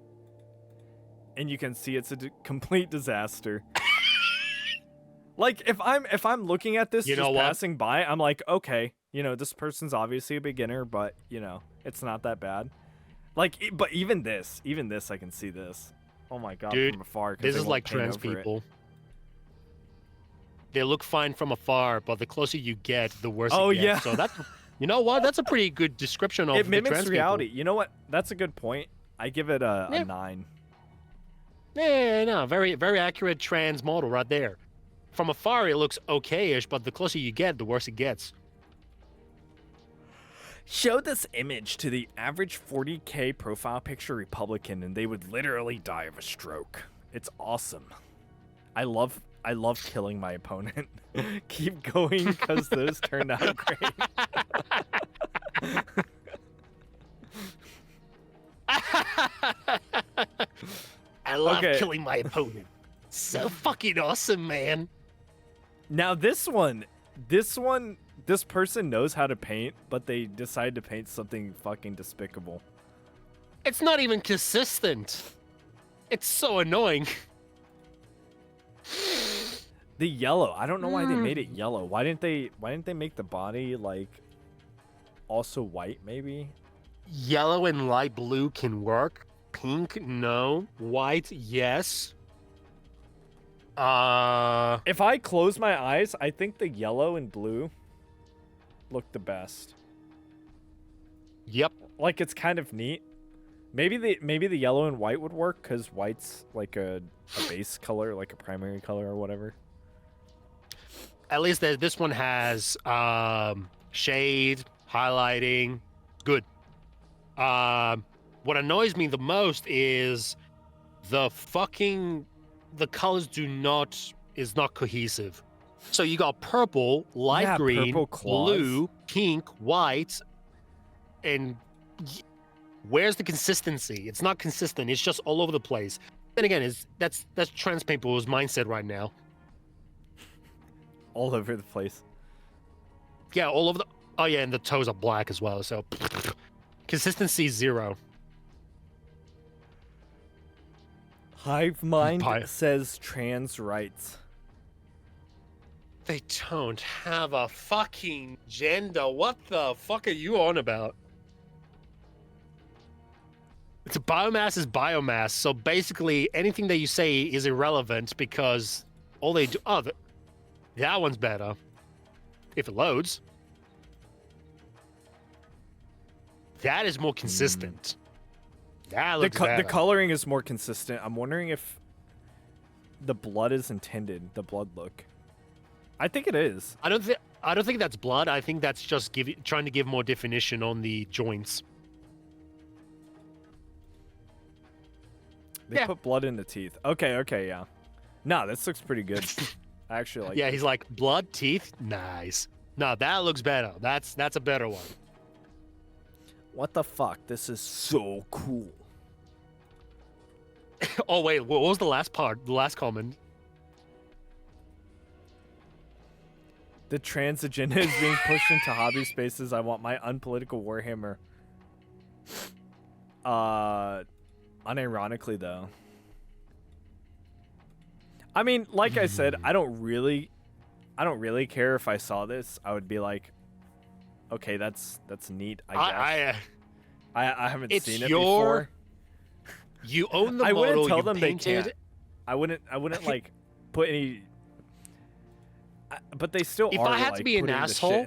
and you can see it's a complete disaster. Like if I'm looking at this just passing by, I'm like, okay, this person's obviously a beginner, but it's not that bad. Like, but even this, I can see this. Oh my god, dude, from afar. This is like trans people. They look fine from afar, but the closer you get, the worse it gets. Yeah. So that's, you know what? That's a pretty good description of it mimics the trans reality. people. You know what? That's a good point. I give it a 9. Yeah, no, very, very accurate trans model right there. From afar, it looks okay-ish, but the closer you get, the worse it gets. Show this image to the average 40K profile picture Republican, and they would literally die of a stroke. It's awesome. I love killing my opponent. Keep going, because those turned out great. I love killing my opponent. So fucking awesome, man. Now this person knows how to paint, but they decide to paint something fucking despicable. It's not even consistent. It's so annoying. The yellow, I don't know why they made it yellow. Why didn't they make the body like also white maybe? Yellow and light blue can work. Pink, no. White, yes. If I close my eyes, I think the yellow and blue look the best. Yep. Like it's kind of neat. Maybe the yellow and white would work because white's like a base color, like a primary color or whatever. At least this one has shade, highlighting. Good. What annoys me the most is the colors is not cohesive. So you got purple, light green, blue, pink, white, and where's the consistency? It's not consistent. It's just all over the place. Then again, that's trans people's mindset right now. All over the place. Yeah, all over the. Oh yeah, and the toes are black as well. So consistency 0. Hive Mind says trans rights. They don't have a fucking gender. What the fuck are you on about? It's biomass is biomass. So basically, anything that you say is irrelevant because all they do. Oh, that one's better. If it loads. That is more consistent. That looks better. The coloring is more consistent. I'm wondering if the blood is intended. The blood look. I think it is. I don't think that's blood. I think that's just trying to give more definition on the joints. They put blood in the teeth. Okay, yeah. No, this looks pretty good. I actually like it. He's like, blood, teeth? Nice. No, that looks better. That's a better one. What the fuck? This is so cool. Oh, wait. What was the last part? The last comment? The trans agenda is being pushed into hobby spaces. I want my unpolitical Warhammer. Unironically, though. I mean, like I said, I don't really care if I saw this. I would be like, okay, that's neat. I guess. I haven't seen it before. You own the I model. wouldn't tell you them painted. they can't. I wouldn't like put any. But they still if are. I had like, to be an asshole,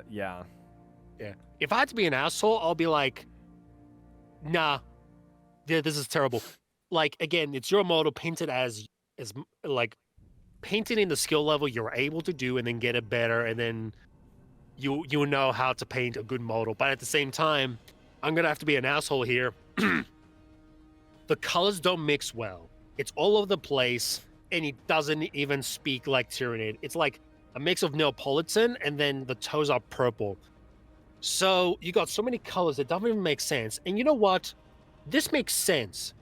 yeah. If I had to be an asshole, I'll be like, nah, yeah, this is terrible. Like again, it's your model painted as like painted in the skill level you're able to do, and then get it better, and then you know how to paint a good model. But at the same time, I'm gonna have to be an asshole here. The colors don't mix well. It's all over the place, and it doesn't even speak like Tyranid. It's like a mix of Neapolitan, and then the toes are purple. So you got so many colors that don't even make sense. And you know what? This makes sense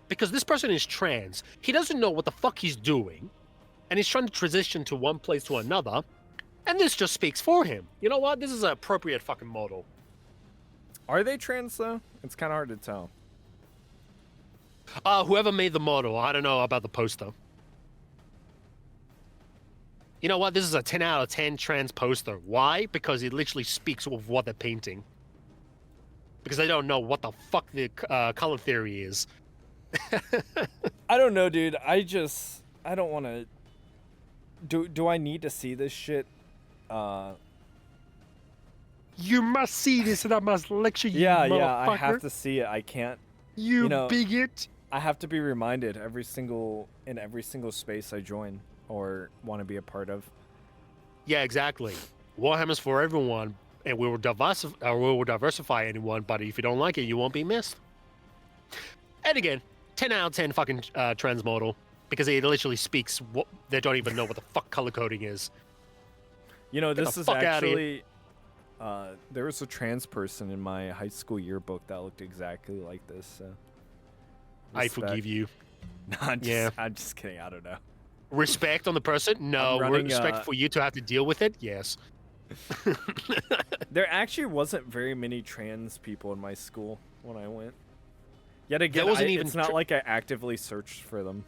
because this person is trans. He doesn't know what the fuck he's doing. and he's trying to transition to one place to another, and this just speaks for him. You know what? This is an appropriate fucking model. Are they trans though? It's kind of hard to tell. Whoever made the model, I don't know about the poster. You know what? This is a 10 out of 10 trans poster. Why? Because it literally speaks of what they're painting. Because they don't know what the fuck the color theory is. I don't know, dude. I don't want to. Do I need to see this shit? You must see this, and I must lecture you, Yeah, motherfucker. I have to see it. I can't. You know, bigot. I have to be reminded in every single space I join or want to be a part of. Yeah, exactly. Warhammer's for everyone, and we will diversify anyone. But if you don't like it, you won't be missed. And again, 10 out of 10 fucking trans model, because it literally speaks. They don't even know what the fuck color coding is. You know, Get this the is fuck outta actually. There was a trans person in my high school yearbook that looked exactly like this. So. I forgive you. No, I'm just kidding. I don't know. Respect on the person? No. Respect for you to have to deal with it? Yes. There actually wasn't very many trans people in my school when I went. Yet again, it's not like I actively searched for them.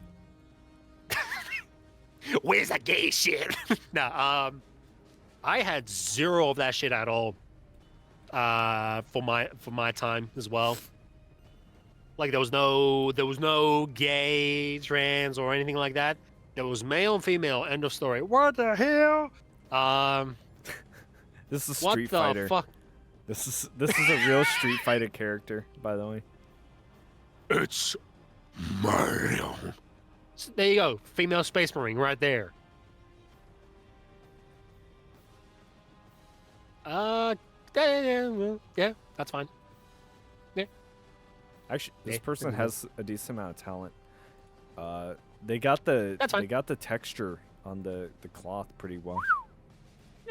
Where's the gay shit? Nah, I had zero of that shit at all. For my time as well. Like there was no gay, trans, or anything like that. There was male and female. End of story. What the hell? This is Street Fighter. What the fuck? This is a real Street Fighter character, by the way. It's male. So there you go. Female Space Marine right there. Yeah, that's fine. Yeah. Actually, this person has a decent amount of talent. They got the texture on the cloth pretty well.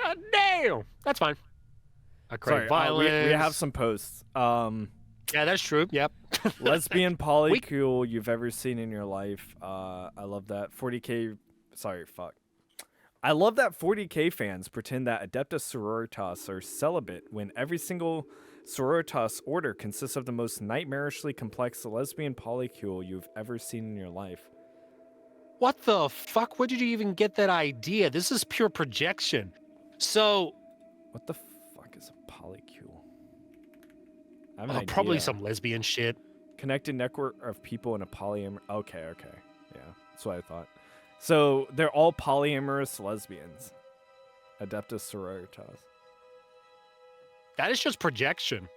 God damn. That's fine. Sorry, violence. we have some posts. Yeah, that's true. Yep. Lesbian polycule you've ever seen in your life. I love that. 40K. Sorry, fuck. I love that 40K fans pretend that Adeptus Sororitas are celibate when every single Sororitas order consists of the most nightmarishly complex lesbian polycule you've ever seen in your life. What the fuck? Where did you even get that idea? This is pure projection. So, what the fuck is a polycule? I have an idea. Probably some lesbian shit. Connected network of people in a polyamorous. Okay. Yeah, that's what I thought. So they're all polyamorous lesbians. Adeptus Sororitas. That is just projection.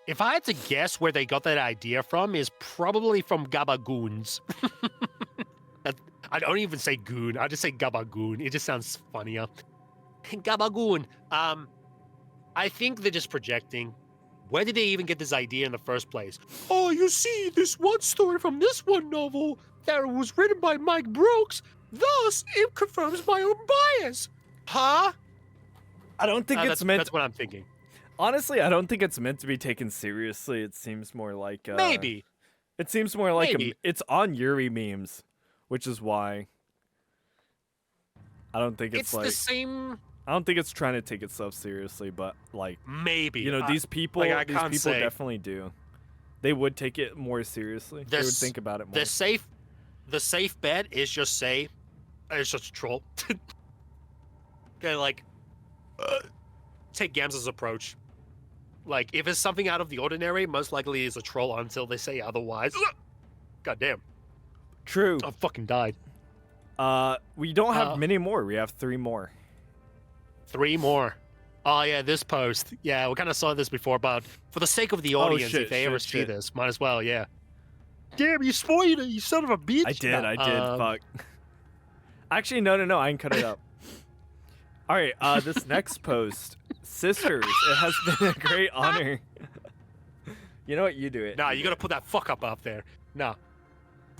If I had to guess where they got that idea from, is probably from Gabagoons. I don't even say goon. I just say Gabagoon. It just sounds funnier. Gabagoon. I think they're just projecting. Where did they even get this idea in the first place? Oh, you see, this one story from this one novel that was written by Mike Brooks. Thus, it confirms my own bias. Huh? I don't think it's meant. That's what I'm thinking. Honestly, I don't think it's meant to be taken seriously. It seems more like maybe. It seems more like it's on Yuri memes, which is why I don't think it's like the same. I don't think it's trying to take itself seriously, but like maybe you know these people definitely do. They would take it more seriously. They would think about it more. The safe bet is just say it's just a troll. Okay, like take Gamsa's approach. Like if it's something out of the ordinary, most likely it's a troll until they say otherwise. God damn. True. I fucking died. We don't have many more. We have 3 more. 3 more. Oh yeah, this post. Yeah, we kind of saw this before, but for the sake of the audience, if they ever see this, might as well. Yeah. Damn, you spoiled it, you son of a bitch. I did. Fuck. Actually, no. I can cut it up. All right. This next post, sisters. It has been a great honor. You know what? You do it. Nah, you gotta put that fuck up there. Nah.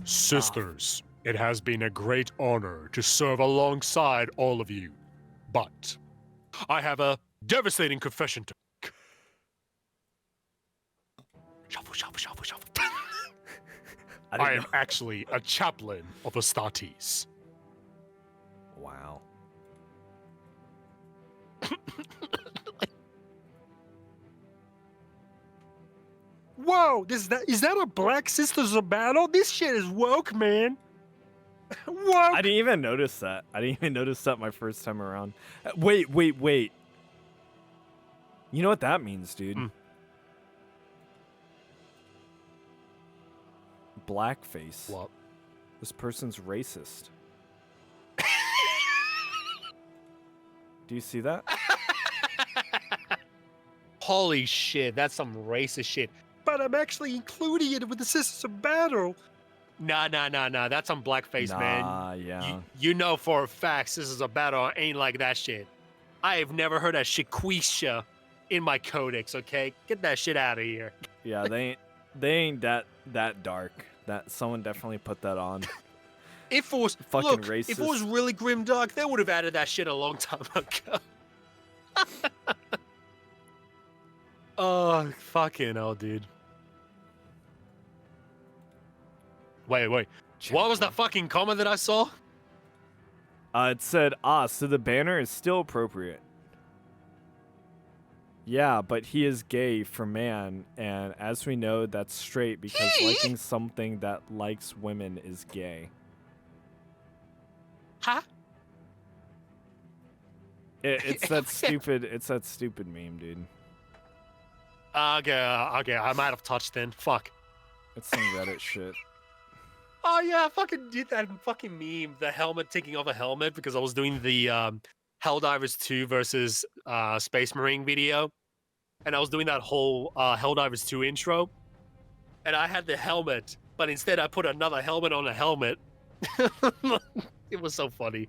Sisters, it has been a great honor to serve alongside all of you, but I have a devastating confession to make. Shuffle. I am actually a chaplain of Astartes. Wow. Whoa, is that a Black Sisters of Battle? This shit is woke, man. Woke. I didn't even notice that. I didn't even notice that my first time around. Wait. You know what that means, dude? Blackface. What? This person's racist. Do you see that? Holy shit, that's some racist shit. But I'm actually including it with the Sisters of Battle. Nah. That's some blackface, man. Yeah. You know for a fact this is a battle ain't like that shit. I have never heard that shikwisha in my codex, okay? Get that shit out of here. Yeah, they ain't that dark. That someone definitely put that on. If it was Fucking racist. If it racist. was really Grimdark, they would have added that shit a long time ago. Oh, fucking hell, dude. Wait. What was that fucking comment that I saw? It said, so the banner is still appropriate. Yeah, but he is gay for man, and as we know, that's straight because liking something that likes women is gay. Huh? It's that stupid meme, dude. Okay, I might have touched then. Fuck. It's some Reddit shit. Oh yeah, I fucking did that fucking meme, the helmet taking off a helmet, because I was doing the Helldivers 2 versus Space Marine video. And I was doing that whole Helldivers 2 intro. And I had the helmet, but instead I put another helmet on a helmet. It was so funny.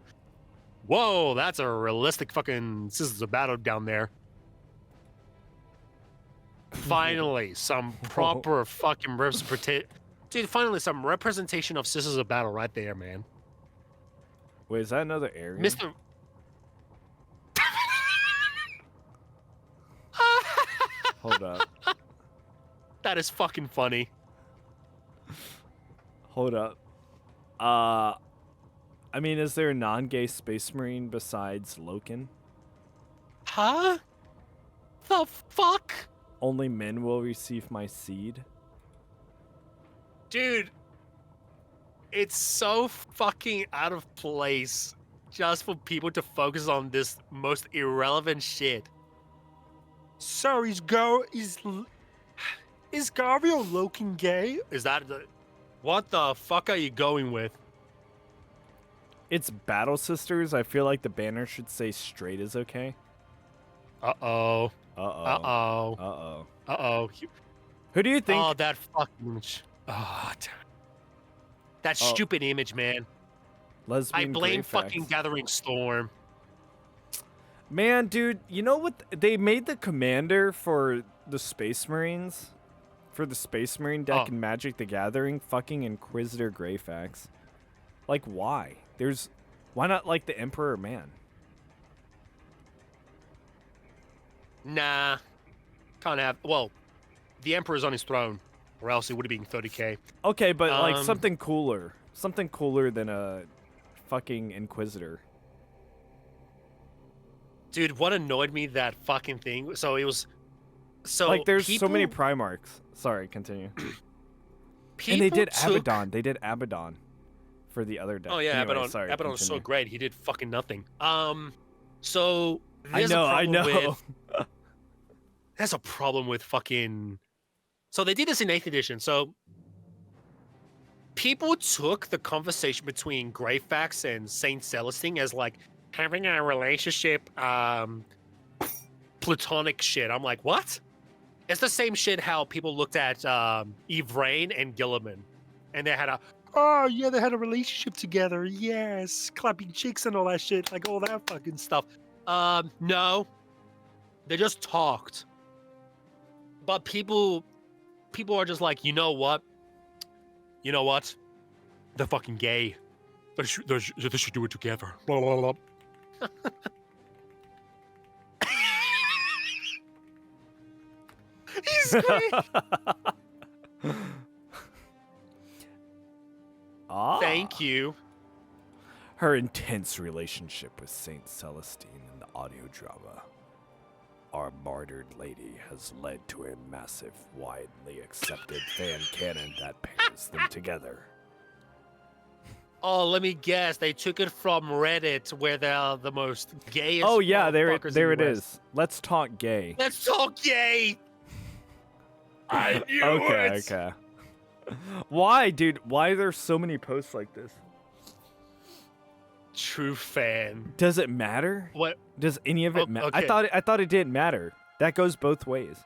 Whoa, that's a realistic fucking Sisters of Battle down there. Finally, some proper fucking representation. Dude, finally some representation of Sisters of Battle right there, man. Wait, is that another area? Mr. Hold up. That is fucking funny. Hold up. I mean, is there a non-gay space marine besides Loken? Huh? The fuck? Only men will receive my seed. Dude, it's so fucking out of place just for people to focus on this most irrelevant shit. So is Gario Loken gay? Is that the... What the fuck are you going with? It's Battle Sisters. I feel like the banner should say straight is okay. Uh-oh. Uh-oh. Uh-oh. Uh-oh. Uh-oh. Who do you think... Oh, that fucking... Oh, damn. That stupid image, man. Lesbian I blame Greyfax. fucking Gathering Storm. Man, dude, you know what? They made the commander for the Space Marines, for the Space Marine deck in Magic the Gathering, fucking Inquisitor Greyfax. Like, why? Why not like the Emperor Man? Nah. Can't have... Well, the Emperor's on his throne, or else it would have been 30k. Okay, but like something cooler. Something cooler than a fucking Inquisitor. Dude, what annoyed me, that fucking thing... So it was... So like, there's people, so many Primarchs. Sorry, continue. people And they did took... Abaddon. They did Abaddon for the other deck. Oh, yeah, Anyway, Abaddon. sorry, Abaddon's so continue. great. He did fucking nothing. So... I there's a know. problem with- There's a problem with fucking... So they did this in 8th edition. So people took the conversation between Greyfax and Saint Celestine as like having a relationship, platonic shit. I'm like, what? It's the same shit how people looked at Yvraine and Gilliman, and they had a... Oh, yeah, they had a relationship together. Yes, clapping cheeks and all that shit. Like all that fucking stuff. No. They just talked. But people are just like, you know what? They're fucking gay. They should do it together. Blah, blah, blah. He's great. Ah. Thank you. her intense relationship with Saint Celestine in the audio drama. Our martyred lady has led to a massive, widely accepted fan canon that pairs them together. Oh, let me guess. They took it from Reddit, where they're the most gayest. Oh yeah, there it motherfuckers in the West. is. Let's talk gay. Let's talk gay. I knew it. Okay. Why, dude? Why are there so many posts like this? True fan. Does it matter? What? Does any of it matter? Okay. I thought it didn't matter. That goes both ways.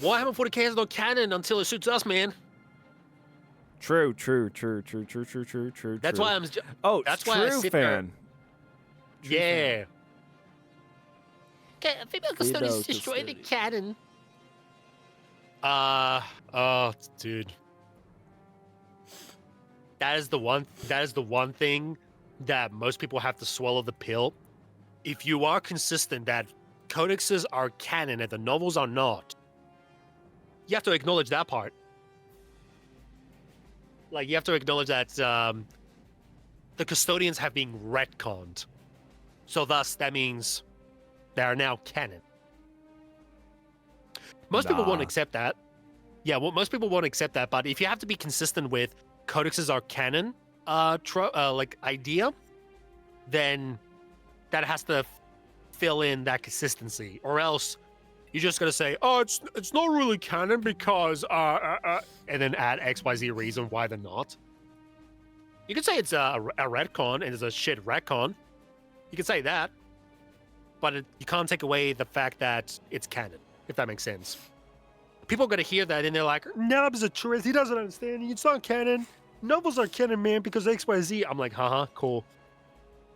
Warhammer 40k is no canon until it suits us, man. True. That's why I'm. Oh, that's true why I sit fan. There. Yeah. Okay, female custodians destroy the canon. Oh, dude. That is the one thing that most people have to swallow the pill. If you are consistent that codexes are canon and the novels are not, you have to acknowledge that part. Like, you have to acknowledge that the custodians have been retconned. So thus, that means they are now canon. Most people won't accept that. Yeah, well, most people won't accept that. But if you have to be consistent with codexes are canon, like idea, then that has to fill in that consistency, or else you're just gonna say, "Oh, it's not really canon because and then add XYZ reason why they're not." You could say it's a retcon and it's a shit retcon. You could say that, but you can't take away the fact that it's canon, if that makes sense. People are gonna hear that and they're like, "Nab's a tourist. He doesn't understand. It's not canon. Novels are canon, man, because XYZ." I'm like, haha, cool.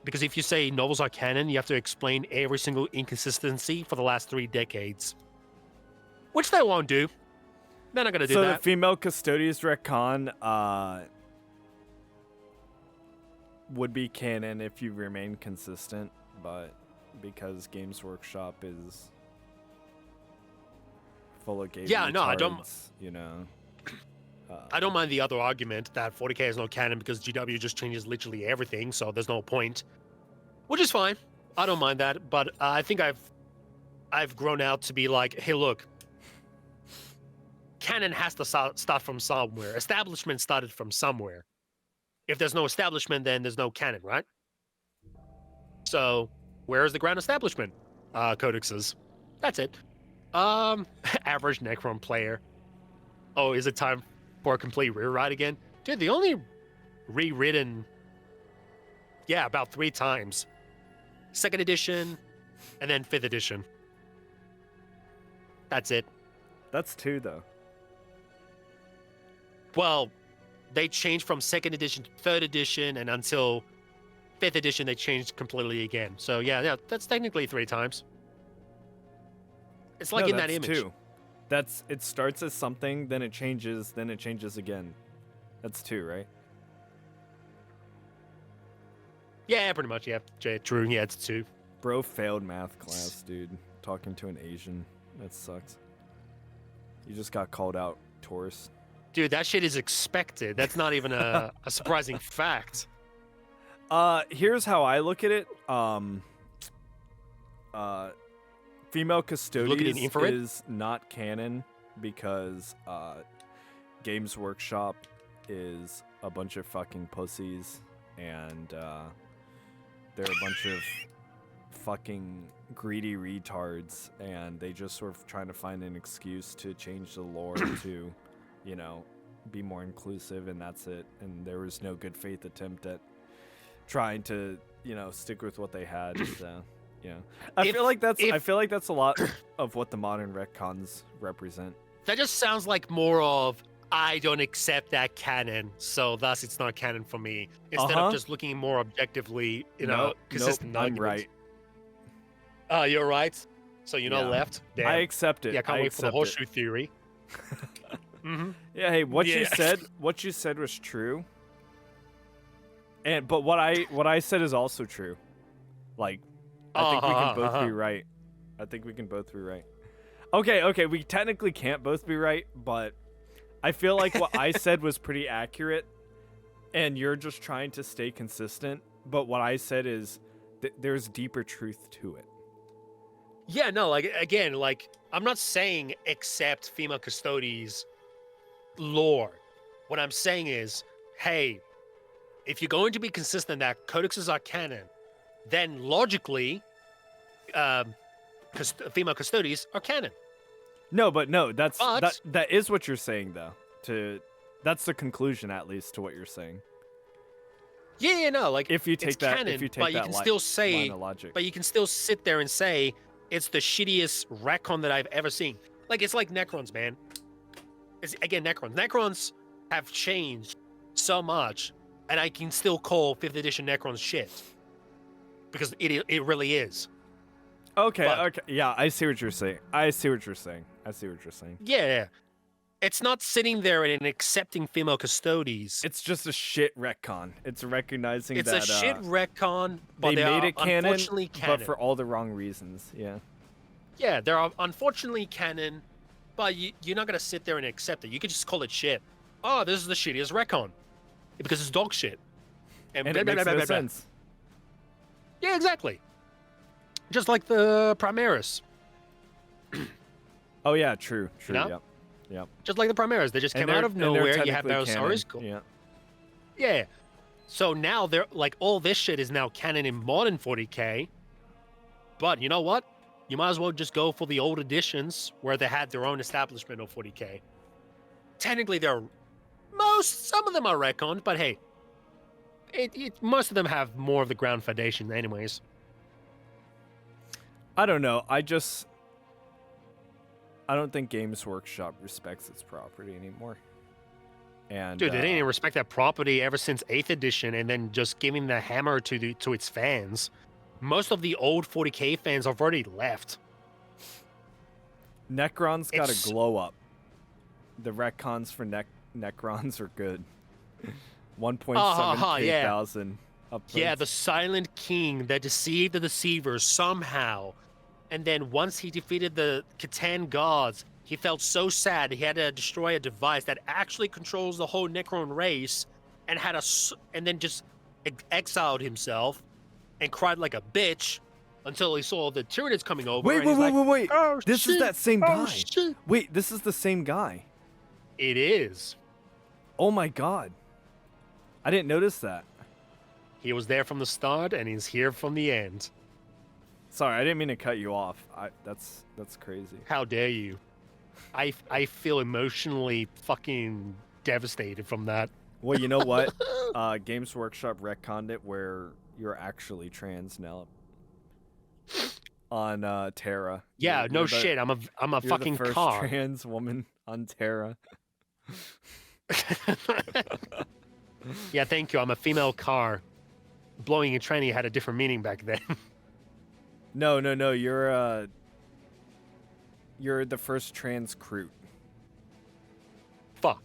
Because if you say novels are canon, you have to explain every single inconsistency for the last 3 decades. Which they won't do. They're not going to do that. So that. the female custodians retcon would be canon if you remain consistent, but because Games Workshop is full of gay retards, I don't. You know. I don't mind the other argument that 40k is no canon because GW just changes literally everything, so there's no point. Which is fine. I don't mind that, but I think I've grown out to be like, hey, look, canon has to start from somewhere. Establishment started from somewhere. If there's no establishment, then there's no canon, right? So, where is the ground establishment? Codexes. That's it. Average Necron player. Oh, is it time for a complete rewrite again? Dude, the only rewritten, about 3 times. 2nd edition, and then 5th edition. That's it. That's 2, though. Well, they changed from 2nd edition to 3rd edition, and until 5th edition, they changed completely again. So, yeah, that's technically 3 times. It's like in that image. 2. It starts as something, then it changes again. That's 2, right? Yeah, pretty much, yeah. True, yeah, it's 2. Bro failed math class, dude. Talking to an Asian. That sucks. You just got called out, Taurus. Dude, that shit is expected. That's not even a surprising fact. Here's how I look at it. Female custodians is not canon because Games Workshop is a bunch of fucking pussies, and they're a bunch of fucking greedy retards, and they just sort of trying to find an excuse to change the lore to, you know, be more inclusive, and that's it. And there was no good faith attempt at trying to, you know, stick with what they had. So, yeah, I feel like that's a lot of what the modern retcons represent. That just sounds like more of, I don't accept that canon, so thus it's not canon for me. Instead of just looking more objectively in a consistent argument. I'm right. You're right. So you're not left. Damn. I accept it. Yeah, can't wait for the horseshoe theory. Mm-hmm. Yeah. Hey, what you said was true. But what I said is also true. Like, I think we can both be right. I think we can both be right. Okay. We technically can't both be right, but I feel like what I said was pretty accurate, and you're just trying to stay consistent But what I said is there's deeper truth to it. Yeah, no, like, again, like, I'm not saying accept female custodies lore. What I'm saying is, hey, if you're going to be consistent that codexes are canon, then logically, female custodies are canon. No, but no, that is what you're saying though. That's the conclusion, at least, to what you're saying. Yeah, no, like, if you take it's that, canon, if you take but you that can still say, line of logic. but you can still sit there and say it's the shittiest retcon that I've ever seen. Like, it's like Necrons, man. It's, again, Necrons. Necrons have changed so much, and I can still call 5th edition Necrons shit. Because it really is. Okay, But- okay. Yeah, I see what you're saying. Yeah. It's not sitting there and accepting female custodies. It's just a shit retcon. It's recognizing It's that a shit retcon, but they made are it canon, unfortunately canon. but for all the wrong reasons. Yeah. Yeah, they're unfortunately canon, but you're not going to sit there and accept it. You could just call it shit. Oh, this is the shittiest retcon. Because it's dog shit. And blah, it blah, makes blah, no blah, blah. sense. Yeah, exactly. Just like the Primaris. Oh yeah, true. know? Yep. Just like the Primaris. They just came out of nowhere. You have Barosaurus. Cool. Yeah. Yeah. So now they're like, all this shit is now canon in modern 40k. But you know what? You might as well just go for the old editions where they had their own establishment of 40k. Technically, some of them are retconned, but hey, most of them have more of the ground foundation anyways. I don't know. I don't think Games Workshop respects its property anymore. And Dude, they didn't even respect that property ever since 8th edition, and then just giving the hammer to its fans. Most of the old 40k fans have already left. Necrons got It's- a glow up. The retcons for Necrons are good. 1.7k yeah. thousand uploads. Yeah, the Silent King that deceived the deceivers somehow. And then once he defeated the Catan gods, he felt so sad he had to destroy a device that actually controls the whole Necron race, and then just exiled himself and cried like a bitch until he saw the Tyranids coming over. Wait, and he's like, wait. Oh, This is shit. that same Oh, guy. shit. Wait, this is the same guy. It is. Oh my god. I didn't notice that. He was there from the start, and he's here from the end. Sorry, I didn't mean to cut you off. That's crazy. How dare you? I feel emotionally fucking devastated from that. Well, you know what? Games Workshop retconned it where you're actually trans now. On Terra. Yeah, You're no the- shit. I'm a You're fucking the first car. trans woman on Terra. Yeah, thank you. I'm a female car. Blowing a tranny had a different meaning back then. No. You're the first trans crew. Fuck.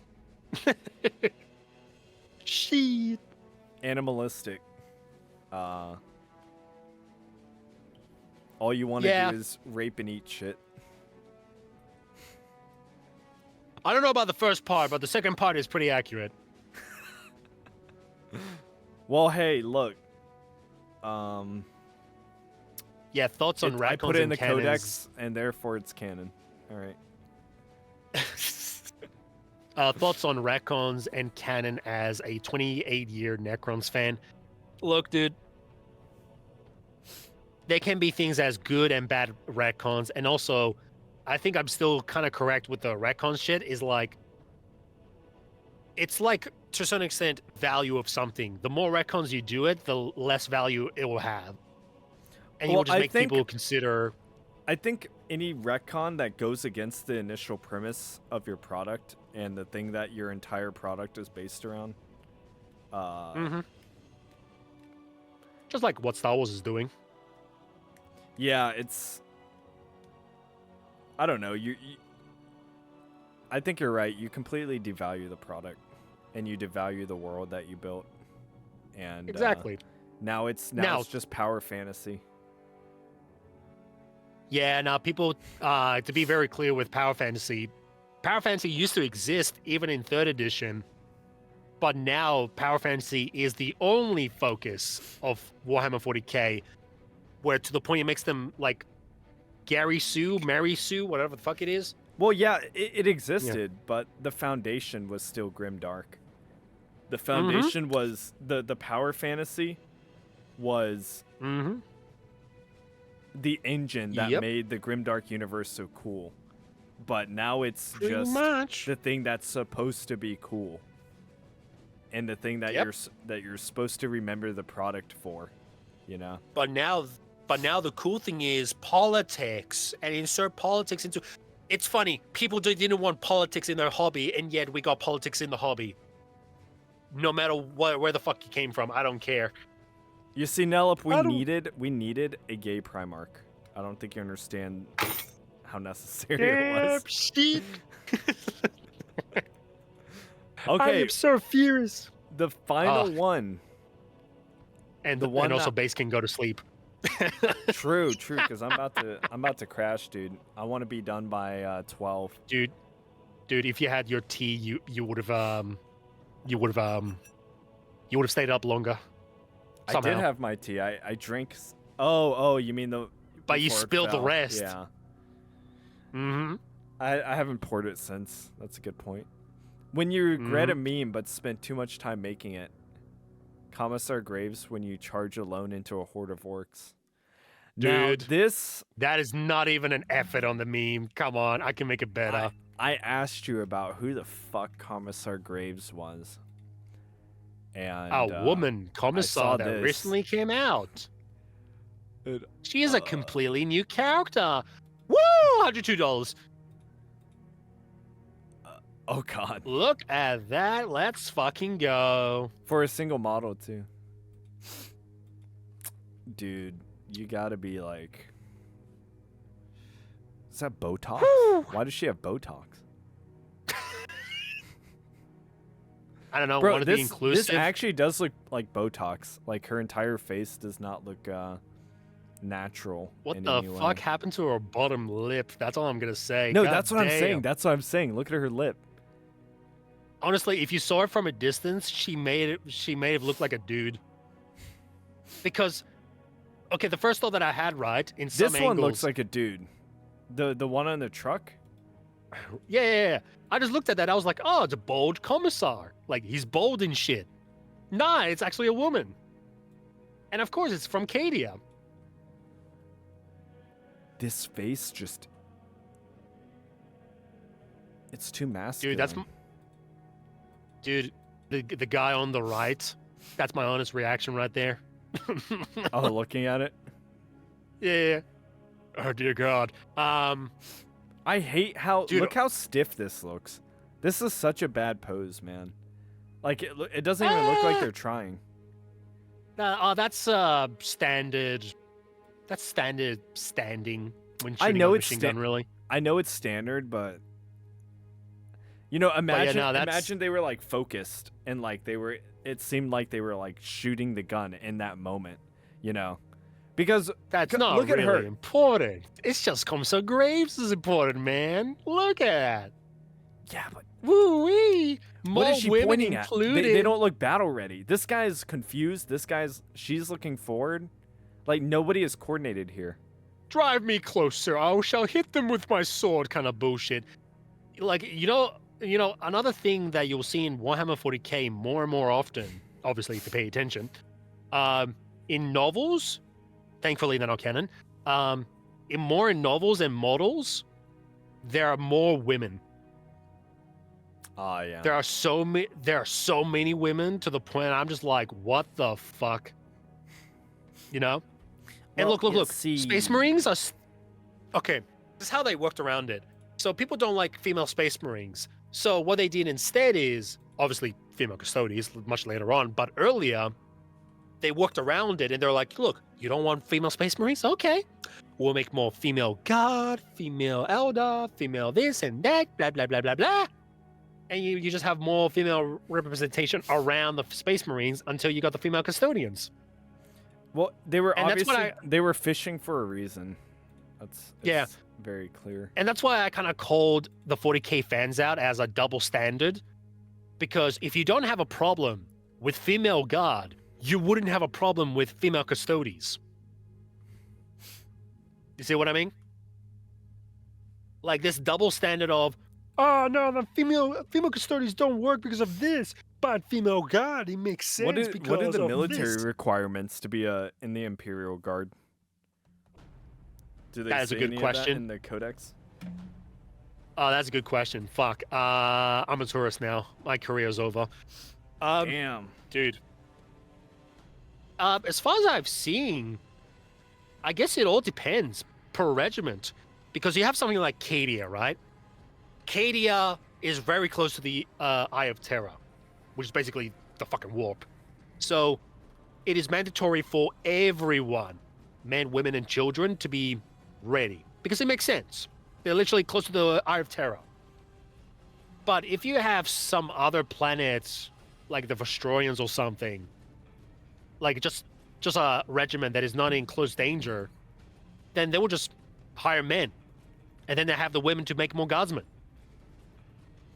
Shit. Animalistic. All you want to Yeah. do is rape and eat shit. I don't know about the first part, but the second part is pretty accurate. Well, hey, look. Yeah, thoughts on I retcons put it in and the canons. codex, and therefore it's canon. All right. Thoughts on retcons and canon as a 28-year Necrons fan. Look, dude. There can be things as good and bad retcons, and also, I think I'm still kind of correct with the retcon shit. Is like, it's like to a certain extent value of something. The more retcons you do it, the less value it will have, and you Well, will just I make think- people consider. I think any retcon that goes against the initial premise of your product and the thing that your entire product is based around. Just like what Star Wars is doing. Yeah, it's. I don't know. I think you're right. You completely devalue the product, and you devalue the world that you built. And Exactly. now it's just power fantasy. Yeah, now people, to be very clear with Power Fantasy used to exist even in 3rd edition, but now power fantasy is the only focus of Warhammer 40k, where to the point it makes them like Gary Sue, Mary Sue, whatever the fuck it is. Well, yeah, it existed, but the foundation was still Grimdark. The foundation was the power fantasy was the engine that made the Grimdark universe so cool. But now it's just the thing that's supposed to be cool, and the thing that you're supposed to remember the product for, you know. But now the cool thing is politics, and insert politics into. It's funny, people didn't want politics in their hobby, and yet we got politics in the hobby. No matter where the fuck you came from, I don't care. You see, Nellup, we needed a gay Primarch. I don't think you understand how necessary it was. Shit. Okay, I'm so furious. the final one. And The one and also that- base can go to sleep. True, because I'm about to crash, dude. I want to be done by 12. Dude, if you had your tea, you would have stayed up longer. Somehow. I did have my tea. I drank. Oh, you mean the? But you before it spilled the fell. rest. Yeah. Mm-hmm. I haven't poured it since. That's a good point. When you regret a meme but spent too much time making it. Commissar Graves when you charge alone into a horde of orcs. Now, Dude. this That is not even an effort on the meme. Come on, I can make it better. I asked you about who the fuck Commissar Graves was. And A woman commissar that this. recently came out. It- She is a completely new character. Woo! $102. Oh god. Look at that. Let's fucking go. For a single model too. Dude, you gotta be like. Is that Botox? Why does she have Botox? I don't know. Bro, Want to be this inclusive? actually does look like Botox. Like her entire face does not look natural. What in the any way. fuck happened to her bottom lip? That's all I'm gonna say. No, God that's what I'm saying. damn. That's what I'm saying. Look at her lip. Honestly, if you saw her from a distance, she may have looked like a dude. Because, okay, the first thought that I had, right, in some This angles, one looks like a dude. The one on the truck. yeah. I just looked at that. I was like, oh, it's a bold commissar. Like he's bold and shit. Nah, it's actually a woman. And of course, it's from Cadia. This face just. It's too masculine. Dude, the guy on the right. That's my honest reaction right there. Oh, looking at it. Yeah. Oh dear God. I hate how. Dude, look how stiff this looks. This is such a bad pose, man. Like it doesn't even look like they're trying. That's standard. That's standard standing when I shooting know a it's machine gun, really. I know it's standard, but you know, imagine imagine they were like focused and like they were. It seemed like they were like shooting the gun in that moment, you know, because That's not look really at her. important. It's just Commissar Graves is important, man. Look at. Yeah, but Woo wee. More what is she women pointing at? included. They don't look battle ready. This guy's confused. She's looking forward. Like nobody is coordinated here. Drive me closer. I shall hit them with my sword. Kind of bullshit. Like you know, another thing that you'll see in Warhammer 40k more and more often, obviously if you pay attention, in novels, thankfully they're not canon, in novels and models, there are more women. Yeah. There are so many women to the point I'm just like, what the fuck? You know? And Well, look. see- Space Marines are... Okay, this is how they worked around it. So people don't like female Space Marines. So what they did instead is, obviously, female custodians much later on, but earlier, they worked around it and they're like, look, you don't want female Space Marines? Okay. We'll make more female guard, female elder, female this and that, blah, blah, blah, blah, blah. And you just have more female representation around the Space Marines until you got the female custodians. Well, they were And that's what obviously they were fishing for a reason. It's very clear. And that's why I kind of called the 40k fans out as a double standard. Because if you don't have a problem with female guard, you wouldn't have a problem with female custodies. You see what I mean? Like this double standard of, oh no, the female custodians don't work because of this, but female guard, it makes sense What because are the of military this. requirements to be in the Imperial Guard? Do they That is a say good any of question. that in the codex? oh, that's a good question. Fuck. I'm a tourist now. My career's over. Damn. Dude. As far as I've seen, I guess it all depends per regiment. Because you have something like Cadia, right? Cadia is very close to the Eye of Terror, which is basically the fucking warp. So it is mandatory for everyone, men, women, and children, to be ready. Because it makes sense. They're literally close to the Eye of Terror. But if you have some other planets, like the Vestroians or something, like just a regiment that is not in close danger, then they will just hire men. And then they have the women to make more guardsmen.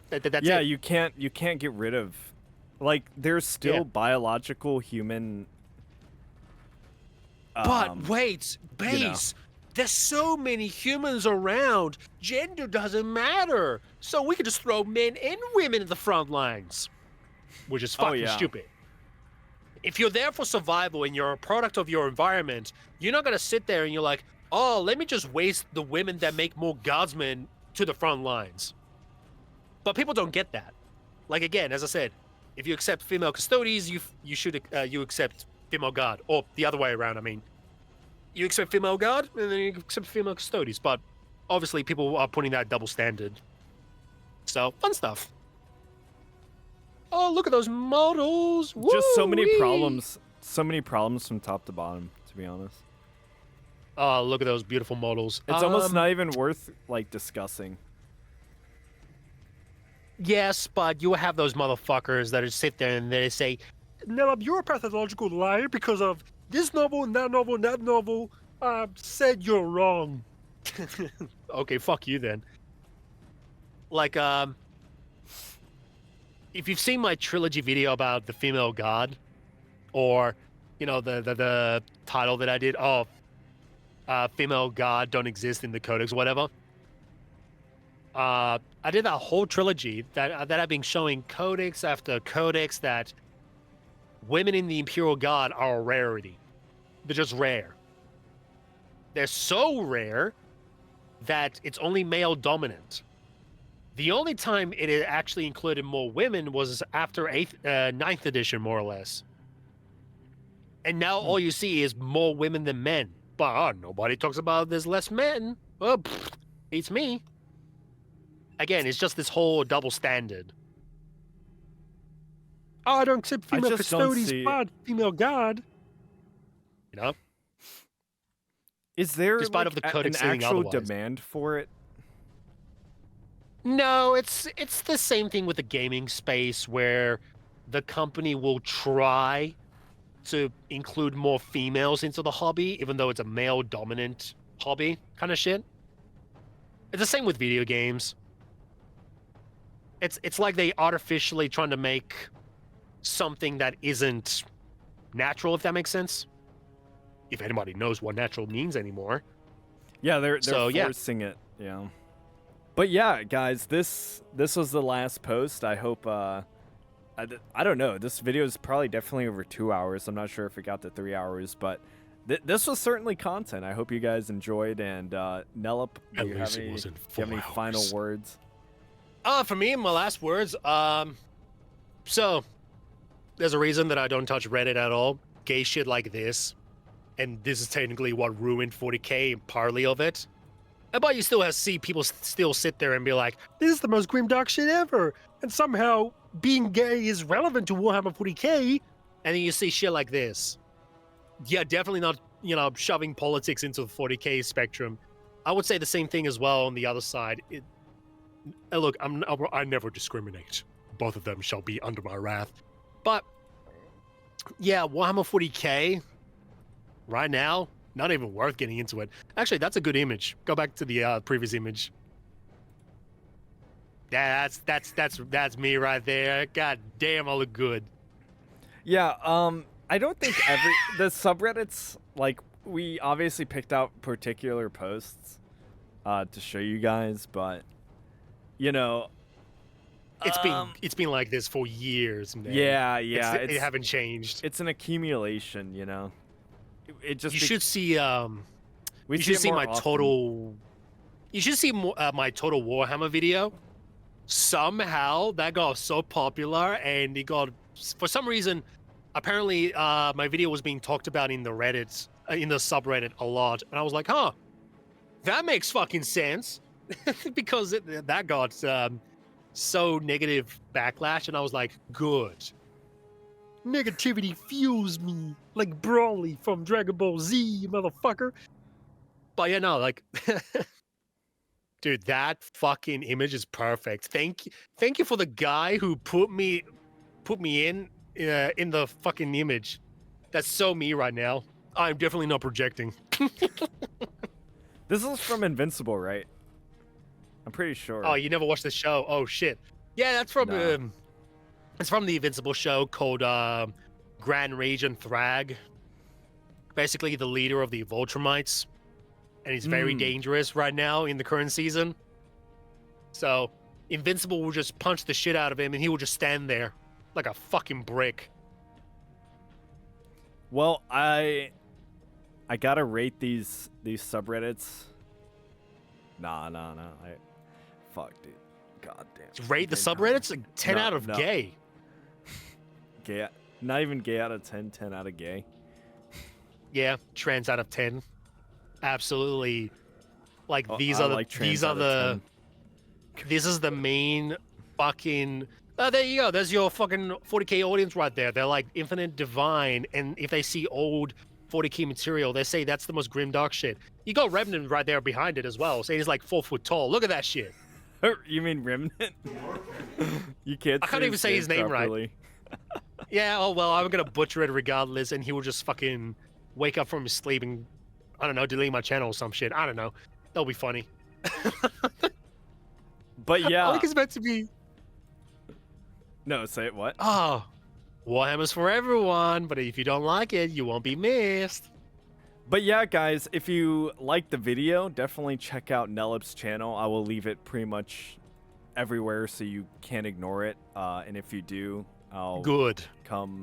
That's yeah, it. you can't get rid of, like, there's still biological human. But wait, Base, there's so many humans around. Gender doesn't matter. So we could just throw men and women in the front lines, which is fucking stupid. If you're there for survival and you're a product of your environment, you're not gonna sit there and you're like, oh, let me just waste the women that make more guardsmen to the front lines. But people don't get that. Like, again, as I said, if you accept female custodies, you should you accept female guard, or the other way around. I mean, you accept female guard and then you accept female custodies. But obviously, people are putting that double standard. So fun stuff. Oh, look at those models! Just so many Woo-wee! problems from top to bottom, to be honest. Oh, look at those beautiful models. It's almost not even worth, like, discussing. Yes, but you have those motherfuckers that just sit there and they say, Nelab, you're a pathological liar because of this novel and that novel and that novel said you're wrong. okay, fuck you then. Like, if you've seen my trilogy video about the female god, or, you know, the title that I did, female god don't exist in the codex, whatever. I did that whole trilogy that I've been showing codex after codex that women in the Imperial Guard are a rarity. They're just rare. They're so rare that it's only male dominant. The only time it actually included more women was after 9th edition, more or less. And now all you see is more women than men. But nobody talks about there's less men. Well, it's me. Again, it's just this whole double standard. Oh, I don't accept female just don't custodies, see- but female guard. You know? Is there, Despite like, of the an codex saying actual otherwise. demand for it? No, it's the same thing with the gaming space where the company will try to include more females into the hobby, even though it's a male-dominant hobby kind of shit. It's the same with video games. It's like they artificially trying to make something that isn't natural, if that makes sense. If anybody knows what natural means anymore. Yeah, they're So, yeah. forcing it. Yeah. But yeah, guys, this was the last post. I hope. I don't know. This video is probably definitely over 2 hours. I'm not sure if it got to 3 hours, but this was certainly content. I hope you guys enjoyed. And Nellup, do you have any final words? For me, my last words. So there's a reason that I don't touch Reddit at all. Gay shit like this, and this is technically what ruined 40K and partly of it. But you still see people still sit there and be like, This is the most grimdark shit ever. And somehow being gay is relevant to Warhammer 40K. and then you see shit like this. Yeah, definitely not, shoving politics into the 40K spectrum. I would say the same thing as well on the other side. Look, I never discriminate. Both of them shall be under my wrath. But, yeah, Warhammer 40K, right now, not even worth getting into it. Actually, that's a good image. Go back to the previous image. That's me right there. God damn, I look good. Yeah, I don't think the subreddits, like, we obviously picked out particular posts to show you guys, but you know, It's been like this for years, man. yeah, It haven't changed. It's an accumulation, you know. It just You should see we you see should it see more my often. total. You should see my total Warhammer video. Somehow that got so popular, and it got, for some reason, apparently my video was being talked about in the Reddits, in the subreddit a lot, and I was like, huh, that makes fucking sense, because that got so negative backlash, and I was like, good. Negativity fuels me like Brawly from Dragon Ball Z, you motherfucker. But yeah, no, like, dude, that fucking image is perfect. Thank you for the guy who put me in the fucking image. That's so me right now. I'm definitely not projecting. This is from Invincible, right? I'm pretty sure. Oh, you never watched the show? Oh shit. Yeah, that's from No. it's from the Invincible show called Grand Regent Thrag. Basically, the leader of the Voltrumites, and he's very dangerous right now in the current season. So, Invincible will just punch the shit out of him, and he will just stand there like a fucking brick. Well, I gotta rate these subreddits. Nah. Fuck, dude. God damn. Rate the subreddits like 10 No, out of no. gay. Gay, not even gay out of 10. 10 out of gay. Yeah, trans out of 10. Absolutely. Like Oh, these I are the like trans these are out of the 10. this is the main fucking. There you go. There's your fucking 40k audience right there. They're like infinite divine, and if they see old 40k material, they say that's the most grimdark shit. You got Remnant right there behind it as well, saying he's like 4 foot tall. Look at that shit. You mean Remnant? You can't. I can't even say his name right. properly. Yeah. Oh well, I'm gonna butcher it regardless, and he will just fucking wake up from his sleep and, I don't know, delete my channel or some shit. I don't know. That'll be funny. But yeah. I think it's meant to be. No, say it. What? Oh, Warhammer's for everyone, but if you don't like it, you won't be missed. But yeah, guys, if you like the video, definitely check out Nelip's channel. I will leave it pretty much everywhere so you can't ignore it. And if you do, I'll Good. come